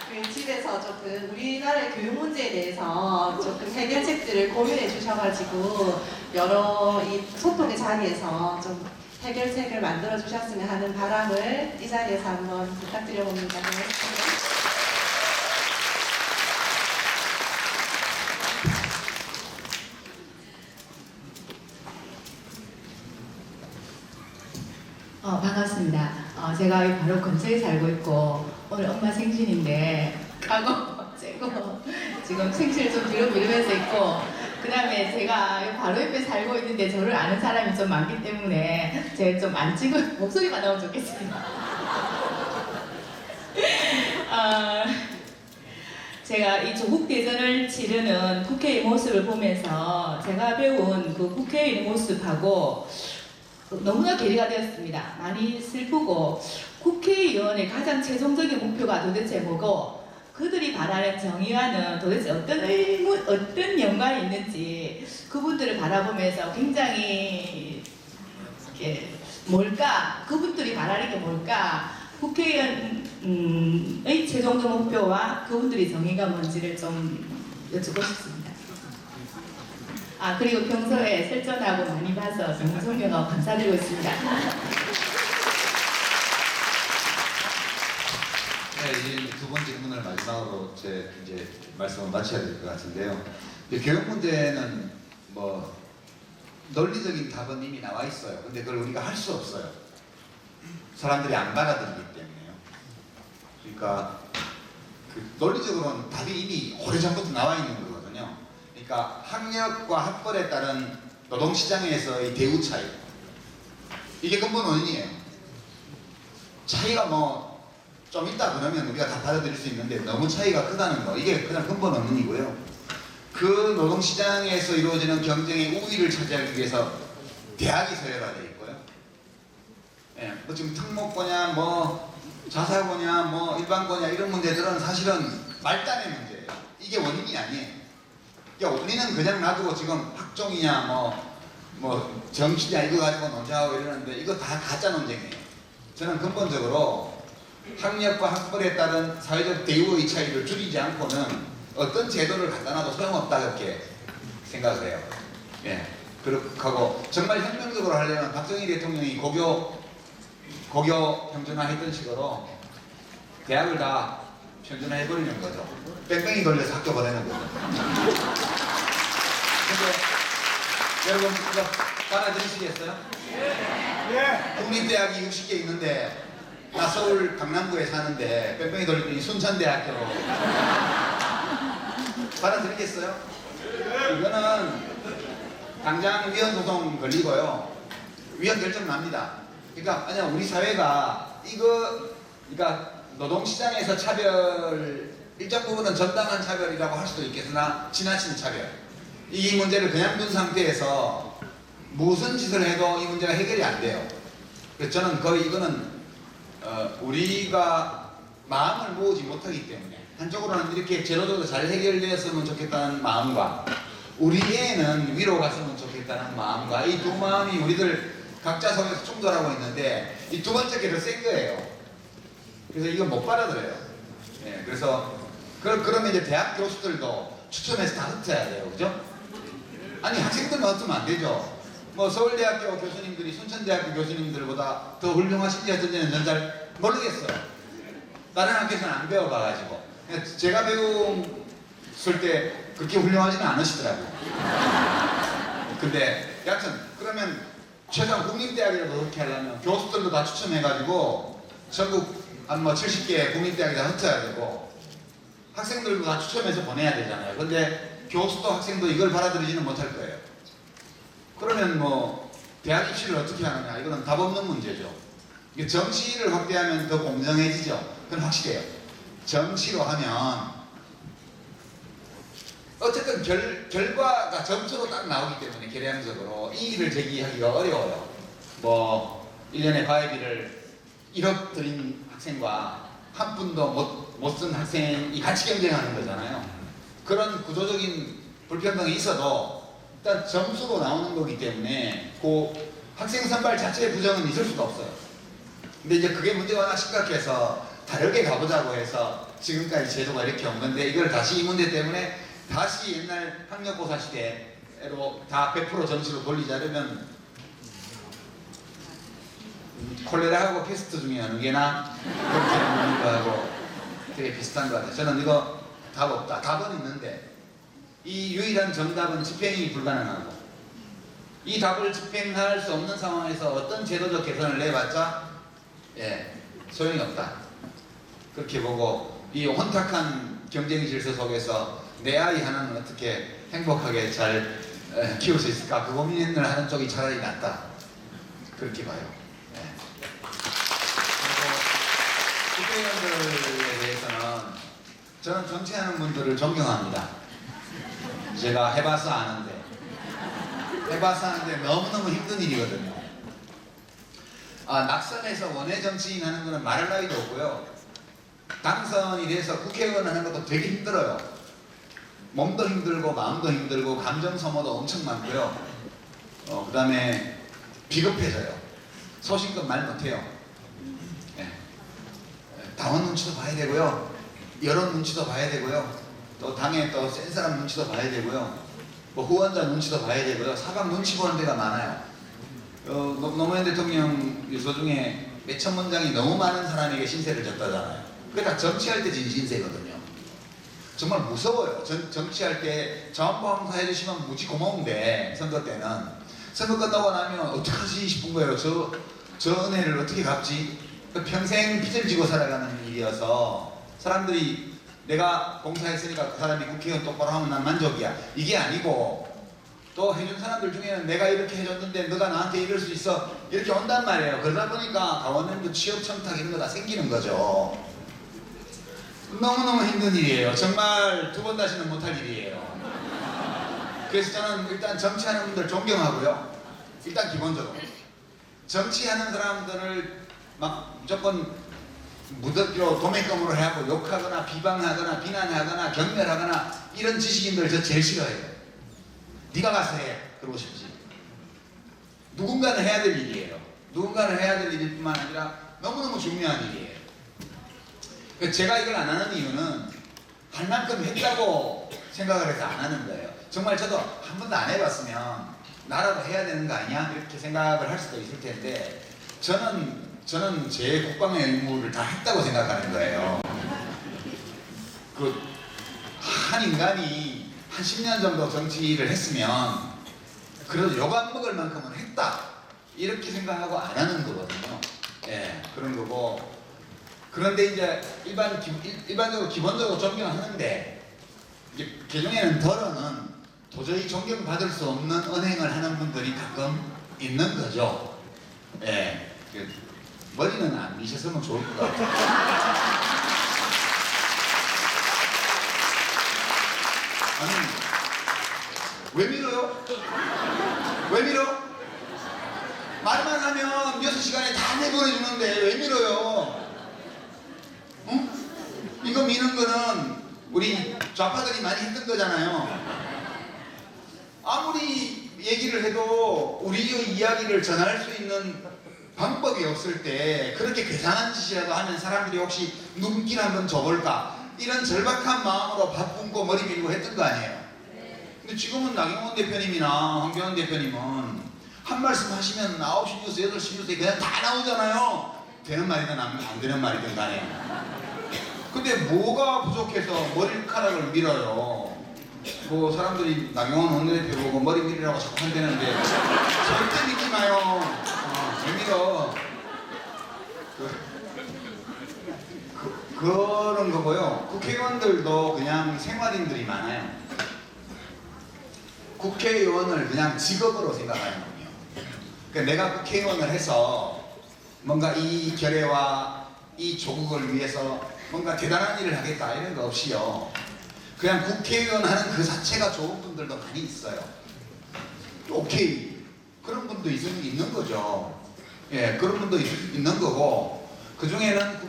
그 집에서 조금 우리나라의 교육 문제에 대해서 조금 해결책들을 고민해 주셔가지고 여러 이 소통의 자리에서 좀 해결책을 만들어 주셨으면 하는 바람을 이 자리에서 한번 부탁드려 봅니다. 고맙습니다. 반갑습니다. 제가 바로 근처에 살고 있고 오늘 엄마 생신인데 까고 째고 지금 생신을 좀 뒤로 미루면서 있고 그 다음에 제가 바로 옆에 살고 있는데 저를 아는 사람이 좀 많기 때문에 제가 좀 안 찍고 목소리만 나오면 좋겠습니다. 제가 이 조국 대전을 치르는 국회의 모습을 보면서 제가 배운 그 국회의 모습하고 너무나 괴리가 되었습니다. 많이 슬프고 국회의원의 가장 최종적인 목표가 도대체 뭐고 그들이 바라는 정의와는 도대체 어떤 연관이 있는지 그분들을 바라보면서 굉장히 이렇게 뭘까? 그분들이 바라는 게 뭘까? 국회의원의 최종적 목표와 그분들이 정의가 뭔지를 좀 여쭙고 싶습니다. 그리고 평소에 설전하고 많이 봐서 정말 존경하고 감사드리고 있습니다. 네, 이제 두 번째 질문을 마지막으로 제 이제 말씀을 마쳐야 될 것 같은데요. 교육 문제는 뭐 논리적인 답은 이미 나와 있어요. 근데 그걸 우리가 할 수 없어요. 사람들이 안 받아들이기 때문에요. 그러니까 그 논리적으로는 답이 이미 오래전부터 나와 있는 거거든요. 그러니까 학력과 학벌에 따른 노동시장에서의 대우 차이, 이게 근본 원인이에요. 차이가 뭐 좀 있다 그러면 우리가 다 받아들일 수 있는데 너무 차이가 크다는 거, 이게 그냥 근본 원인이고요. 그 노동시장에서 이루어지는 경쟁의 우위를 차지하기 위해서 대학이 서열화되어 있고요. 예, 뭐 지금 특목고냐 뭐 자사고냐 뭐 일반고냐 이런 문제들은 사실은 말단의 문제예요. 이게 원인이 아니에요. 그러니까 원인은 그냥 놔두고 지금 학종이냐 뭐 정치냐 이거 가지고 논쟁하고 이러는데 이거 다 가짜 논쟁이에요. 저는 근본적으로 학력과 학벌에 따른 사회적 대우의 차이를 줄이지 않고는 어떤 제도를 갖다 놔도 소용없다 이렇게 생각을 해요. 예, 그렇게 하고 정말 혁명적으로 하려면 박정희 대통령이 고교 평준화 했던 식으로 대학을 다 평준화 해버리는 거죠. 뺑뺑이 돌려서 학교 보내는 거죠. 근데 여러분 이거 받아들이시겠어요? 예. 국립대학이 60개 있는데 나 서울 강남구에 사는데 뺑뺑이 돌리더니 순천대학교로 받아들이겠어요? 이거는 당장 위헌 소송 걸리고요. 위헌 결정 납니다. 그러니까 아니야 우리 사회가 그러니까 노동시장에서 차별 일정 부분은 정당한 차별이라고 할 수도 있겠으나 지나친 차별, 이 문제를 그냥 둔 상태에서 무슨 짓을 해도 이 문제가 해결이 안 돼요. 그래서 저는 거의 이거는 우리가 마음을 모으지 못하기 때문에 한쪽으로는 이렇게 제도적으로 잘 해결되었으면 좋겠다는 마음과 우리 애는 위로 갔으면 좋겠다는 마음과 이 두 마음이 우리들 각자 속에서 충돌하고 있는데 이 두 번째 게 더 센 거예요. 그래서 이건 못 받아들여요. 예, 그래서 그러면 이제 대학 교수들도 추첨해서 다 흩어야 돼요. 그죠? 아니 학생들만 흩으면 안 되죠. 뭐 서울대학교 교수님들이 순천대학교 교수님들보다 더 훌륭하신지 어쩐지는 전 잘 모르겠어요. 다른 학교에서는 안 배워봐가지고 제가 배웠을 때 그렇게 훌륭하지는 않으시더라고요. 근데 여하튼 그러면 최소한 국립대학이라도 그렇게 하려면 교수들도 다 추첨해가지고 전국 한 뭐 70개 국립대학에 다 흩어야 되고 학생들도 다 추첨해서 보내야 되잖아요. 근데 교수도 학생도 이걸 받아들이지는 못할 거예요. 그러면 뭐 대학 입시를 어떻게 하느냐, 이거는 답 없는 문제죠. 이게 정시를 확대하면 더 공정해지죠. 그건 확실해요. 정시로 하면 어쨌든 결과가 점수로 딱 나오기 때문에 계량적으로 이의를 제기하기가 어려워요. 뭐 1년에 과외비를 1억 들인 학생과 한 푼도 못 쓴 학생이 같이 경쟁하는 거잖아요. 그런 구조적인 불평등이 있어도 일단 점수로 나오는 거기 때문에 그 학생 선발 자체의 부정은 있을 수가 없어요. 근데 이제 그게 문제가 워낙 심각해서 다르게 가보자고 해서 지금까지 제도가 이렇게 온 건데 이걸 다시 이 문제 때문에 다시 옛날 학력고사 시대로 다 100% 정시로 돌리자려면 콜레라하고 패스트 중에 어느 게나 그렇게 하는 거하고 되게 비슷한 것 같아요. 저는 이거 답 없다. 답은 있는데 이 유일한 정답은 집행이 불가능하고 이 답을 집행할 수 없는 상황에서 어떤 제도적 개선을 내봤자 소용이 없다. 그렇게 보고 이 혼탁한 경쟁 질서 속에서 내 아이 하나는 어떻게 행복하게 잘 키울 수 있을까, 그 고민을 하는 쪽이 차라리 낫다. 그렇게 봐요. 그리고 국회의원들에 대해서는 저는 정치하는 분들을 존경합니다. 제가 해봐서 아는데 너무너무 힘든 일이거든요. 낙선해서 원외 정치인 하는 거는 말할 나위도 없고요. 당선이 돼서 국회의원 하는 것도 되게 힘들어요. 몸도 힘들고 마음도 힘들고 감정 소모도 엄청 많고요. 그 다음에 비겁해져요. 소신껏 말 못해요. 당원 눈치도 봐야 되고요. 여론 눈치도 봐야 되고요. 또 당에 또 센 사람 눈치도 봐야 되고요. 뭐 후원자 눈치도 봐야 되고요. 사방 눈치 보는 데가 많아요. 노무현 대통령 유서 중에 몇천 문장이 너무 많은 사람에게 신세를 졌다잖아요. 그게 다 정치할 때 진 신세거든요. 정말 무서워요. 정치할 때 자원봉사 해주시면 무지 고마운데 선거 때는 선거 끝나고 나면 어떡하지 싶은 거예요. 저 은혜를 어떻게 갚지? 평생 빚을 지고 살아가는 일이어서 사람들이 내가 봉사했으니까 그 사람이 국회의원 똑바로 하면 난 만족이야. 이게 아니고 또 해준 사람들 중에는 내가 이렇게 해줬는데 너가 나한테 이럴 수 있어 이렇게 온단 말이에요. 그러다 보니까 강원랜드 취업 청탁 이런 거 다 생기는 거죠. 너무너무 힘든 일이에요. 정말 두 번 다시는 못할 일이에요. 그래서 저는 일단 정치하는 분들 존경하고요. 일단 기본적으로 정치하는 사람들을 막 무조건 무더기로 도매금으로 해하고 욕하거나 비방하거나 비난하거나 경멸하거나 이런 지식인들 저 제일 싫어해요. 네가 가서 해. 그러고 싶지. 누군가는 해야 될 일이에요. 누군가는 해야 될 일일 뿐만 아니라 너무너무 중요한 일이에요. 제가 이걸 안 하는 이유는 할 만큼 했다고 생각을 해서 안 하는 거예요. 정말 저도 한 번도 안 해봤으면 나라도 해야 되는 거 아니야? 이렇게 생각을 할 수도 있을 텐데 저는 제 국방의 의무를 다 했다고 생각하는 거예요. 한 인간이 한 10년 정도 정치를 했으면 그래도 욕 안 먹을 만큼은 했다 이렇게 생각하고 안 하는 거거든요. 그런 거고 그런데 이제 일반적으로 기본적으로 존경하는데 이제 개중에는 덜어는 도저히 존경받을 수 없는 언행을 하는 분들이 가끔 있는 거죠. 머리는 안 미셨으면 좋을 것 같아요. 아니 왜 밀어요? 왜 밀어? 말만 하면 6시간에 다 내보내주는데 왜 밀어요? 응? 이거 미는 거는 우리 좌파들이 많이 했던 거잖아요. 아무리 얘기를 해도 우리의 이야기를 전할 수 있는 방법이 없을 때 그렇게 괴상한 짓이라도 하면 사람들이 혹시 눈길 한번 줘볼까 이런 절박한 마음으로 밥 굶고 머리 밀고 했던 거 아니에요. 근데 지금은 나경원 대표님이나 황교안 대표님은 한 말씀 하시면 9시 뉴스, 8시 뉴스에 그냥 다 나오잖아요. 되는 말이든 안 되는 말이든 간에. 근데 뭐가 부족해서 머리카락을 밀어요? 뭐 사람들이 나경원 원내대표 보고 머리 밀으라고 자꾸 한다는데 절대 믿지 마요. 왜 밀어? 그런 거고요. 국회의원들도 그냥 생활인들이 많아요. 국회의원을 그냥 직업으로 생각하는 거예요. 그러니까 내가 국회의원을 해서 뭔가 이 결의와 이 조국을 위해서 뭔가 대단한 일을 하겠다 이런 거 없이요. 그냥 국회의원 하는 그 자체가 좋은 분들도 많이 있어요. 오케이. 그런 분도 있는 거죠. 예, 그런 분도 있는 거고, 그 중에는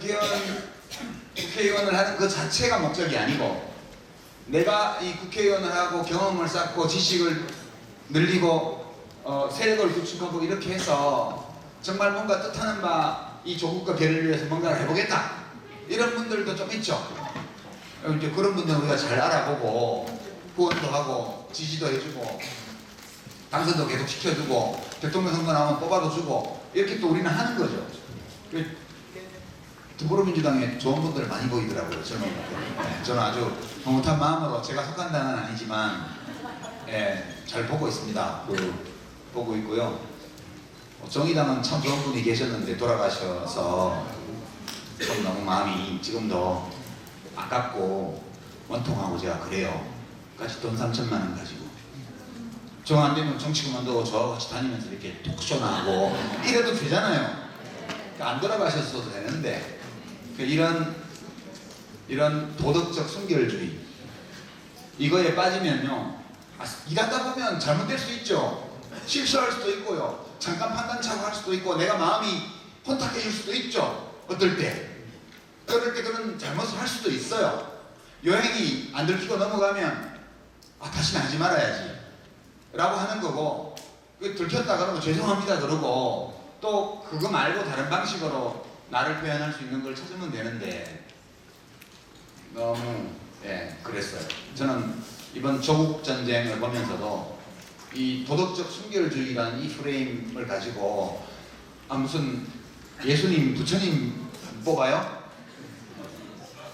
국회의원을 하는 그 자체가 목적이 아니고, 내가 이 국회의원을 하고 경험을 쌓고 지식을 늘리고, 세력을 구축하고 이렇게 해서 정말 뭔가 뜻하는 바 이 조국과 개를 위해서 뭔가를 해보겠다. 이런 분들도 좀 있죠. 이제 그런 분들은 우리가 잘 알아보고 후원도 하고 지지도 해주고 당선도 계속 시켜주고 대통령 선거 나오면 뽑아도 주고 이렇게 또 우리는 하는 거죠. 더불어민주당에 좋은 분들 많이 보이더라고요. 저는 아주 흐뭇한 마음으로 제가 속한 당은 아니지만 잘 보고 있습니다. 보고 있고요. 정의당은 참 좋은 분이 계셨는데 돌아가셔서 좀 너무 마음이 지금도 아깝고 원통하고 제가 그래요. 같이 돈 3천만 원 가지고 정 안 되면 정치 그만두고 저하고 같이 다니면서 이렇게 톡쇼나 하고 이래도 되잖아요. 안 돌아가셨어도 되는데 이런 도덕적 순결주의 이거에 빠지면요, 일하다 보면 잘못될 수 있죠. 실수할 수도 있고요, 잠깐 판단차고 할 수도 있고, 내가 마음이 혼탁해질 수도 있죠. 어떨 때 그럴 때 그런 잘못을 할 수도 있어요. 여행이 안 들키고 넘어가면 다시는 하지 말아야지 라고 하는 거고, 들켰다 그러면 죄송합니다 그러고 또 그거 말고 다른 방식으로 나를 표현할 수 있는 걸 찾으면 되는데 너무 그랬어요. 저는 이번 조국 전쟁을 보면서도 이 도덕적 순결주의라는 이 프레임을 가지고 무슨 예수님, 부처님 뽑아요?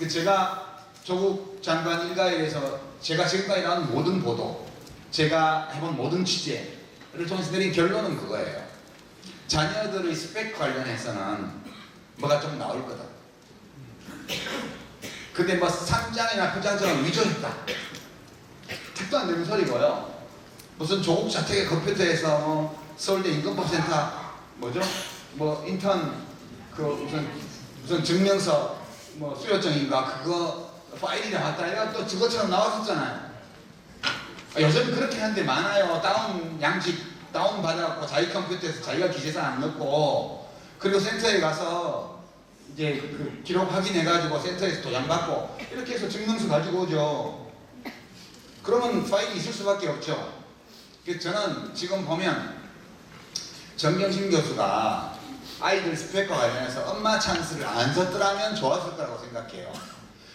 제가 조국 장관 일가에서 제가 지금까지 나온 모든 보도, 제가 해본 모든 취재를 통해서 내린 결론은 그거예요. 자녀들의 스펙 관련해서는 뭐가 좀 나올 거다. 근데 뭐 상장이나 부장처럼 위조했다. 택도 안 되는 소리고요. 무슨 조국 자택의 컴퓨터에서 뭐 서울대 인권법센터 뭐죠? 뭐 인턴 무슨 증명서 뭐 수요증인가 그거 파일이 나왔다. 이거 또 저것처럼 나왔었잖아요. 요즘 그렇게 하는 데 많아요. 양식 다운 받아갖고 자기 컴퓨터에서 자기가 기재사 안 넣고, 그리고 센터에 가서 이제 그 기록 확인해가지고 센터에서 도장받고 이렇게 해서 증명서 가지고 오죠. 그러면 파일이 있을 수밖에 없죠. 그래서 저는 지금 보면 정경심 교수가 아이들 스펙과 관련해서 엄마 찬스를 안 썼더라면 좋았을 거라고 생각해요.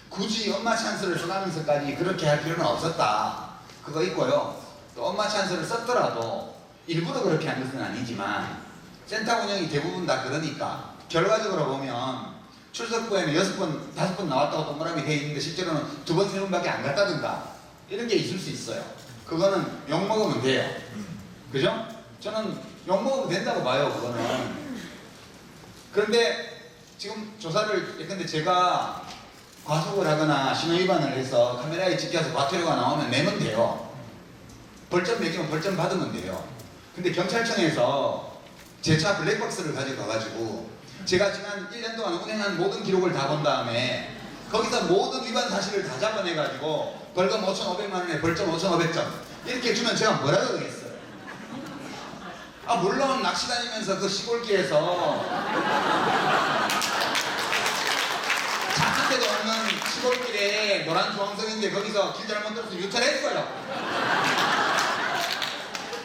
굳이 엄마 찬스를 써가면서까지 그렇게 할 필요는 없었다. 그거 있고요. 또 엄마 찬스를 썼더라도 일부러 그렇게 한 것은 아니지만 센터 운영이 대부분 다 그러니까 결과적으로 보면 출석부에는 6번, 5번 나왔다고 동그라미 돼 있는데 실제로는 2번, 3번밖에 안 갔다든가 이런 게 있을 수 있어요. 그거는 욕먹으면 돼요. 그죠? 저는 욕먹으면 된다고 봐요. 그거는. 그런데 지금 조사를 예컨대 제가 과속을 하거나 신호위반을 해서 카메라에 찍혀서 과태료가 나오면 내면 돼요. 벌점 매기면 벌점 받으면 돼요. 근데 경찰청에서 제 차 블랙박스를 가져가가지고 제가 지난 1년 동안 운행한 모든 기록을 다 본 다음에 거기서 모든 위반 사실을 다 잡아내가지고 벌금 5,500만 원에 벌점 5,500점 이렇게 주면 제가 뭐라 그러겠어요? 아 물론 낚시 다니면서 그 시골길에서 차 한 대도 없는 시골길에 노란 주황색인데 거기서 길 잘못 들어서 유턴했어요.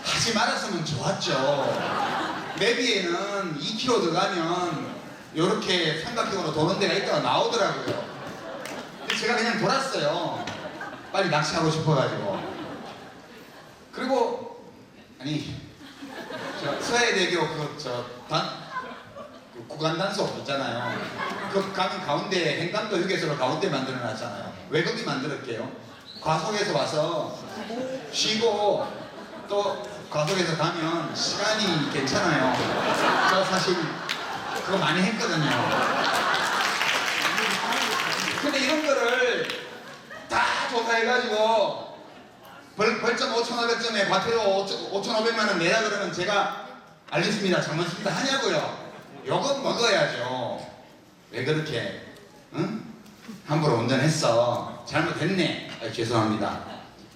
하지 말았으면 좋았죠. 내비에는 2km 들어가면 이렇게 삼각형으로 도는 데가 있다가 나오더라고요. 근데 제가 그냥 돌았어요. 빨리 낚시하고 싶어가지고. 그리고 아니 저 서해대교 그 구간 단속 있잖아요. 그 가면 가운데 행감도 휴게소를 가운데 만들어놨잖아요. 왜 거기 만들었게요? 과속에서 와서 쉬고 또 과속에서 가면 시간이 괜찮아요. 저 사실 그거 많이 했거든요. 근데 이런 거를 다 조사해가지고 벌점 5,500점에 과태료 5,500만 원 내라 그러면 제가 알겠습니다. 잘못했습니다 하냐고요. 요건 먹어야죠. 왜 그렇게 응? 함부로 운전했어. 잘못했네. 죄송합니다.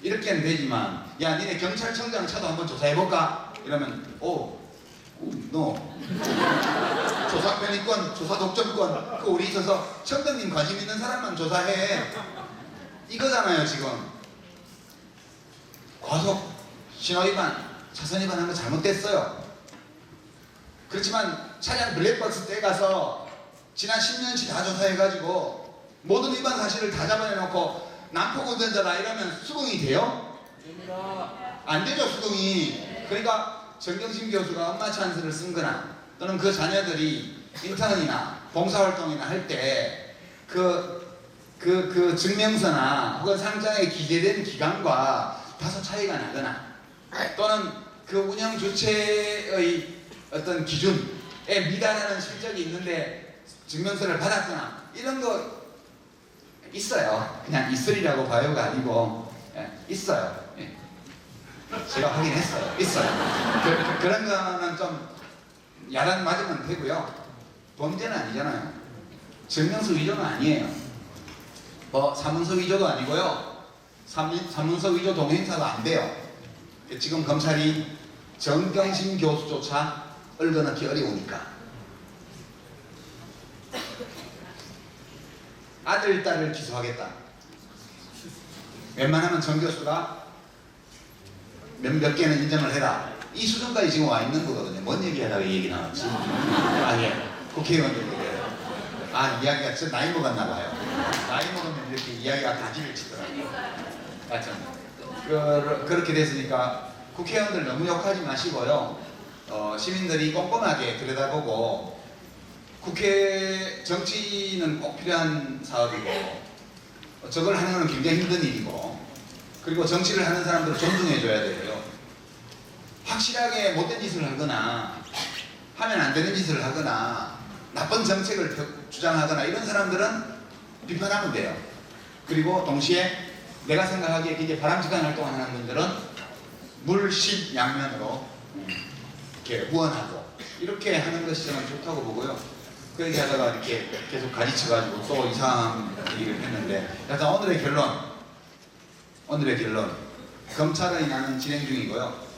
이렇게는 되지만 야 니네 경찰청장 차도 한번 조사해볼까? 이러면 너 조사편의권, 조사 독점권 그 우리 있어서 청장님 관심 있는 사람만 조사해. 이거잖아요 지금. 과속, 신호위반, 차선위반 한 거 잘못됐어요. 그렇지만 차량 블랙박스 떼가서 지난 10년치 다 조사해가지고 모든 위반 사실을 다 잡아내놓고 난폭 운전자다 이러면 수긍이 돼요? 안 되죠 수긍이. 그러니까 정경심 교수가 엄마 찬스를 쓴 거나 또는 그 자녀들이 인턴이나 봉사활동이나 할 때 그 증명서나 혹은 상장에 기재된 기간과 다소 차이가 나거나 또는 그 운영 주체의 어떤 기준에 미달하는 실적이 있는데 증명서를 받았거나 이런 거 있어요. 그냥 있으리라고 봐요가 아니고 있어요. 제가 확인했어요. 있어요. 그런 거는 좀 야단 맞으면 되고요. 범죄는 아니잖아요. 증명서 위조는 아니에요. 뭐 사문서 위조도 아니고요. 사문서 위조 동행사도 안 돼요. 지금 검찰이 정경심 교수조차 얽어넣기 어려우니까. 아들, 딸을 기소하겠다. 웬만하면 정 교수가 몇 개는 인정을 해라. 이 수준까지 지금 와 있는 거거든요. 뭔 얘기하다가 이 얘기 나왔지? 예. 국회의원들 얘기해요. 이야기가 저 나이 먹었나 봐요. 나이 먹으면 이렇게 이야기가 가지를 치더라고요. 하여튼 그렇게 됐으니까 국회의원들 너무 욕하지 마시고요. 시민들이 꼼꼼하게 들여다보고 국회 정치는 꼭 필요한 사업이고 저걸 하는 건 굉장히 힘든 일이고 그리고 정치를 하는 사람들을 존중해줘야 돼요. 확실하게 못된 짓을 하거나 하면 안 되는 짓을 하거나 나쁜 정책을 주장하거나 이런 사람들은 비판하면 돼요. 그리고 동시에 내가 생각하기에 굉장히 바람직한 활동을 하는 분들은 물심양면으로 이렇게 후원하고 이렇게 하는 것이 저는 좋다고 보고요. 그 얘기하다가 이렇게 계속 가지쳐가지고 또 이상한 얘기를 했는데 일단 오늘의 결론 검찰의 나는 진행 중이고요.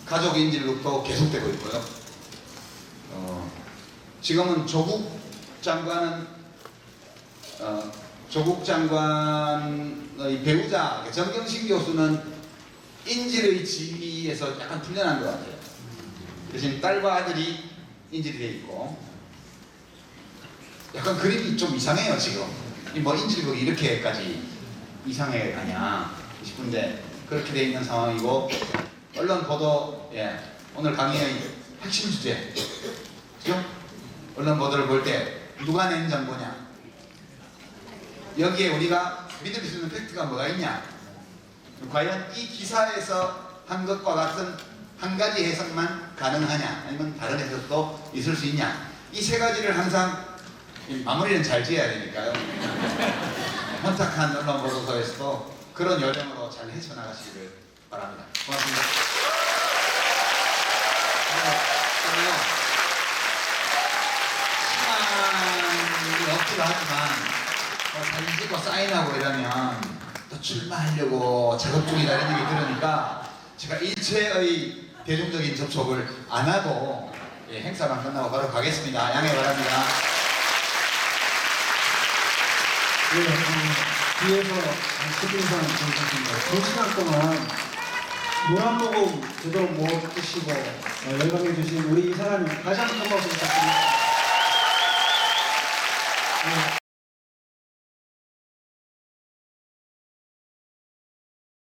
가족 인질극도 계속되고 있고요. 지금은 조국 장관의 배우자 정경심 교수는 인질의 지위에서 약간 풀려난 것 같아요. 대신 딸과 아들이 인질이 돼 있고 약간 그림이 좀 이상해요 지금. 뭐 인질극이 이렇게까지 이상해 가냐 싶은데 그렇게 돼 있는 상황이고 언론 보도 오늘 강의의 핵심 주제 그죠? 언론 보도를 볼 때 누가 낸 정보냐 여기에 우리가 믿을 수 있는 팩트가 뭐가 있냐 과연 이 기사에서 한 것과 같은 한 가지 해석만 가능하냐 아니면 다른 해석도 있을 수 있냐 이 세 가지를 항상 마무리는 잘 지어야 되니까요. 혼탁한 언론 보도서에서도 그런 요령으로 잘 헤쳐나가시기를 바랍니다. 고맙습니다. 시간이 없기도 하지만 사진 찍고 사인하고 이러면 또 출마하려고 작업 중이다 이런 얘기 들으니까 제가 일체의 대중적인 접촉을 안 하고 예, 행사만 끝나고 바로 가겠습니다. 양해 바랍니다. 예, 뒤에서 스피드상 보셨습니다. 2시간 동안 노란 모금 제대로 못 드시고 열광해 주신 우리 이사장님 다시 한번 큰 박수 부탁드립니다. 예,